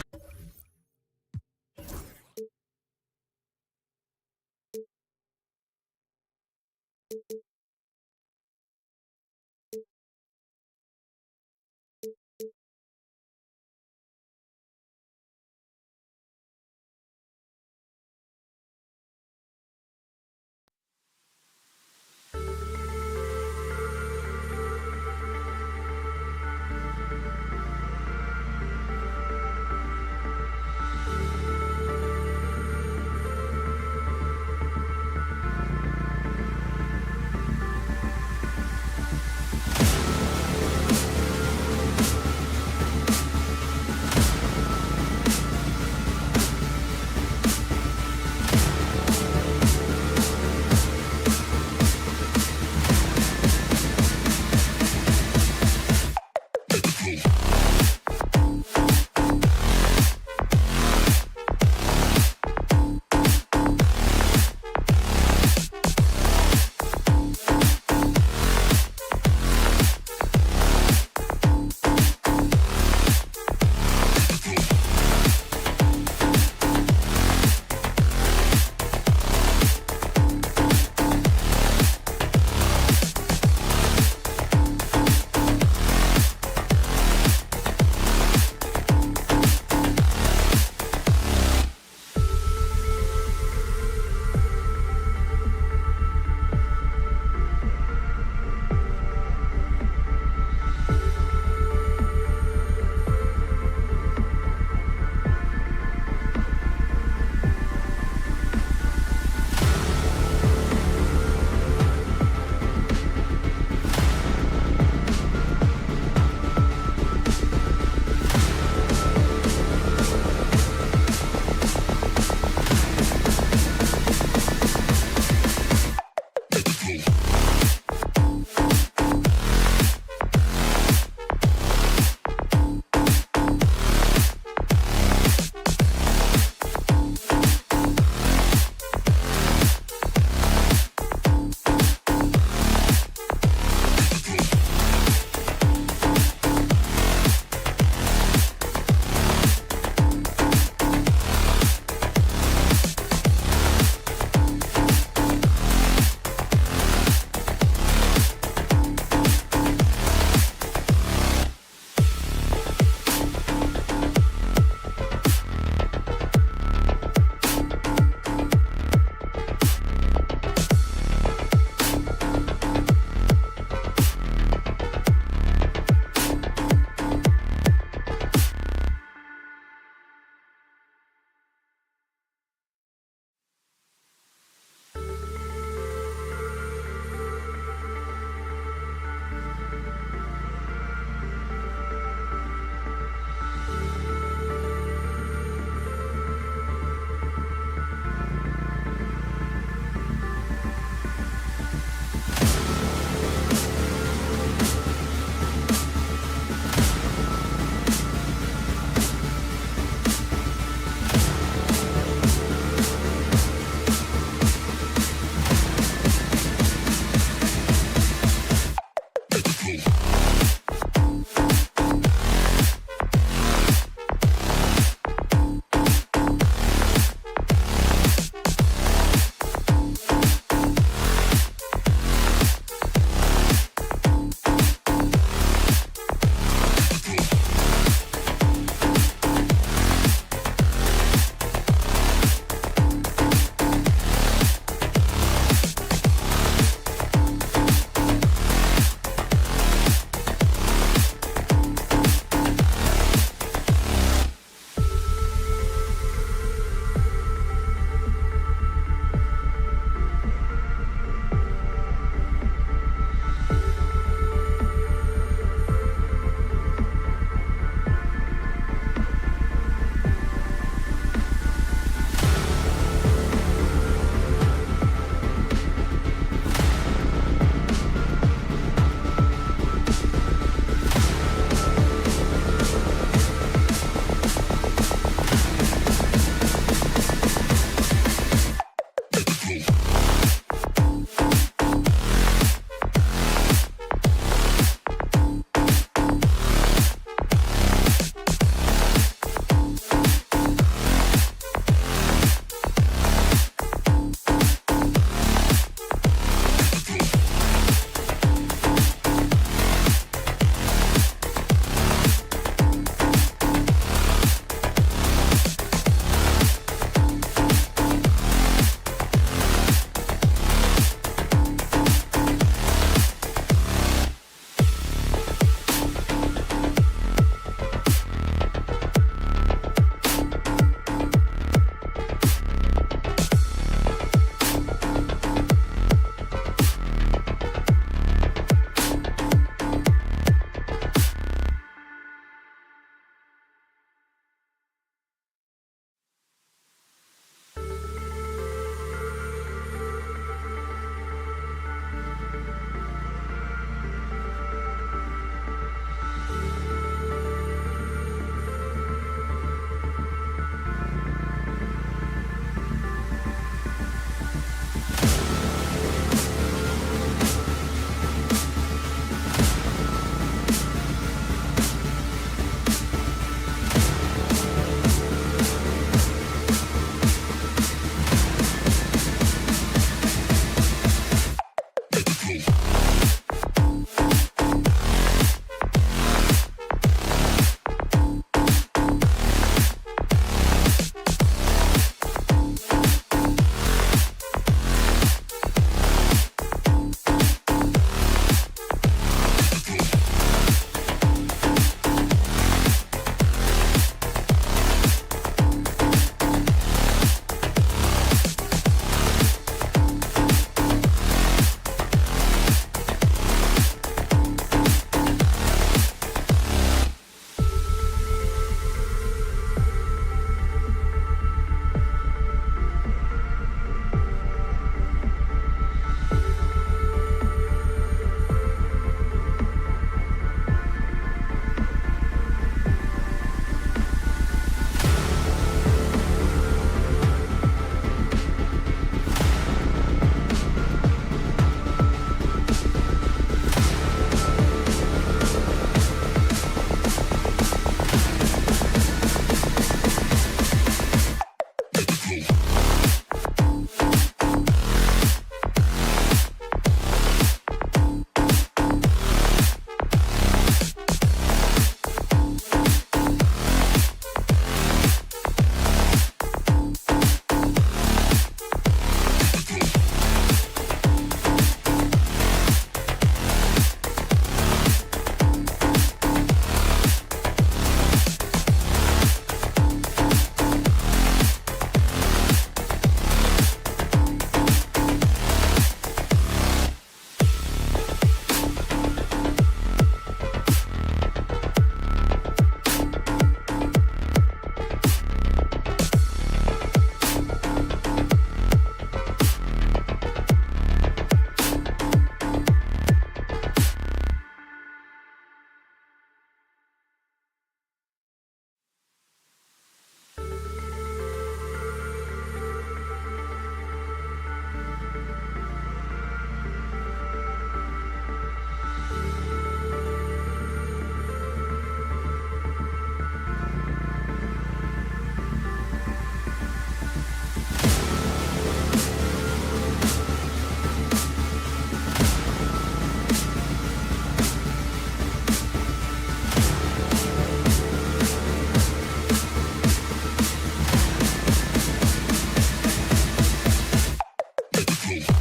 3.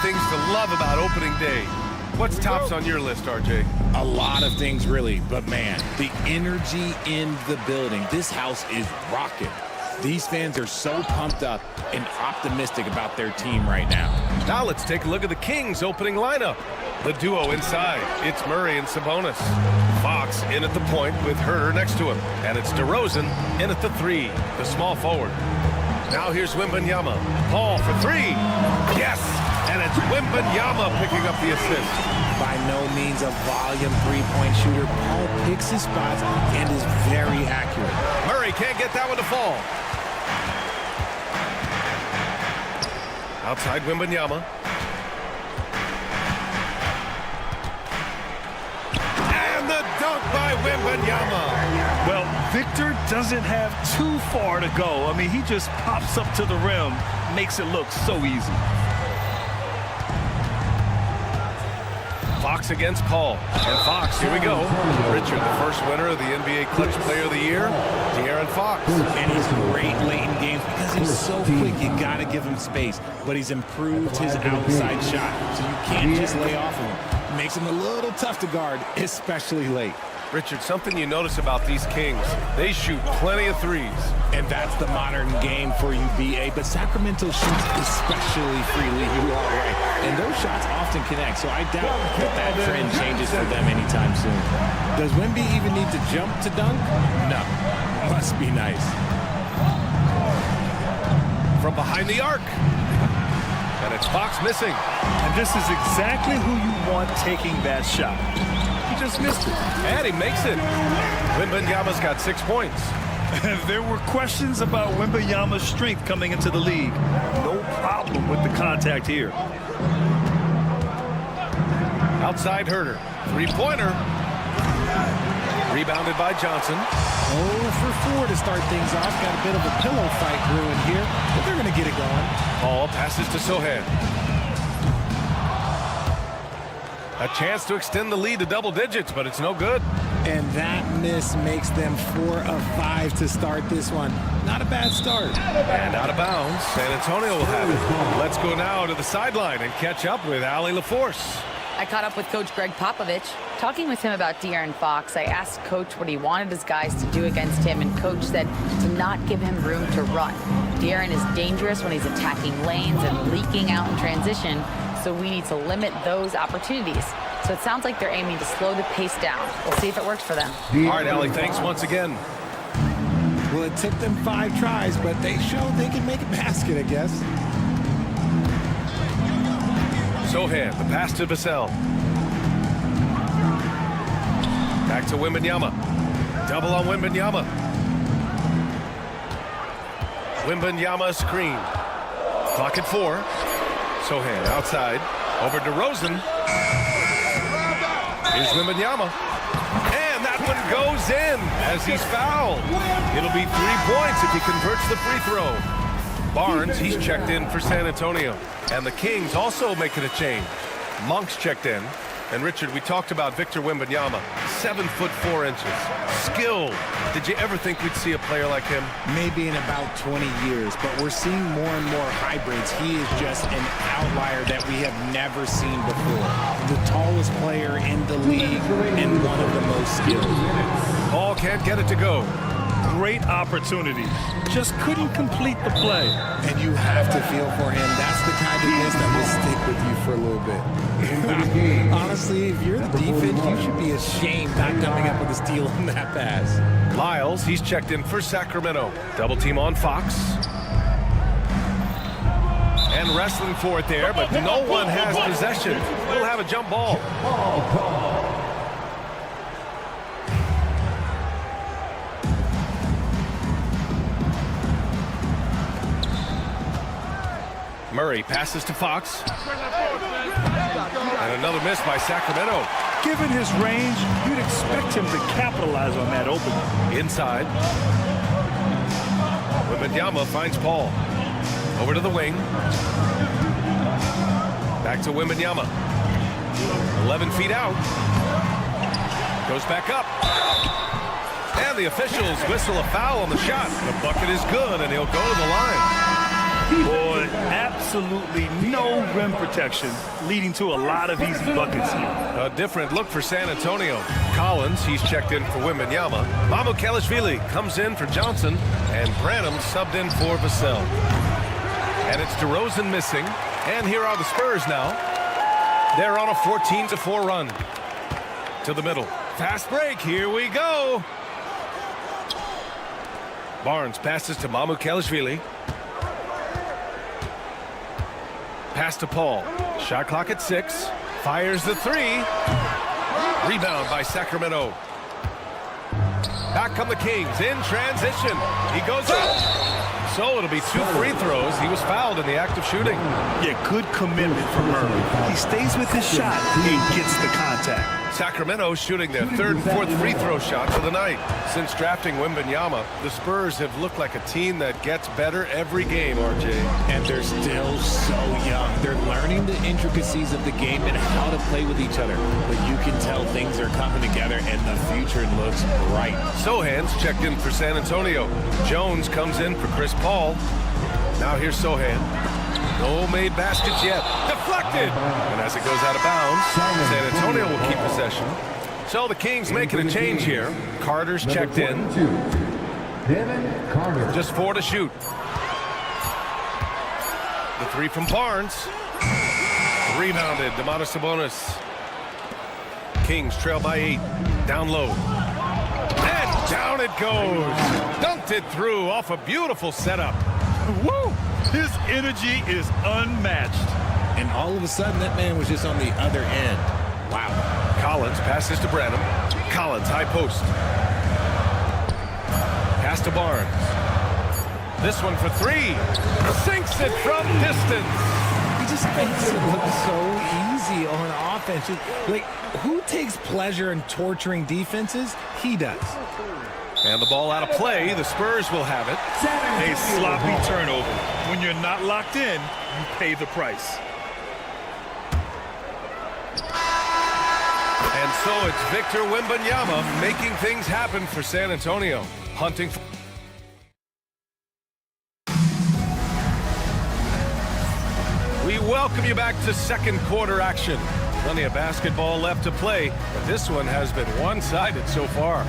Things to love about opening day. What's tops on your list, RJ? A lot of things, really, but man, the energy in the building. This house is rocking. These fans are so pumped up and optimistic about their team right now. Now let's take a look at the Kings' opening lineup. The duo inside, it's Murray and Sabonis. Fox in at the point with Herter next to him. And it's DeRozan in at the 3, the small forward. Now here's Wembanyama. Paul for 3. Yes! And it's Wembanyama picking up the assist. By no means a volume three-point shooter, Paul picks his spots and is very accurate. Murray can't get that one to fall. Outside Wembanyama. And the dunk by Wembanyama. Well, Victor doesn't have too far to go. I mean, he just pops up to the rim, makes it look so easy. Fox against Paul. And Fox, here we go. Richard, the first winner of the NBA Clutch Player of the Year, De'Aaron Fox. And he's great late in games because he's so quick. You got to give him space. But he's improved his outside shot. So you can't just lay off of him. Makes him a little tough to guard, especially late. Richard, something you notice about these Kings, they shoot plenty of threes. And that's the modern game for you, BA. But Sacramento shoots especially freely. You are right. And those shots often connect, so I doubt that trend changes for them anytime soon. Does Wemby even need to jump to dunk? No. Must be nice. From behind the arc. And it's Fox missing. And this is exactly who you want taking that shot. He just missed it. And he makes it. Wembanyama's got 6 points. There were questions about Wembanyama's strength coming into the league. No problem with the contact here. Outside Herter. Three-pointer. Rebounded by Johnson. 0 for 4 to start things off. Got a bit of a pillow fight brewing here, but they're going to get it going. Paul passes to Sohan. A chance to extend the lead to double digits, but it's no good. And that miss makes them 4 of 5 to start this one. Not a bad start. And out of bounds, San Antonio will have it. Let's go now to the sideline and catch up with Allie LaForce. I caught up with Coach Greg Popovich. Talking with him about De'Aaron Fox, I asked Coach what he wanted his guys to do against him, and Coach said to not give him room to run. De'Aaron is dangerous when he's attacking lanes and leaking out in transition, so we need to limit those opportunities. So it sounds like they're aiming to slow the pace down. We'll see if it works for them. All right, Allie, thanks once again. Well, it took them 5 tries, but they showed they can make a basket, I guess. Sohan, the pass to Vassell. Back to Wembanyama. Double on Wembanyama. Wembanyama screen. Clock at 4. Sohan outside. Over DeRozan. Here's Wembanyama. And that one goes in as he's fouled. It'll be 3 points if he converts the free throw. Barnes, he's checked in for San Antonio. And the Kings also making a change. Monk's checked in. And Richard, we talked about Victor Wembanyama, 7 foot 4 inches, skilled. Did you ever think we'd see a player like him? Maybe in about 20 years, but we're seeing more and more hybrids. He is just an outlier that we have never seen before. The tallest player in the league and one of the most skilled. Paul can't get it to go. great opportunities. Just couldn't complete the play. And you have to feel for him. That's the kind of miss that will stick with you for a little bit. Honestly, if you're the defense, you should be ashamed not coming up with a steal on that pass. Lyles, he's checked in for Sacramento. Double team on Fox. And wrestling for it there, but no one has possession. We'll have a jump ball. Murray passes to Fox. And another miss by Sacramento. Given his range, you'd expect him to capitalize on that opening. Inside. Wembanyama finds Paul. Over to the wing. Back to Wembanyama. 11 feet out. Goes back up. And the officials whistle a foul on the shot. The bucket is good, and he'll go to the line. Boy, absolutely no rim protection, leading to a lot of easy buckets here. A different look for San Antonio. Collins, he's checked in for Wembanyama. Mamukelashvili comes in for Johnson, and Branham subbed in for Vassell. And it's DeRozan missing, and here are the Spurs now. They're on a 14-4 run. To the middle. Fast break, here we go. Barnes passes to Mamukelashvili. Pass to Paul. Shot clock at 6. Fires the 3. Rebound by Sacramento. Back come the Kings in transition. He goes up. So it'll be 2 free throws. He was fouled in the act of shooting. Yeah, good commitment from Murray. He stays with his shot and gets the contact. Sacramento shooting their 3rd and 4th free throw shots of the night. Since drafting Wembanyama, the Spurs have looked like a team that gets better every game, RJ. And they're still so young. They're learning the intricacies of the game and how to play with each other. But you can tell things are coming together and the future looks bright. Sohan's checked in for San Antonio. Jones comes in for Chris Paul. Now here's Sohan. No made baskets yet. Deflected! And as it goes out of bounds, San Antonio will keep possession. So the Kings making a change here. Carter's checked in. Just 4 to shoot. The 3 from Barnes. Rebounded. Domantas Sabonis. Kings trail by 8. Down low. And down it goes. Dunked it through off a beautiful setup. Woo! His energy is unmatched. And all of a sudden, that man was just on the other end. Wow. Collins passes to Branham. Collins, high post. Pass to Barnes. This one for 3. Sinks it from distance. He just makes it look so easy on offense. Like, who takes pleasure in torturing defenses? He does. And the ball out of play. The Spurs will have it. A sloppy turnover. When you're not locked in, you pay the price. And so it's Victor Wembanyama making things happen for San Antonio. Hunting. We welcome you back to second quarter action. Plenty of basketball left to play, but this one has been one-sided so far.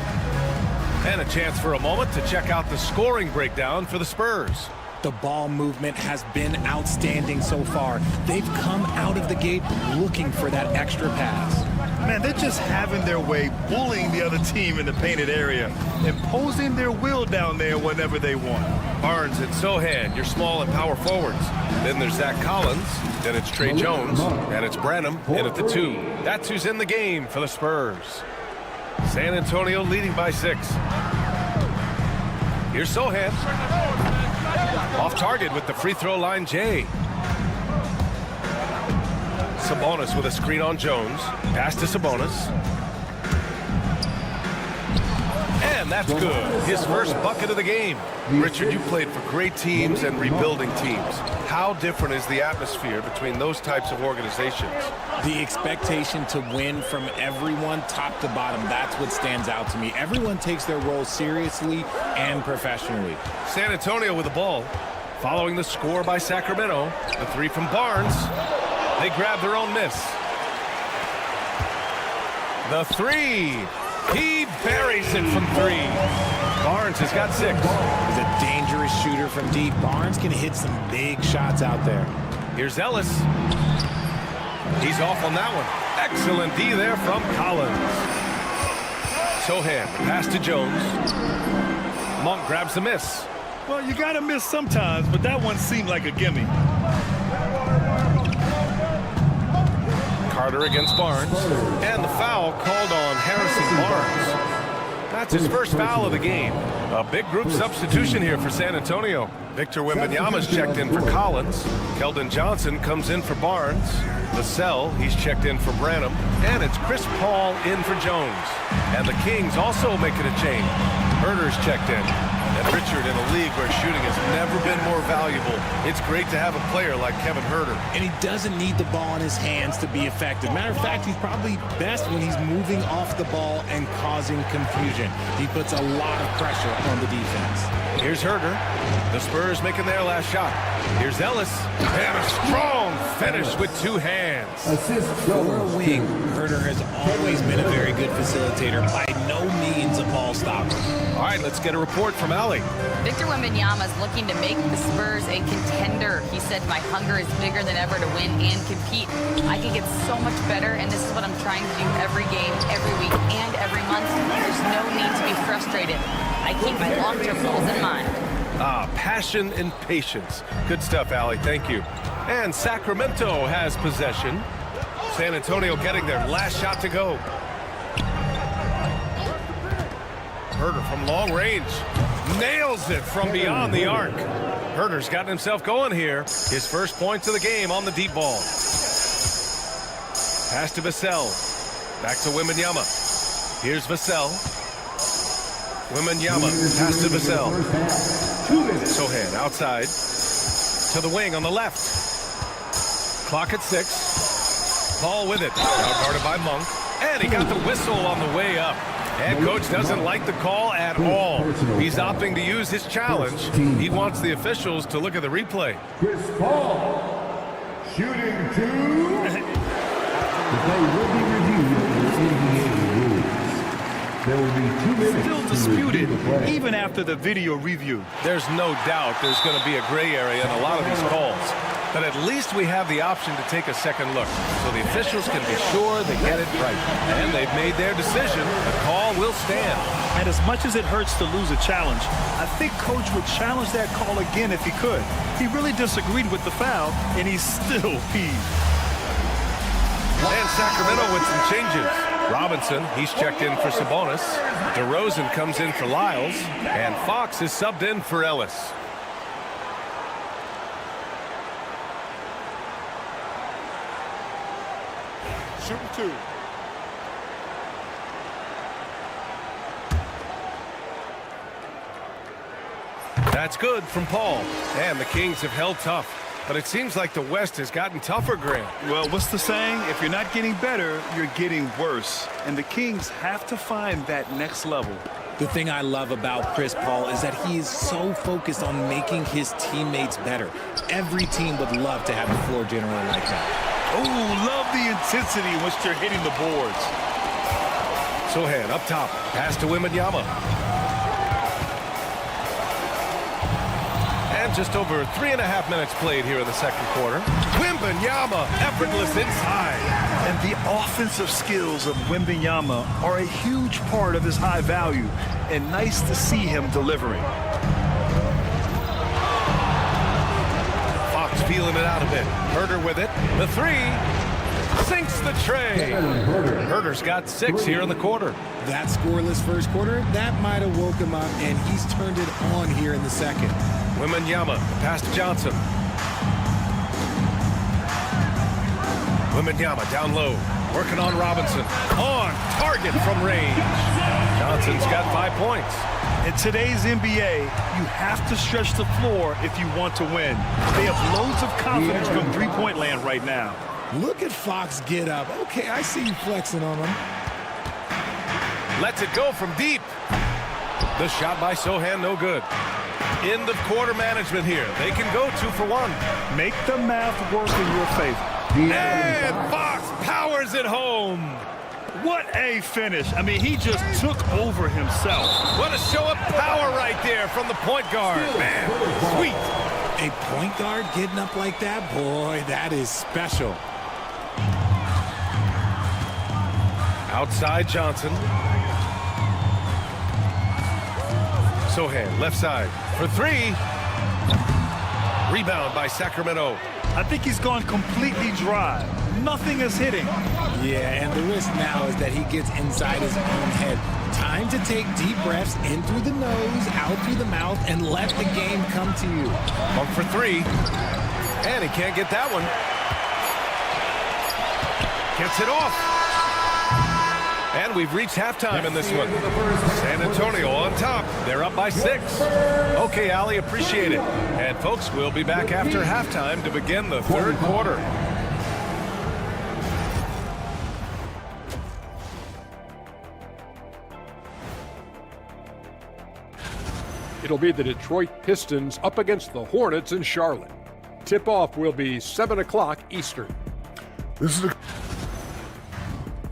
And a chance for a moment to check out the scoring breakdown for the Spurs. The ball movement has been outstanding so far. They've come out of the gate looking for that extra pass. Man, they're just having their way, bullying the other team in the painted area, imposing their will down there whenever they want. Barnes and Sohan, your small and power forwards. Then there's Zach Collins. Then it's Trey Jones. And it's Branham in at the 2. That's who's in the game for the Spurs. San Antonio leading by 6. Here's Sohan. Off target with the free throw line, Jay. Sabonis with a screen on Jones. Pass to Sabonis. And that's good. His first bucket of the game. Richard, you played for great teams and rebuilding teams. How different is the atmosphere between those types of organizations? The expectation to win from everyone, top to bottom, that's what stands out to me. Everyone takes their role seriously and professionally. San Antonio with the ball. Following the score by Sacramento. The 3 from Barnes. They grab their own miss. The 3. He buries it from 3. Barnes has got 6. He's a dangerous shooter from deep. Barnes can hit some big shots out there. Here's Ellis. He's off on that one. Excellent D there from Collins. Sohan, pass to Jones. Monk grabs the miss. Well, you got to miss sometimes, but that one seemed like a gimme. Carter against Barnes. And the foul called on Harrison Barnes. That's his first foul of the game. A big group substitution here for San Antonio. Victor Wembanyama's checked in for Collins. Keldon Johnson comes in for Barnes. Vassell, he's checked in for Branham. And it's Chris Paul in for Jones. And the Kings also making a change. Herder's checked in. And Richard, in a league where shooting has never been more valuable, it's great to have a player like Kevin Herder. And he doesn't need the ball in his hands to be effective. Matter of fact, he's probably best when he's moving off the ball and causing confusion. He puts a lot of pressure on the defense. Here's Herder. The Spurs making their last shot. Here's Ellis. And a strong finish with 2 hands. For a wing, Herder has always been a very good facilitator. By no means a ball stopper. All right, let's get a report from Allie. Victor Wembanyama is looking to make the Spurs a contender. He said, my hunger is bigger than ever to win and compete. I can get so much better, and this is what I'm trying to do every game, every week, and every month. There's no need to be frustrated. I keep my long-term goals in mind. Passion and patience. Good stuff, Allie. Thank you. And Sacramento has possession. San Antonio getting their last shot to go. Herder from long range. Nails it from beyond the arc. Herder's gotten himself going here. His first points of the game on the deep ball. Pass to Vassell. Back to Wembanyama. Here's Vassell. Wembanyama, pass to Vassell. Sohan outside. To the wing on the left. Clock at 6. Paul with it. Now guarded by Monk. And he got the whistle on the way up. Head coach doesn't like the call at all. He's opting to use his challenge. He wants the officials to look at the replay. Chris Paul, shooting 2. The play will be reviewed under NBA rules. There will be 2 minutes. Still disputed, even after the video review. There's no doubt there's going to be a gray area in a lot of these calls. But at least we have the option to take a second look, so the officials can be sure they get it right. And they've made their decision. The call will stand. And as much as it hurts to lose a challenge, I think Coach would challenge that call again if he could. He really disagreed with the foul, and he's still peeved. And Sacramento with some changes. Robinson, he's checked in for Sabonis. DeRozan comes in for Lyles. And Fox is subbed in for Ellis. Shooting 2. That's good from Paul. And the Kings have held tough. But it seems like the West has gotten tougher, Grant. Well, what's the saying? If you're not getting better, you're getting worse. And the Kings have to find that next level. The thing I love about Chris Paul is that he is so focused on making his teammates better. Every team would love to have a floor general like that. Oh, love the intensity in which they're hitting the boards. Sohan up top. Pass to Wembanyama. And just over 3.5 minutes played here in the second quarter. Wembanyama, effortless inside. And the offensive skills of Wembanyama are a huge part of his high value. And nice to see him delivering. Fox feeling it out a bit. Herder with it. The 3. Sinks the tray. Herder's got 6 here in the quarter. That scoreless first quarter, that might have woke him up, and he's turned it on here in the second. Wembanyama, pass to Johnson. Wembanyama down low, working on Robinson. On target from range. Johnson's got 5 points. In today's NBA, you have to stretch the floor if you want to win. They have loads of confidence from three-point land right now. Look at Fox get up. Okay, I see you flexing on him. Lets it go from deep. The shot by Sohan, no good. End of quarter management here. They can go 2 for 1. Make the math work in your favor. And Fox powers it home. What a finish. I mean, he just took over himself. What a show of power right there from the point guard. Man, sweet. A point guard getting up like that, boy, that is special. Outside Johnson. Sohan, left side for three. Rebound by Sacramento. I think he's gone completely dry. Nothing is hitting. Yeah, and the risk now is that he gets inside his own head. Time to take deep breaths in through the nose, out through the mouth, and let the game come to you. Pump for three. And he can't get that one. Gets it off. And we've reached halftime in this one. San Antonio on top. They're up by 6. Okay, Ali, appreciate it. And folks, we'll be back after halftime to begin the third quarter. It'll be the Detroit Pistons up against the Hornets in Charlotte. Tip-off will be 7 o'clock Eastern. This is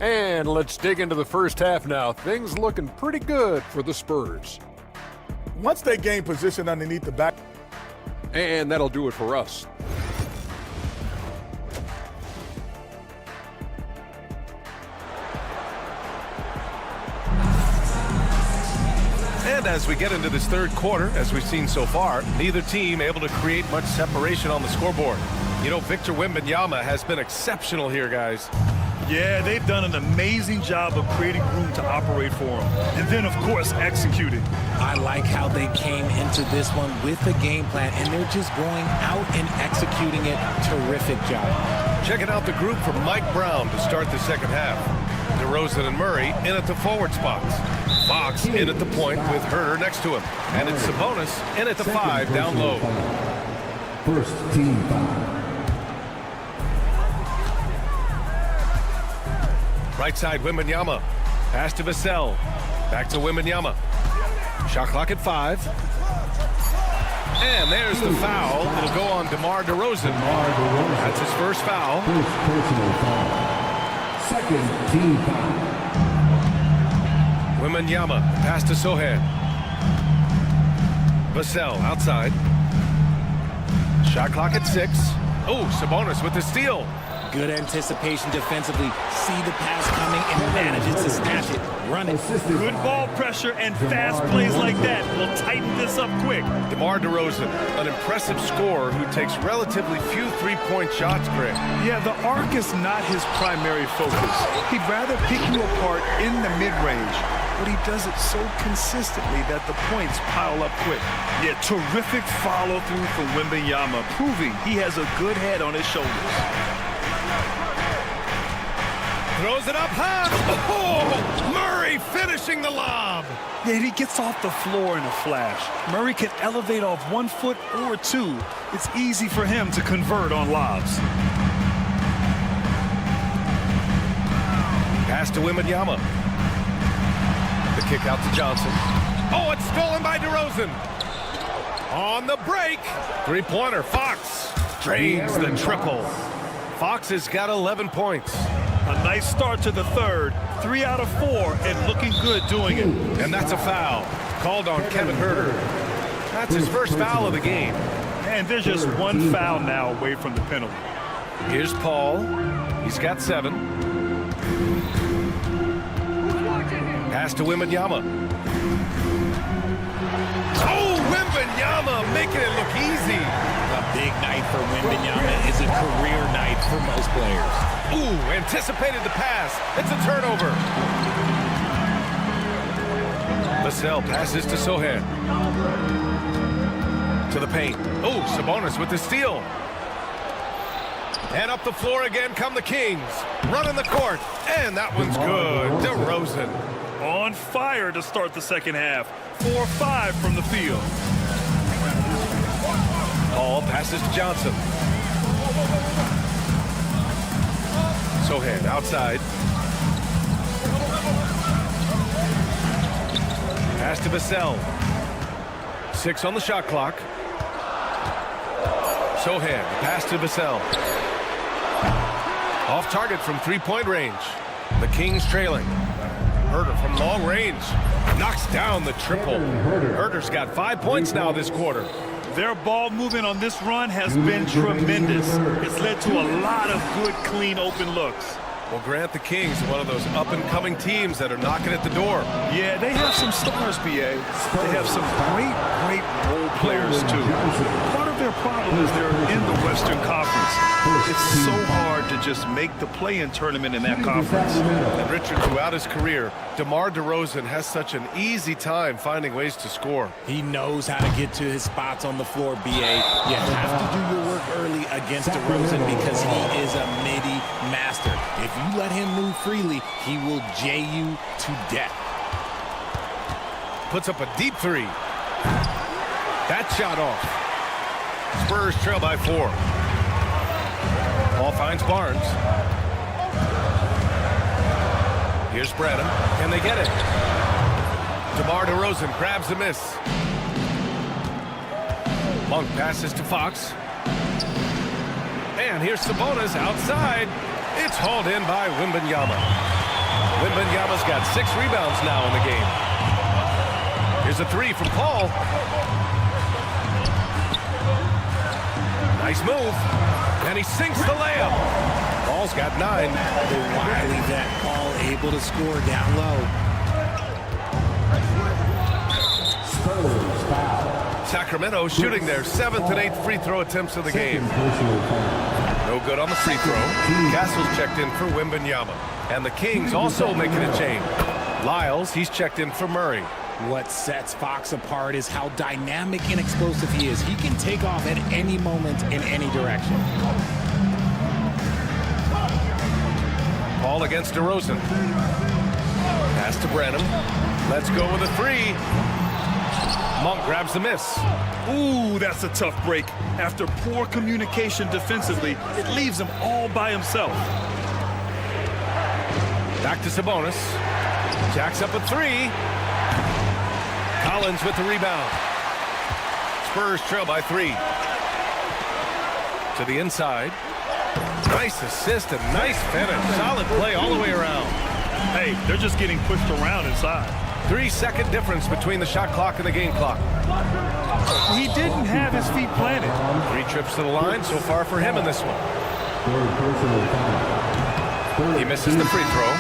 And let's dig into the first half now. Things looking pretty good for the Spurs. Once they gain position underneath the back. And that'll do it for us. And as we get into this third quarter, as we've seen so far, neither team able to create much separation on the scoreboard. You know, Victor Wembanyama has been exceptional here, guys. Yeah, they've done an amazing job of creating room to operate for him. And then, of course, executing. I like how they came into this one with a game plan, and they're just going out and executing it. Terrific job. Checking out the group from Mike Brown to start the second half. DeRozan and Murray in at the forward spots. Fox in at the point with Herter next to him. And it's Sabonis in at the 5 down low. First team foul. Right side, Wembanyama. Pass to Vassell. Back to Wembanyama. Shot clock at 5. And there's the foul. It'll go on DeMar DeRozan. That's his first foul. First personal foul. Second team foul. Wembanyama. Pass to Sohan. Vassell outside. Shot clock at 6. Oh, Sabonis with the steal. Good anticipation defensively. See the pass coming and manages to snatch it. Run it. Good ball pressure and fast plays like that will tighten this up quick. DeMar DeRozan, an impressive scorer who takes relatively few three-point shots, Greg. Yeah, the arc is not his primary focus. He'd rather pick you apart in the mid-range, but he does it so consistently that the points pile up quick. Yeah, terrific follow-through from Wembanyama, proving he has a good head on his shoulders. Throws it up high. Oh, Murray finishing the lob. Yeah, he gets off the floor in a flash. Murray can elevate off 1 foot or 2. It's easy for him to convert on lobs. Pass to Wembanyama. The kick out to Johnson. Oh, it's stolen by DeRozan. On the break. Three-pointer, Fox drains the triple. Fox has got 11 points. A nice start to the third. 3 out of 4 and looking good doing it. And that's a foul. Called on Kevin Herter. That's his first foul of the game. And there's just 1 foul now away from the penalty. Here's Paul. He's got 7. Pass to Wembanyama. Oh, Wembanyama making it look easy. A big night for Wembanyama is a career night for most players. Ooh, anticipated the pass. It's a turnover. Vassell passes to Sohan. To the paint. Oh, Sabonis with the steal. And up the floor again come the Kings. Running the court. And that one's good. DeRozan. On fire to start the second half. 4-5 from the field. Paul passes to Johnson. Sohan outside. Pass to Vassell. 6 on the shot clock. Sohan, pass to Vassell. Off target from three-point range. The Kings trailing. Herder from long range knocks down the triple. Herder's got 5 points now this quarter. Their ball movement on this run has been tremendous. It's led to a lot of good, clean, open looks. Well, Grant, the Kings are one of those up-and-coming teams that are knocking at the door. Yeah, they have some stars, BA. They have some great role players, too. Part of their problem is they're in the Western Conference. It's so hard to just make the play-in tournament in that conference. And Richard, throughout his career, DeMar DeRozan has such an easy time finding ways to score. He knows how to get to his spots on the floor, BA. You have to do your work early against DeRozan because he is a midi master. If you let him move freely, he will jay you to death. Puts up a deep three. That shot off. Spurs trail by 4. Ball finds Barnes. Here's Branham. Can they get it? DeMar DeRozan grabs the miss. Monk passes to Fox. And here's Sabonis outside. It's hauled in by Wembanyama. Wembanyama's got 6 rebounds now in the game. Here's a 3 from Paul. Nice move. And he sinks the layup. Paul's got 9. The wily vet Paul able to score down low. Sacramento shooting their 7th and 8th free throw attempts of the game. No good on the free throw. Castle's checked in for Wembanyama. And the Kings also making a change. Lyles, he's checked in for Murray. What sets Fox apart is how dynamic and explosive he is. He can take off at any moment in any direction. Paul against DeRozan. Pass to Branham. Let's go with a 3. Monk grabs the miss. Ooh, that's a tough break. After poor communication defensively, it leaves him all by himself. Back to Sabonis. Jacks up a 3. Collins with the rebound. Spurs trail by 3. To the inside. Nice assist and nice finish. Solid play all the way around. Hey, they're just getting pushed around inside. 3-second difference between the shot clock and the game clock. He didn't have his feet planted. 3 trips to the line so far for him in this one. He misses the free throw.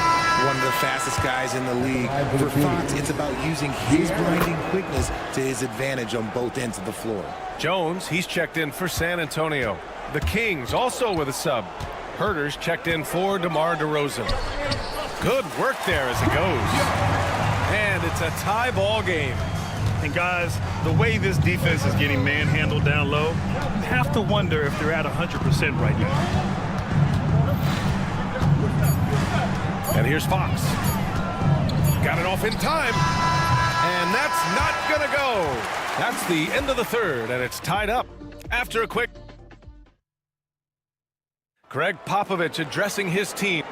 One of the fastest guys in the league. For Fox, it's about using his blinding quickness to his advantage on both ends of the floor. Jones, he's checked in for San Antonio. The Kings also with a sub. Herder's checked in for DeMar DeRozan. Good work there as it goes. And it's a tie ball game. And guys, the way this defense is getting manhandled down low, you have to wonder if they're at 100% right now. And here's Fox. Got it off in time. And that's not going to go. That's the end of the third, and it's tied up after a quick. Greg Popovich addressing his team.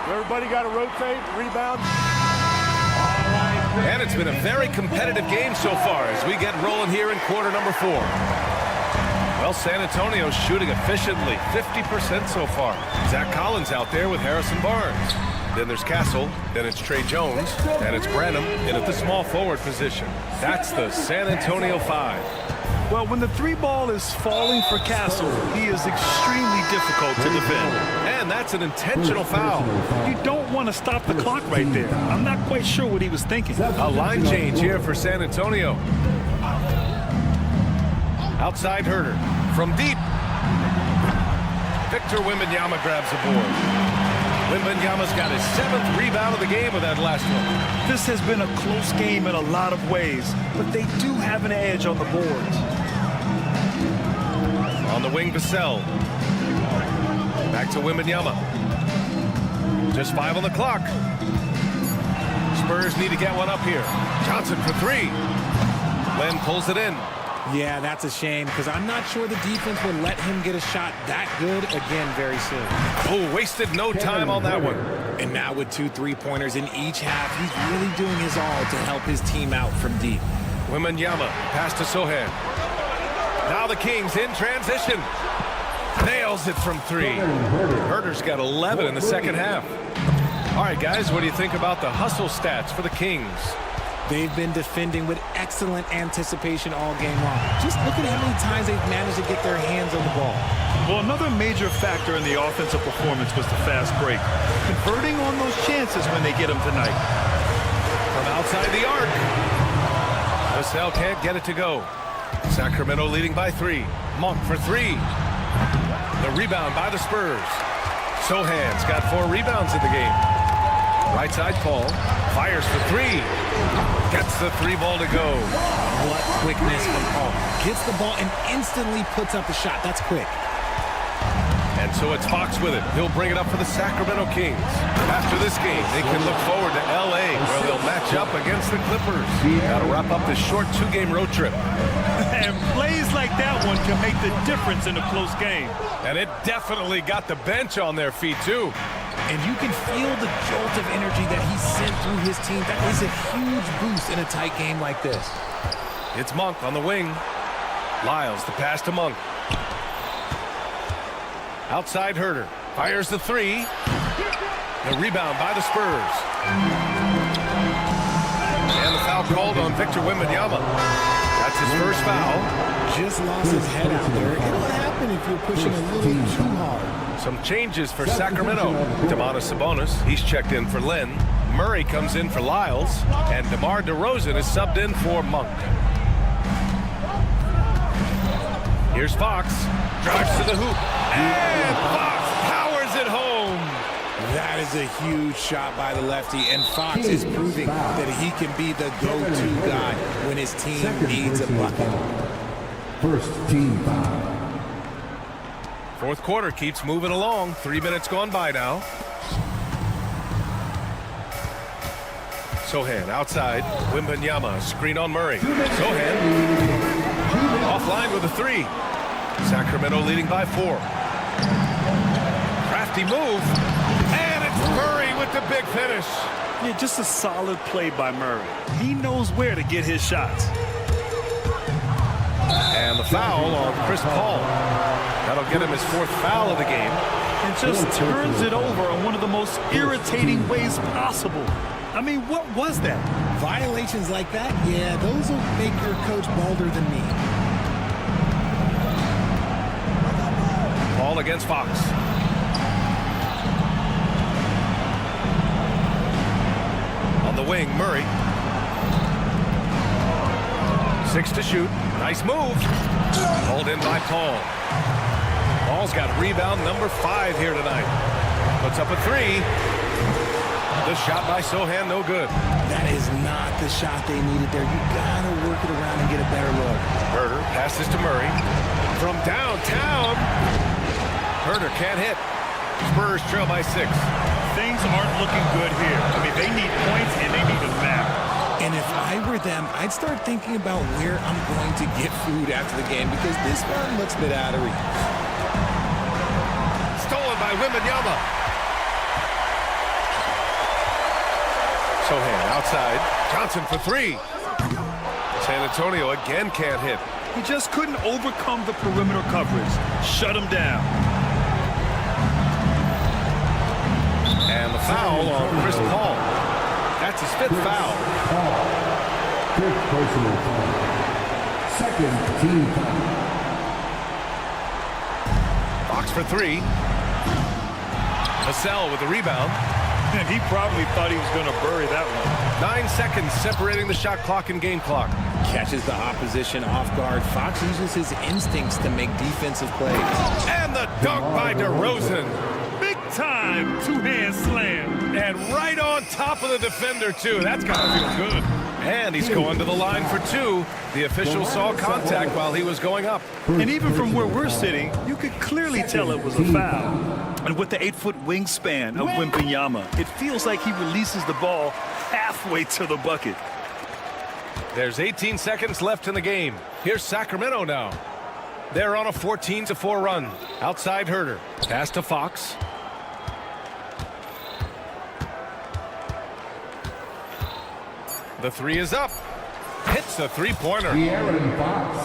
Everybody got to rotate, rebound. And it's been a very competitive game so far as we get rolling here in quarter number 4. Well, San Antonio's shooting efficiently, 50% so far. Zach Collins out there with Harrison Barnes. Then there's Castle, then it's Trey Jones, and it's Branham in at the small forward position. That's the San Antonio 5. Well, when the 3 ball is falling for Castle, he is extremely difficult to defend. And that's an intentional foul. You don't want to stop the clock right there. I'm not quite sure what he was thinking. A line change here for San Antonio. Outside Herder. From deep. Victor Wembanyama grabs the board. Wembanyama's got his 7th rebound of the game with that last one. This has been a close game in a lot of ways, but they do have an edge on the boards. On the wing, Vassell. Back to Wembanyama. Just 5 on the clock. Spurs need to get one up here. Johnson for 3. Len pulls it in. Yeah, that's a shame because I'm not sure the defense will let him get a shot that good again very soon. Oh, wasted no time on that one. And now with 2 3-pointers in each half, he's really doing his all to help his team out from deep. Wembanyama, pass to Sohan. Now the Kings in transition. Nails it from 3. Herder's got 11 in the second half. All right, guys, what do you think about the hustle stats for the Kings? They've been defending with excellent anticipation all game long. Just look at how many times they've managed to get their hands on the ball. Well, another major factor in the offensive performance was the fast break. Converting on those chances when they get them tonight. From outside the arc. Vassell can't get it to go. Sacramento leading by 3. Monk for 3. The rebound by the Spurs. Sohan's got 4 rebounds in the game. Right side Paul. Fires for 3. Gets the 3 ball to go. What quickness from Paul. Gets the ball and instantly puts up a shot. That's quick. And so it's Fox with it. He'll bring it up for the Sacramento Kings. After this game, they can look forward to L.A., where they'll match up against the Clippers. Got to wrap up this short 2-game road trip. And plays like that one can make the difference in a close game. And it definitely got the bench on their feet, too. And you can feel the jolt of energy that he sent through his team. That is a huge boost in a tight game like this. It's Monk on the wing. Lyles, the pass to Monk. Outside Herter. Fires the 3. The rebound by the Spurs. And the foul called on Victor Wembanyama. That's his first foul. Just lost his head out there. It'll happen if you're pushing a little too hard. Some changes for Sacramento. Domantas Sabonis, he's checked in for Len. Murray comes in for Lyles. And DeMar DeRozan is subbed in for Monk. Here's Fox. Drives to the hoop. And Fox powers it home. That is a huge shot by the lefty. And Fox is proving that he can be the go-to guy when his team needs a bucket. First team foul. Fourth quarter keeps moving along. 3 minutes gone by now. Sohan outside. Wembanyama screen on Murray. Sohan offline with a 3. Sacramento leading by 4. Crafty move. And it's Murray with the big finish. Yeah, just a solid play by Murray. He knows where to get his shots. And the foul on Chris Paul. That'll get him his 4th foul of the game. And just turns it over on one of the most irritating ways possible. I mean, what was that? Violations like that? Yeah, those will make your coach bolder than me. Paul against Fox. On the wing, Murray. 6 to shoot. Nice move. Hold in by Paul. Paul's got rebound number 5 here tonight. Puts up a 3. The shot by Sohan, no good. That is not the shot they needed there. You gotta work it around and get a better look. Herter passes to Murray. From downtown. Herter can't hit. Spurs trail by 6. Things aren't looking good here. I mean, they need points and they need them now. And if I were them, I'd start thinking about where I'm going to get food after the game because this one looks a bit out of reach. Stolen by Wembanyama. Sohan outside. Johnson for 3. San Antonio again can't hit. He just couldn't overcome the perimeter coverage. Shut him down. And the foul on Chris Paul. That's his 5th foul. Paul. 5th personal foul. 2nd team foul. Fox for 3. Vassell with the rebound. And he probably thought he was going to bury that one. 9 seconds separating the shot clock and game clock. Catches the opposition off guard. Fox uses his instincts to make defensive plays. And the dunk by DeRozan. Big time 2-hand slam. And right on top of the defender, too. That's got to feel good. And he's going to the line for 2. The official saw contact while he was going up. And even from where we're sitting, you could clearly tell it was a foul. And with the 8-foot wingspan of Wembanyama, it feels like he releases the ball halfway to the bucket. There's 18 seconds left in the game. Here's Sacramento now. They're on a 14-4 run. Outside Herter. Pass to Fox. The 3 is up. Hits the 3-pointer. De'Aaron Fox.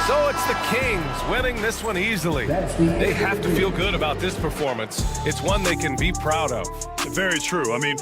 So it's It's the Kings winning this one easily. They have to feel good about this performance. It's one they can be proud of. Very true. I mean,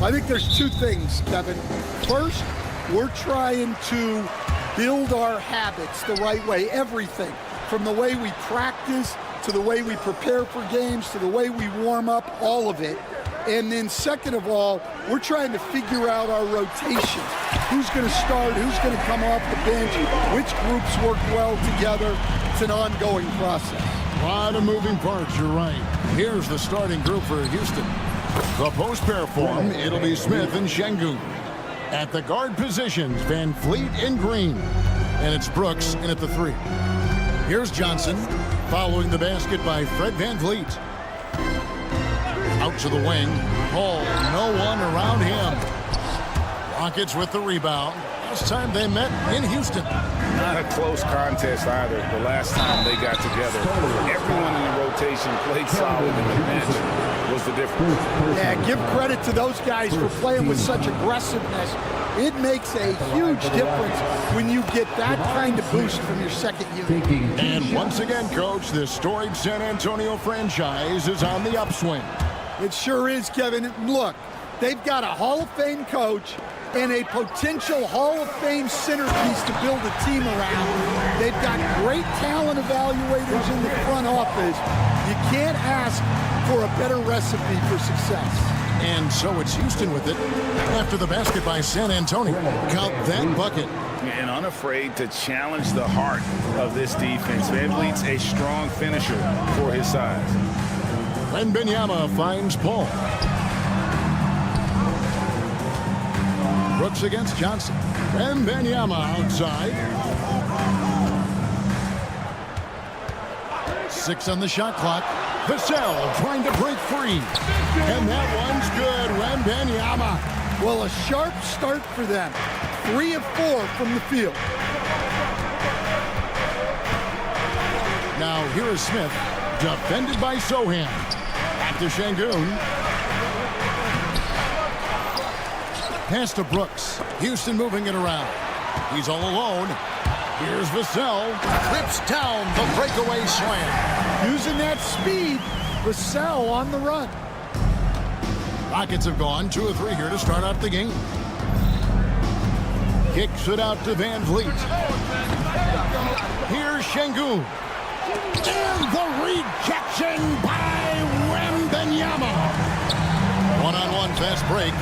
I think there's two things, Kevin. First, we're trying to build our habits the right way, everything, from the way we practice to the way we prepare for games to the way we warm up, all of it. And then second of all, we're trying to figure out our rotation. Who's going to start, who's going to come off the bench, which groups work well together. It's an ongoing process. A lot of moving parts, you're right. Here's the starting group for Houston. The post pair form, it'll be Smith and Şengün. At the guard positions, Van Vliet and Green. And it's Brooks in at the 3. Here's Johnson, following the basket by Fred Van Vliet. Out to the wing. Paul, no one around him. Rockets with the rebound. Last time they met in Houston. Not a close contest either. The last time they got together, everyone in the rotation played solid, and the bench was the difference. Yeah, give credit to those guys for playing with such aggressiveness. It makes a huge difference when you get that kind of boost from your second unit. And once again, Coach, the storied San Antonio franchise is on the upswing. It sure is, Kevin. Look, they've got a Hall of Fame coach and a potential Hall of Fame centerpiece to build a team around. They've got great talent evaluators in the front office. You can't ask for a better recipe for success. And so it's Houston with it after the basket by San Antonio. Count that bucket. And unafraid to challenge the heart of this defense. Van Vliet's a strong finisher for his size. Wembanyama finds Paul. Brooks against Johnson. Wembanyama outside. 6 on the shot clock. Vassell trying to break free. And that one's good. Wembanyama. Well, a sharp start for them. 3 of 4 from the field. Now here is Smith. Defended by Sohan. Back to Şengün. Pass to Brooks. Houston moving it around. He's all alone. Here's Vassell. Clips down the breakaway slam. Using that speed, Vassell on the run. Rockets have gone 2 of 3 here to start out the game. Kicks it out to Van Vliet. Here's Şengün. And the rejection by Wembanyama. One-on-one fast break.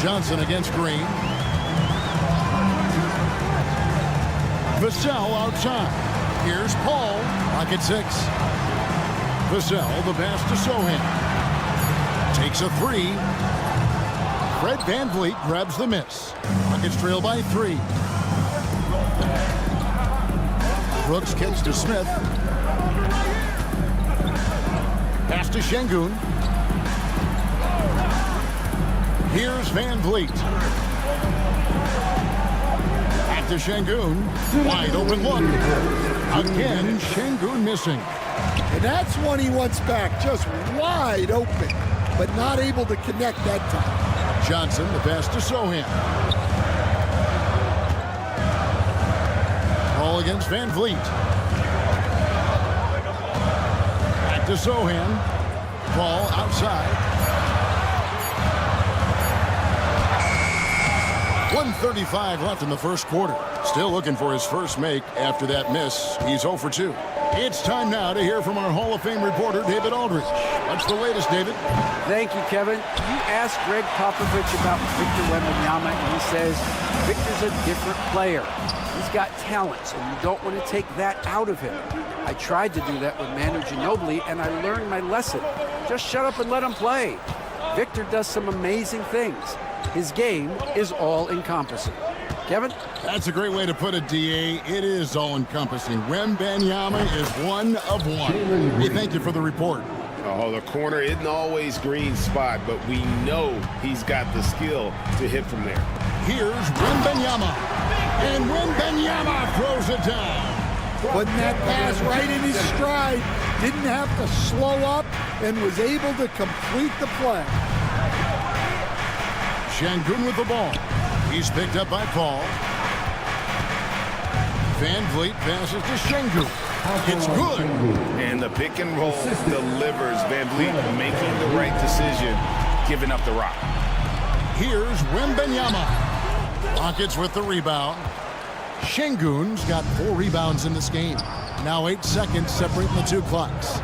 Johnson against Green. Vassell outside. Here's Paul. Rocket 6. Vassell, the pass to Sohan. Takes a 3. Fred Van Vliet grabs the miss. Rockets trail by 3. Brooks kicks to Smith. Pass to Şengün. Here's Van Vliet. Back to Şengün. Wide open look. Again, Şengün missing. And that's one he wants back. Just wide open, but not able to connect that time. Johnson, the pass to Sohan. Ball against Van Vliet. Back to Sohan. Ball outside. 1:35 left in the first quarter. Still looking for his first make after that miss. He's 0 for 2. It's time now to hear from our Hall of Fame reporter, David Aldridge. What's the latest, David? Thank you, Kevin. You asked Greg Popovich about Victor Wembanyama, and he says Victor's a different player. He's got talents, and you don't want to take that out of him. I tried to do that with Manu Ginobili, and I learned my lesson. Just shut up and let him play. Victor does some amazing things. His game is all-encompassing. Kevin? That's a great way to put it, D.A. It is all-encompassing. Wembanyama is 1 of 1. We thank you for the report. Oh, the corner isn't always Green's spot, but we know he's got the skill to hit from there. Here's Wembanyama. And Wembanyama throws it down. Putting that pass right in his stride. Didn't have to slow up and was able to complete the play. Şengün with the ball. He's picked up by Paul. Van Vliet passes to Şengün. It's good. And the pick and roll delivers. Van Vliet making the right decision, giving up the rock. Here's Wembanyama. Rockets with the rebound. Şengün's got 4 rebounds in this game. Now 8 seconds separating the two clocks.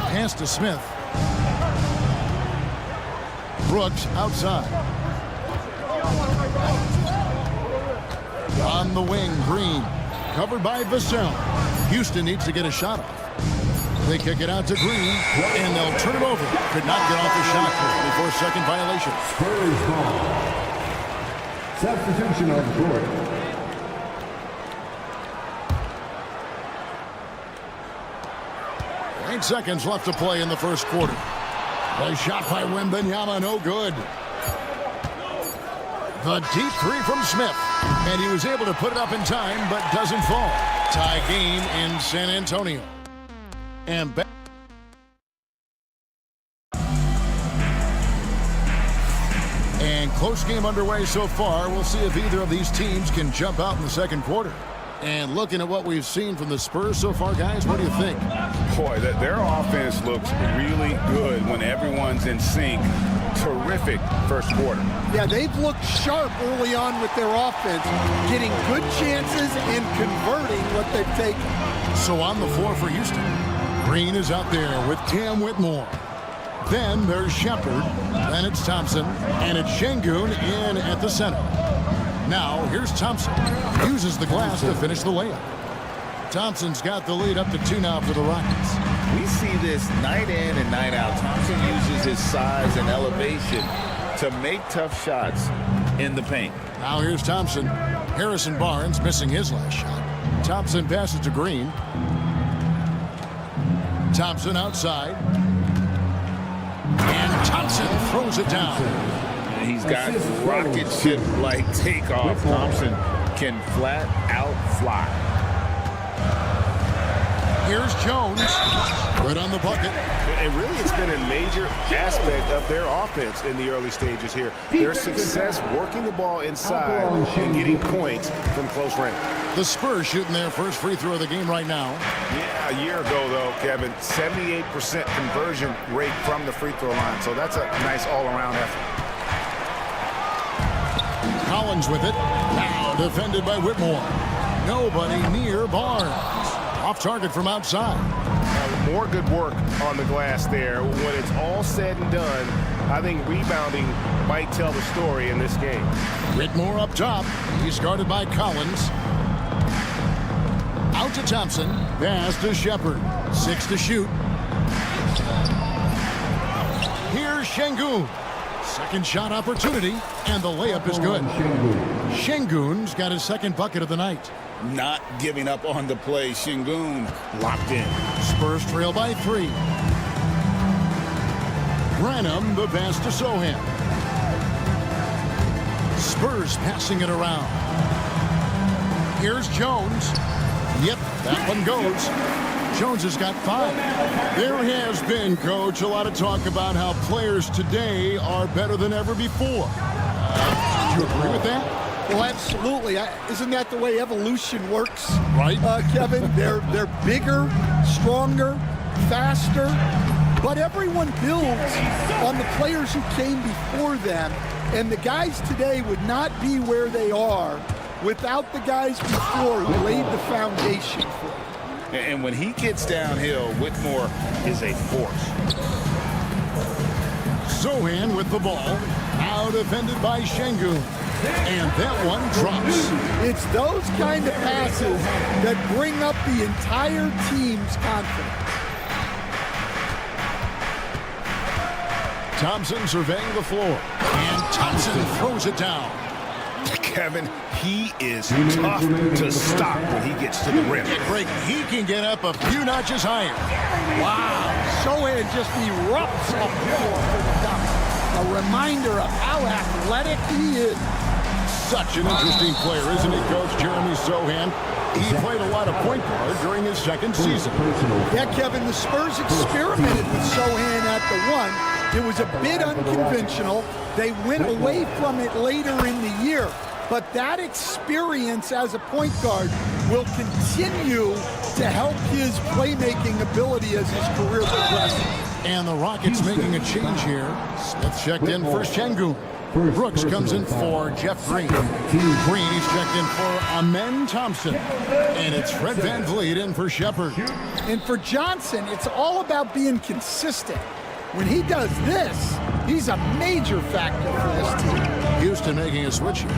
Pass to Smith. Brooks outside. On the wing, Green. Covered by Vassell. Houston needs to get a shot off. They kick it out to Green, and they'll turn it over. Could not get off the shot before second violation. Spurs ball. Substitution on the court. Eight seconds left to play in the first quarter. A shot by Wembanyama, no good. The deep 3 from Smith. And he was able to put it up in time, but doesn't fall. Tie game in San Antonio. And back. And close game underway so far. We'll see if either of these teams can jump out in the second quarter. And looking at what we've seen from the Spurs so far, guys, what do you think? Boy, their offense looks really good when everyone's in sync. Terrific first quarter. Yeah, they've looked sharp early on with their offense, getting good chances and converting what they've taken. So on the floor for Houston, Green is out there with Cam Whitmore. Then there's Shepard, then it's Thompson, and it's Şengün in at the center. Now here's Thompson. Uses the glass to finish the layup. Thompson's got the lead up to 2 now for the Rockets. We see this night in and night out. Thompson uses his size and elevation to make tough shots in the paint. Now here's Thompson. Harrison Barnes missing his last shot. Thompson passes to Green. Thompson outside. And Thompson throws it down. He's got rocket ship-like takeoff. Thompson can flat out fly. Here's Jones. Good on the bucket. And really, it's been a major aspect of their offense in the early stages here. Their success working the ball inside and getting points from close range. The Spurs shooting their first free throw of the game right now. Yeah, a year ago, though, Kevin, 78% conversion rate from the free throw line. So that's a nice all-around effort. Collins with it. Now defended by Whitmore. Nobody near Barnes. Off target from outside. More good work on the glass there. When it's all said and done, I think rebounding might tell the story in this game. Whitmore up top. He's guarded by Collins. Out to Thompson. Pass to Shepard. 6 to shoot. Here's Şengün. Second shot opportunity, and the layup is good. Şengün's got his second bucket of the night. Not giving up on the play. Şengün locked in. Spurs trail by 3. Branham, the pass to Sohan. Spurs passing it around. Here's Jones. Yep, that one goes. Jones has got 5. There has been, Coach, a lot of talk about how players today are better than ever before. Do you agree with that? Well, absolutely. Isn't that the way evolution works? Right. Kevin, they're bigger, stronger, faster, but everyone builds on the players who came before them, and the guys today would not be where they are without the guys before who laid the foundation for them. And when he gets downhill, Whitmore is a force. Sohan with the ball. Now defended by Şengün. And that one drops. It's those kind of passes that bring up the entire team's confidence. Thompson surveying the floor. And Thompson throws it down. Kevin, he is tough to stop when he gets to the rim. Break. He can get up a few notches higher. Wow. Sohan just erupts up for the dunk. A reminder of how athletic he is. Such an interesting player, isn't he, Coach? Jeremy Sohan. He played a lot of point guard during his second season. Yeah, Kevin, the Spurs experimented with Sohan at the 1. It was a bit unconventional. They went away from it later in the year. But that experience as a point guard will continue to help his playmaking ability as his career progresses. And the Rockets making a change here. Smith checked in for Şengün. Brooks comes in for Jeff Green. Green, he's checked in for Amen Thompson. And it's Fred VanVleet in for Shepherd. And for Johnson, it's all about being consistent. When he does this, he's a major factor for this team. Houston making a switch here.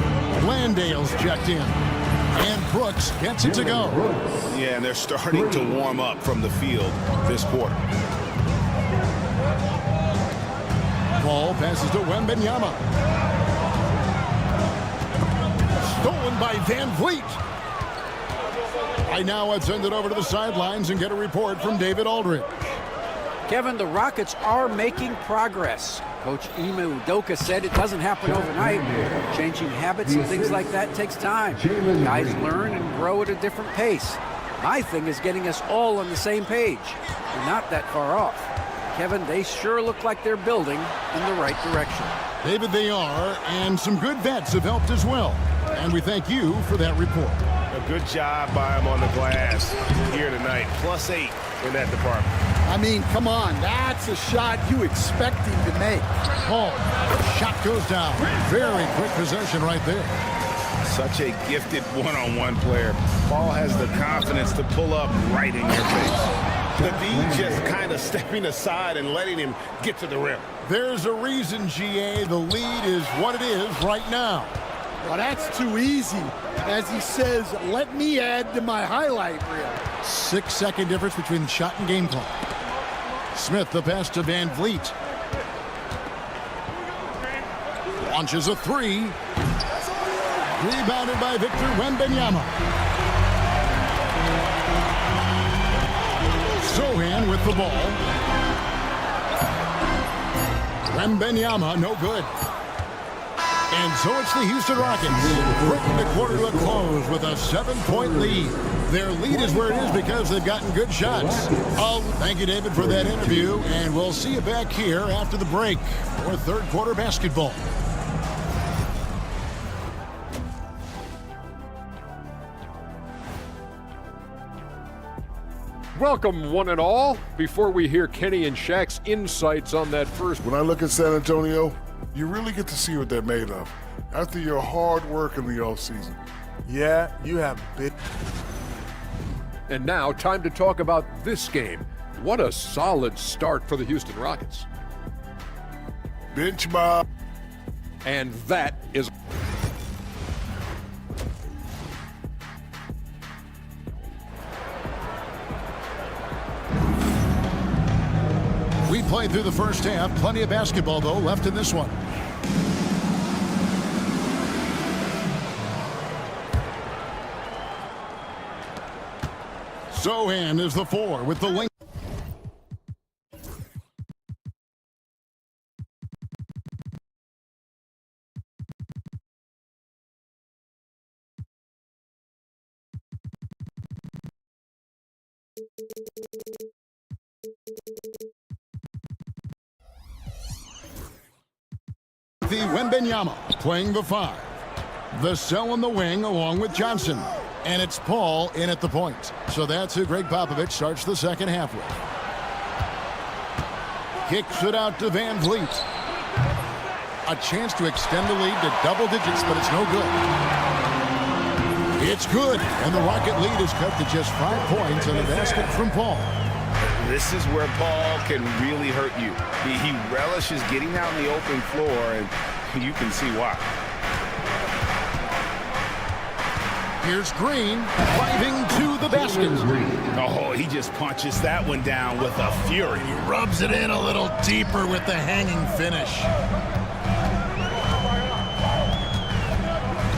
Landale's checked in. And Brooks gets it to go. Yeah, and they're starting to warm up from the field this quarter. Ball passes to Wembanyama. Stolen by VanVleet. Right now, let's send it over to the sidelines and get a report from David Aldridge. Kevin, the Rockets are making progress. Coach Ime Udoka said it doesn't happen overnight. Changing habits and things like that takes time. Guys learn and grow at a different pace. My thing is getting us all on the same page. We're not that far off. Kevin, they sure look like they're building in the right direction. David, they are, and some good vets have helped as well. And we thank you for that report. A good job by him on the glass here tonight. +8 in that department. I mean, come on, that's a shot you expect him to make. Paul, shot goes down. Very quick possession right there. Such a gifted one-on-one player. Paul has the confidence to pull up right in your face. The D just kind of stepping aside and letting him get to the rim. There's a reason, GA, the lead is what it is right now. Well, that's too easy. As he says, let me add to my highlight reel. 6-second difference between the shot and game clock. Smith, the pass to VanVleet. Launches a three. Rebounded by Victor Wembanyama. Sohan with the ball. Wembanyama, no good. And so it's the Houston Rockets bringing the quarter to a close with a 7-point lead. Their lead is where it is because they've gotten good shots. Thank you, David, for that interview, and we'll see you back here after the break for third quarter basketball. Welcome, one and all. Before we hear Kenny and Shaq's insights on that first. When I look at San Antonio, you really get to see what they're made of after your hard work in the offseason. Yeah, you have big. And now, time to talk about this game. What a solid start for the Houston Rockets. Bench mob. And that is... We played through the first half. Plenty of basketball, though, left in this one. Sohan is the 4 with the link. Wembanyama playing the 5. The cell in the wing along with Johnson. And it's Paul in at the point. So that's who Greg Popovich starts the second half with. Kicks it out to VanVleet. A chance to extend the lead to double digits, but it's no good. It's good, and the Rocket lead is cut to just 5 points and a basket from Paul. This is where Paul can really hurt you. He relishes getting out in the open floor, and you can see why. Here's Green driving to the basket. Oh, he just punches that one down with a fury. He rubs it in a little deeper with the hanging finish.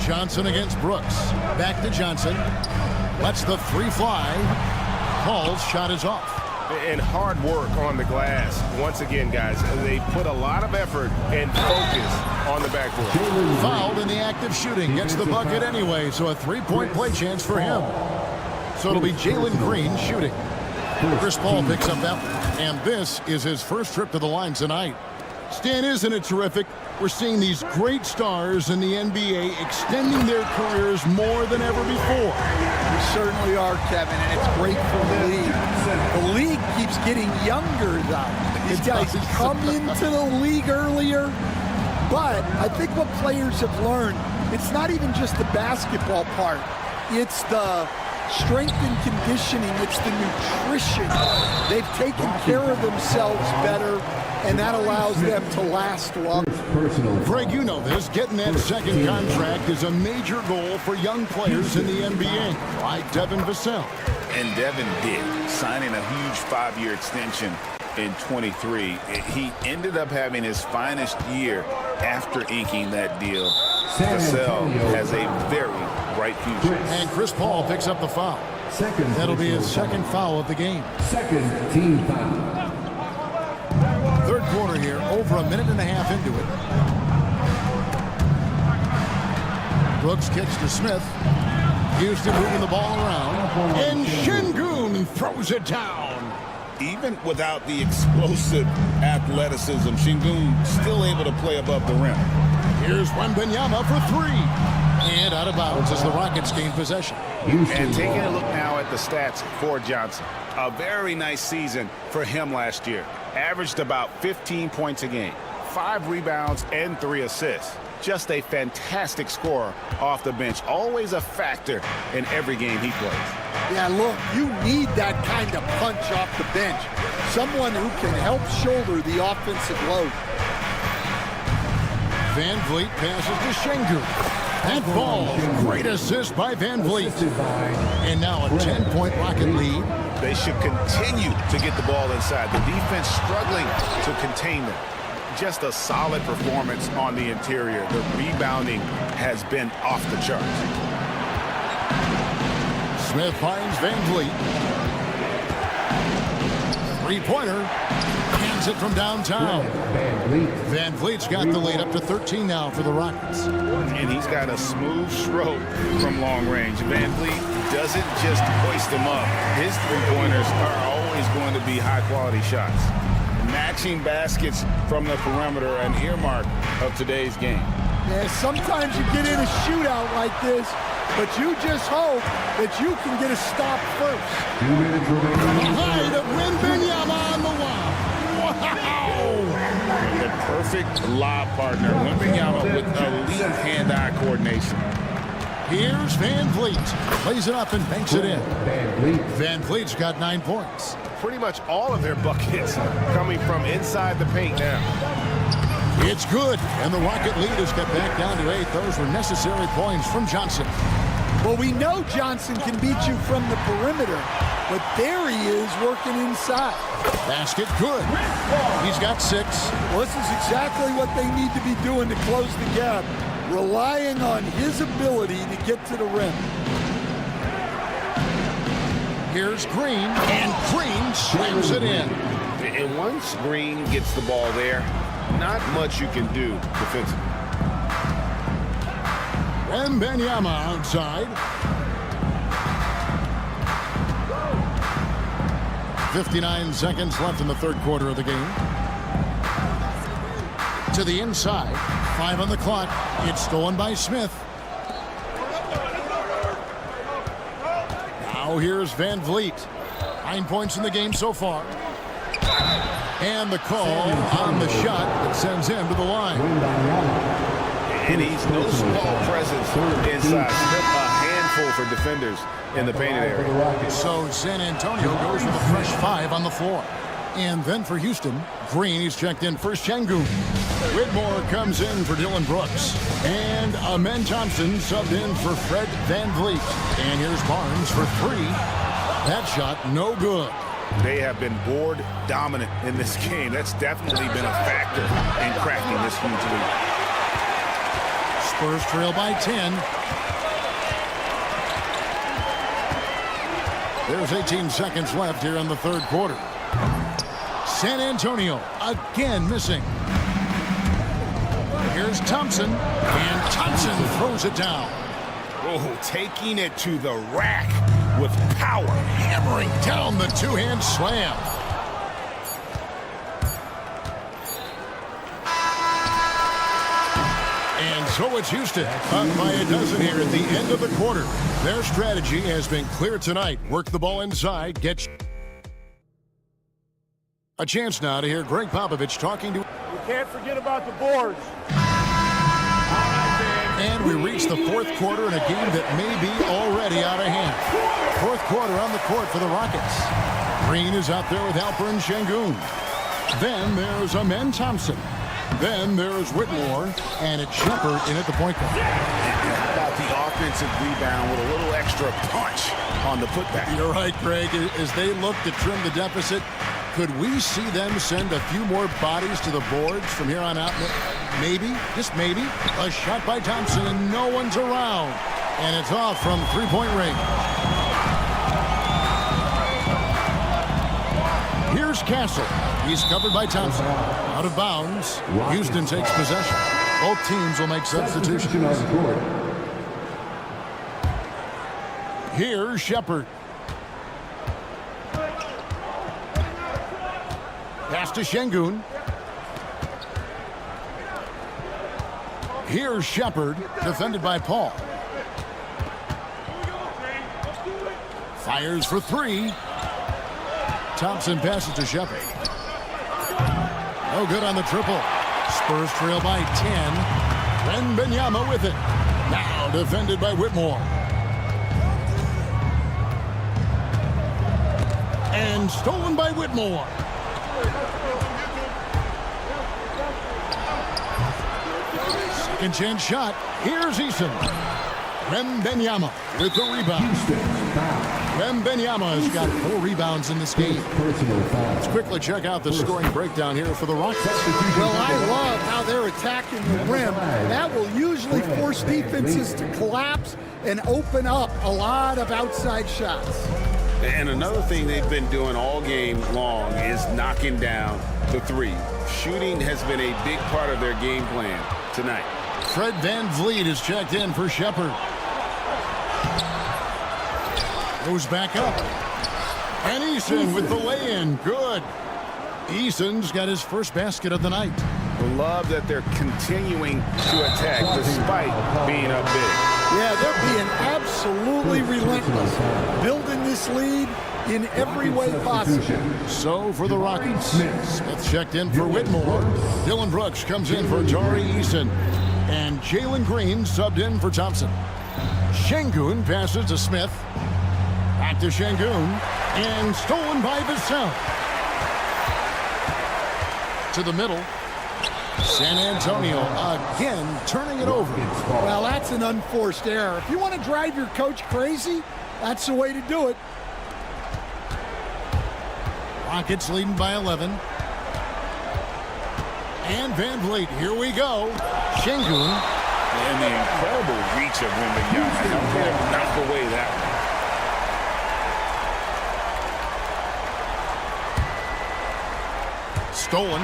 Johnson against Brooks. Back to Johnson. Lets the 3 fly. Paul's shot is off. And hard work on the glass. Once again, guys, they put a lot of effort and focus on the backboard. Fouled in the act of shooting. Gets the bucket anyway, so a 3-point play chance for him. So it'll be Jalen Green shooting. Chris Paul picks up that one. And this is his first trip to the line tonight. Stan, isn't it terrific? We're seeing these great stars in the NBA extending their careers more than ever before. certainly are, Kevin, and it's great for the league. The league keeps getting younger, though. These guys come into the league earlier, but I think what players have learned, it's not even just the basketball part. It's the strength and conditioning. It's the nutrition. They've taken care of themselves better, and that allows them to last longer. Greg, you know this. Getting that second contract is a major goal for young players in the NBA, like Devin Vassell. And Devin did, signing a huge 5-year extension in 23. He ended up having his finest year after inking that deal. Vassell has a very bright future. And Chris Paul picks up the foul. That'll be his second foul of the game. Second team foul. Third quarter here, over a minute and a half into it. Brooks kicks to Smith. Houston moving the ball around. And Şengün throws it down. Even without the explosive athleticism, Şengün still able to play above the rim. Here's Wembanyama for three. And out of bounds as the Rockets gain possession. And taking a look now at the stats for Johnson. A very nice season for him last year. Averaged about 15 points a game, 5 rebounds, and 3 assists. Just a fantastic scorer off the bench. Always a factor in every game he plays. Yeah, look, you need that kind of punch off the bench. Someone who can help shoulder the offensive load. Van Vliet passes to Şengün. That ball, great assist by Van Vliet. And now a 10-point Rocket lead. They should continue to get the ball inside. The defense struggling to contain them. Just a solid performance on the interior. The rebounding has been off the charts. Smith finds Van Vliet. Three-pointer. Hands it from downtown. Van Vliet's got the lead up to 13 now for the Rockets. And he's got a smooth stroke from long range. Van Vliet doesn't just hoist them up. His three-pointers are always going to be high-quality shots. Matching baskets from the perimeter, an earmark of today's game. Yeah, sometimes you get in a shootout like this, but you just hope that you can get a stop first. Behind of Wembanyama on the wall. Wow! The perfect lob partner. Wembanyama with elite hand-eye coordination. Here's Van Vliet. Plays it up and banks it in. Van Vliet's got 9 points. Pretty much all of their buckets coming from inside the paint now. It's good, and the Rocket lead is cut back down to 8. Those were necessary points from Johnson. Well, we know Johnson can beat you from the perimeter, but there he is working inside. Basket good. He's got 6. Well, this is exactly what they need to be doing to close the gap, relying on his ability to get to the rim. Here's Green, and Green slams it in. And once Green gets the ball there, not much you can do defensively. Wembanyama outside. 59 seconds left in the third quarter of the game. To the inside. 5 on the clock. It's stolen by Smith. Now here's Van Vliet. 9 points in the game so far. And the call on the shot that sends him to the line. And he's no small presence inside. Smith, a handful for defenders in the painted area. So San Antonio goes with a fresh 5 on the floor. And then for Houston, Green is checked in for Şengün. Whitmore comes in for Dylan Brooks. And Amen Thompson subbed in for Fred Van Vliet. And here's Barnes for 3. That shot no good. They have been board dominant in this game. That's definitely been a factor in cracking this huge lead. Spurs trail by 10. There's 18 seconds left here in the third quarter. San Antonio again missing. Here's Thompson, and Thompson throws it down. Oh, taking it to the rack with power. Hammering down the two-hand slam. And so it's Houston, up by a dozen here at the end of the quarter. Their strategy has been clear tonight. Work the ball inside, get a chance now to hear Greg Popovich talking to... We can't forget about the boards. And we reach the fourth quarter in a game that may be already out of hand. Fourth quarter on the court for the Rockets. Green is out there with Alperen Şengün. Then there's Amen Thompson. Then there's Whitmore, and it's Shepard in at the point guard. How about the offensive rebound with a little extra punch on the putback? You're right, Greg. As they look to trim the deficit, could we see them send a few more bodies to the boards from here on out? Maybe, just maybe. A shot by Thompson, and no one's around. And it's off from three-point range. Here's Castle. He's covered by Thompson. Out of bounds. Houston takes possession. Both teams will make substitutions. Here's Shepard. Pass to Şengün. Here's Shepard, defended by Paul. Fires for three. Thompson passes to Shepard. No good on the triple. Spurs trail by 10. Wembanyama with it. Now defended by Whitmore. And stolen by Whitmore. Second chance shot. Here's Eason. Wembanyama with the rebound. Wembanyama has got 4 rebounds in this game. Let's quickly check out the scoring breakdown here for the Rockets. Well, I love how they're attacking the rim. That will usually force defenses to collapse and open up a lot of outside shots. And another thing they've been doing all game long is knocking down the three. Shooting has been a big part of their game plan tonight. Fred VanVleet is checked in for Shepard. Goes back up. And Eason with the lay-in. Good. Eason's got his first basket of the night. Love that they're continuing to attack despite being up big. Yeah, they're being absolutely relentless. Building this lead in every way possible. So for the Rockets, Smith checked in for Whitmore. Dylan Brooks comes in for Tari Eason. And Jalen Green subbed in for Thompson. Şengün passes to Smith. Back to Şengün. And stolen by Vassell. To the middle. San Antonio again turning it over. Well, that's an unforced error. If you want to drive your coach crazy, that's the way to do it. Rockets leading by 11. And VanVleet, here we go. Şengün. And the incredible reach of Wembanyama. Helped him knock away that one. Stolen.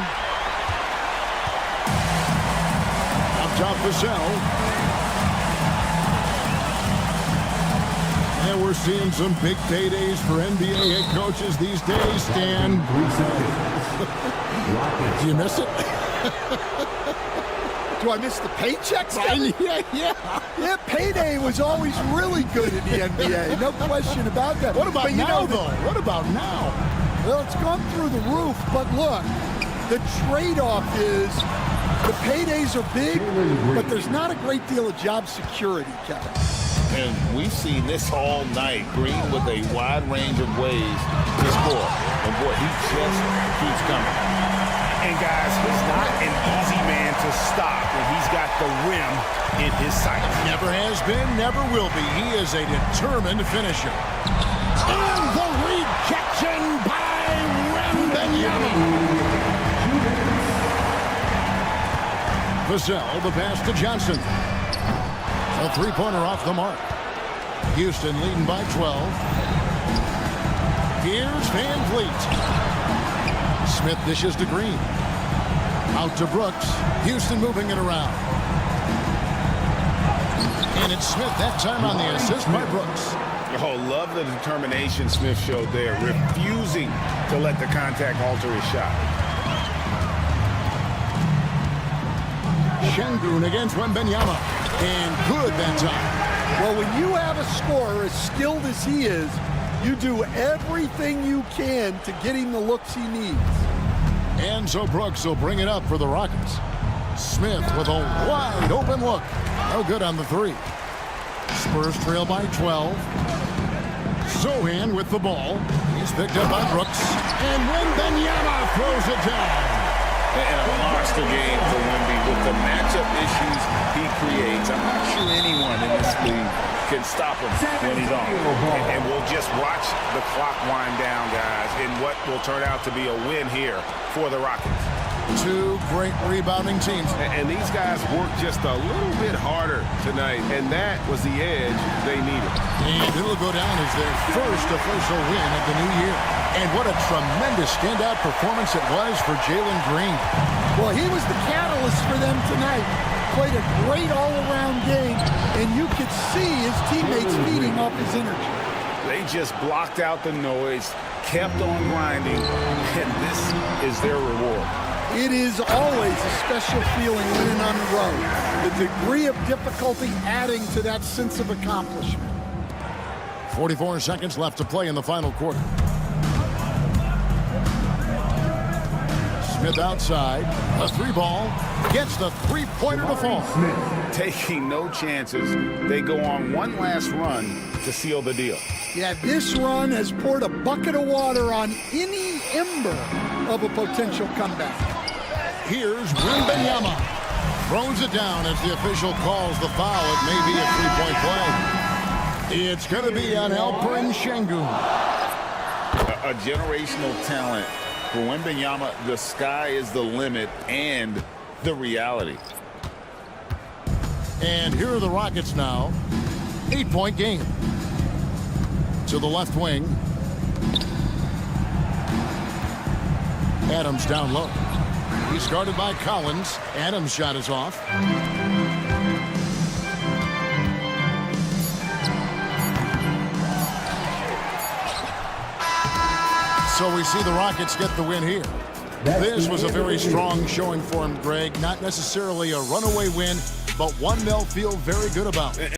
Up top Vassell. And we're seeing some big paydays for NBA head coaches these days, Stan. 3 seconds. Did you miss it? Do I miss the paychecks? Yeah, payday was always really good in the NBA. No question about that. What about now, though? What about now? Well, it's gone through the roof, but look, the trade-off is the paydays are big, but there's not a great deal of job security, Kevin. And we've seen this all night. Green with a wide range of ways to score. And boy, he just keeps coming. And guys, he's not an easy man to stop when he's got the rim in his sights. Never has been, never will be. He is a determined finisher. And the rejection by Wembanyama. Vassell, the pass to Johnson. A three-pointer off the mark. Houston leading by 12. Here's VanVleet. Smith dishes to Green. Out to Brooks. Houston moving it around. And it's Smith that time on the assist by Brooks. Oh, love the determination Smith showed there, refusing to let the contact alter his shot. Şengün against Wembanyama. And good that time. Well, when you have a scorer as skilled as he is, you do everything you can to get him the looks he needs. And so Brooks will bring it up for the Rockets. Smith with a wide open look. No good on the three. Spurs trail by 12. Sohan with the ball. He's picked up by Brooks. And Wembanyama throws it down. And a monster game for Wemby with the matchup issues he creates. I'm not sure anyone in this league can stop him when he's on. And we'll just watch the clock wind down, guys, in what will turn out to be a win here for the Rockets. Two great rebounding teams. And these guys worked just a little bit harder tonight, and that was the edge they needed. And it'll go down as their first official win of the new year. And what a tremendous standout performance it was for Jalen Green. Well, he was the catalyst for them tonight. Played a great all-around game, and you could see his teammates feeding off his energy. They just blocked out the noise, kept on grinding, and this is their reward. It is always a special feeling winning on the road. The degree of difficulty adding to that sense of accomplishment. 44 seconds left to play in the final quarter. Smith outside. A three ball. Gets the three-pointer to fall. Taking no chances. They go on one last run to seal the deal. Yeah, this run has poured a bucket of water on any ember of a potential comeback. Here's Wembanyama. Throws it down as the official calls the foul. It may be a three-point play. It's going to be on Alperen Şengün. A generational talent. For Wembanyama, the sky is the limit and the reality. And here are the Rockets now. 8-point game. To the left wing. Adams down low. He's guarded by Collins. Adams' shot is off. So we see the Rockets get the win here. This was a very strong showing for him, Greg. Not necessarily a runaway win, but one they'll feel very good about. And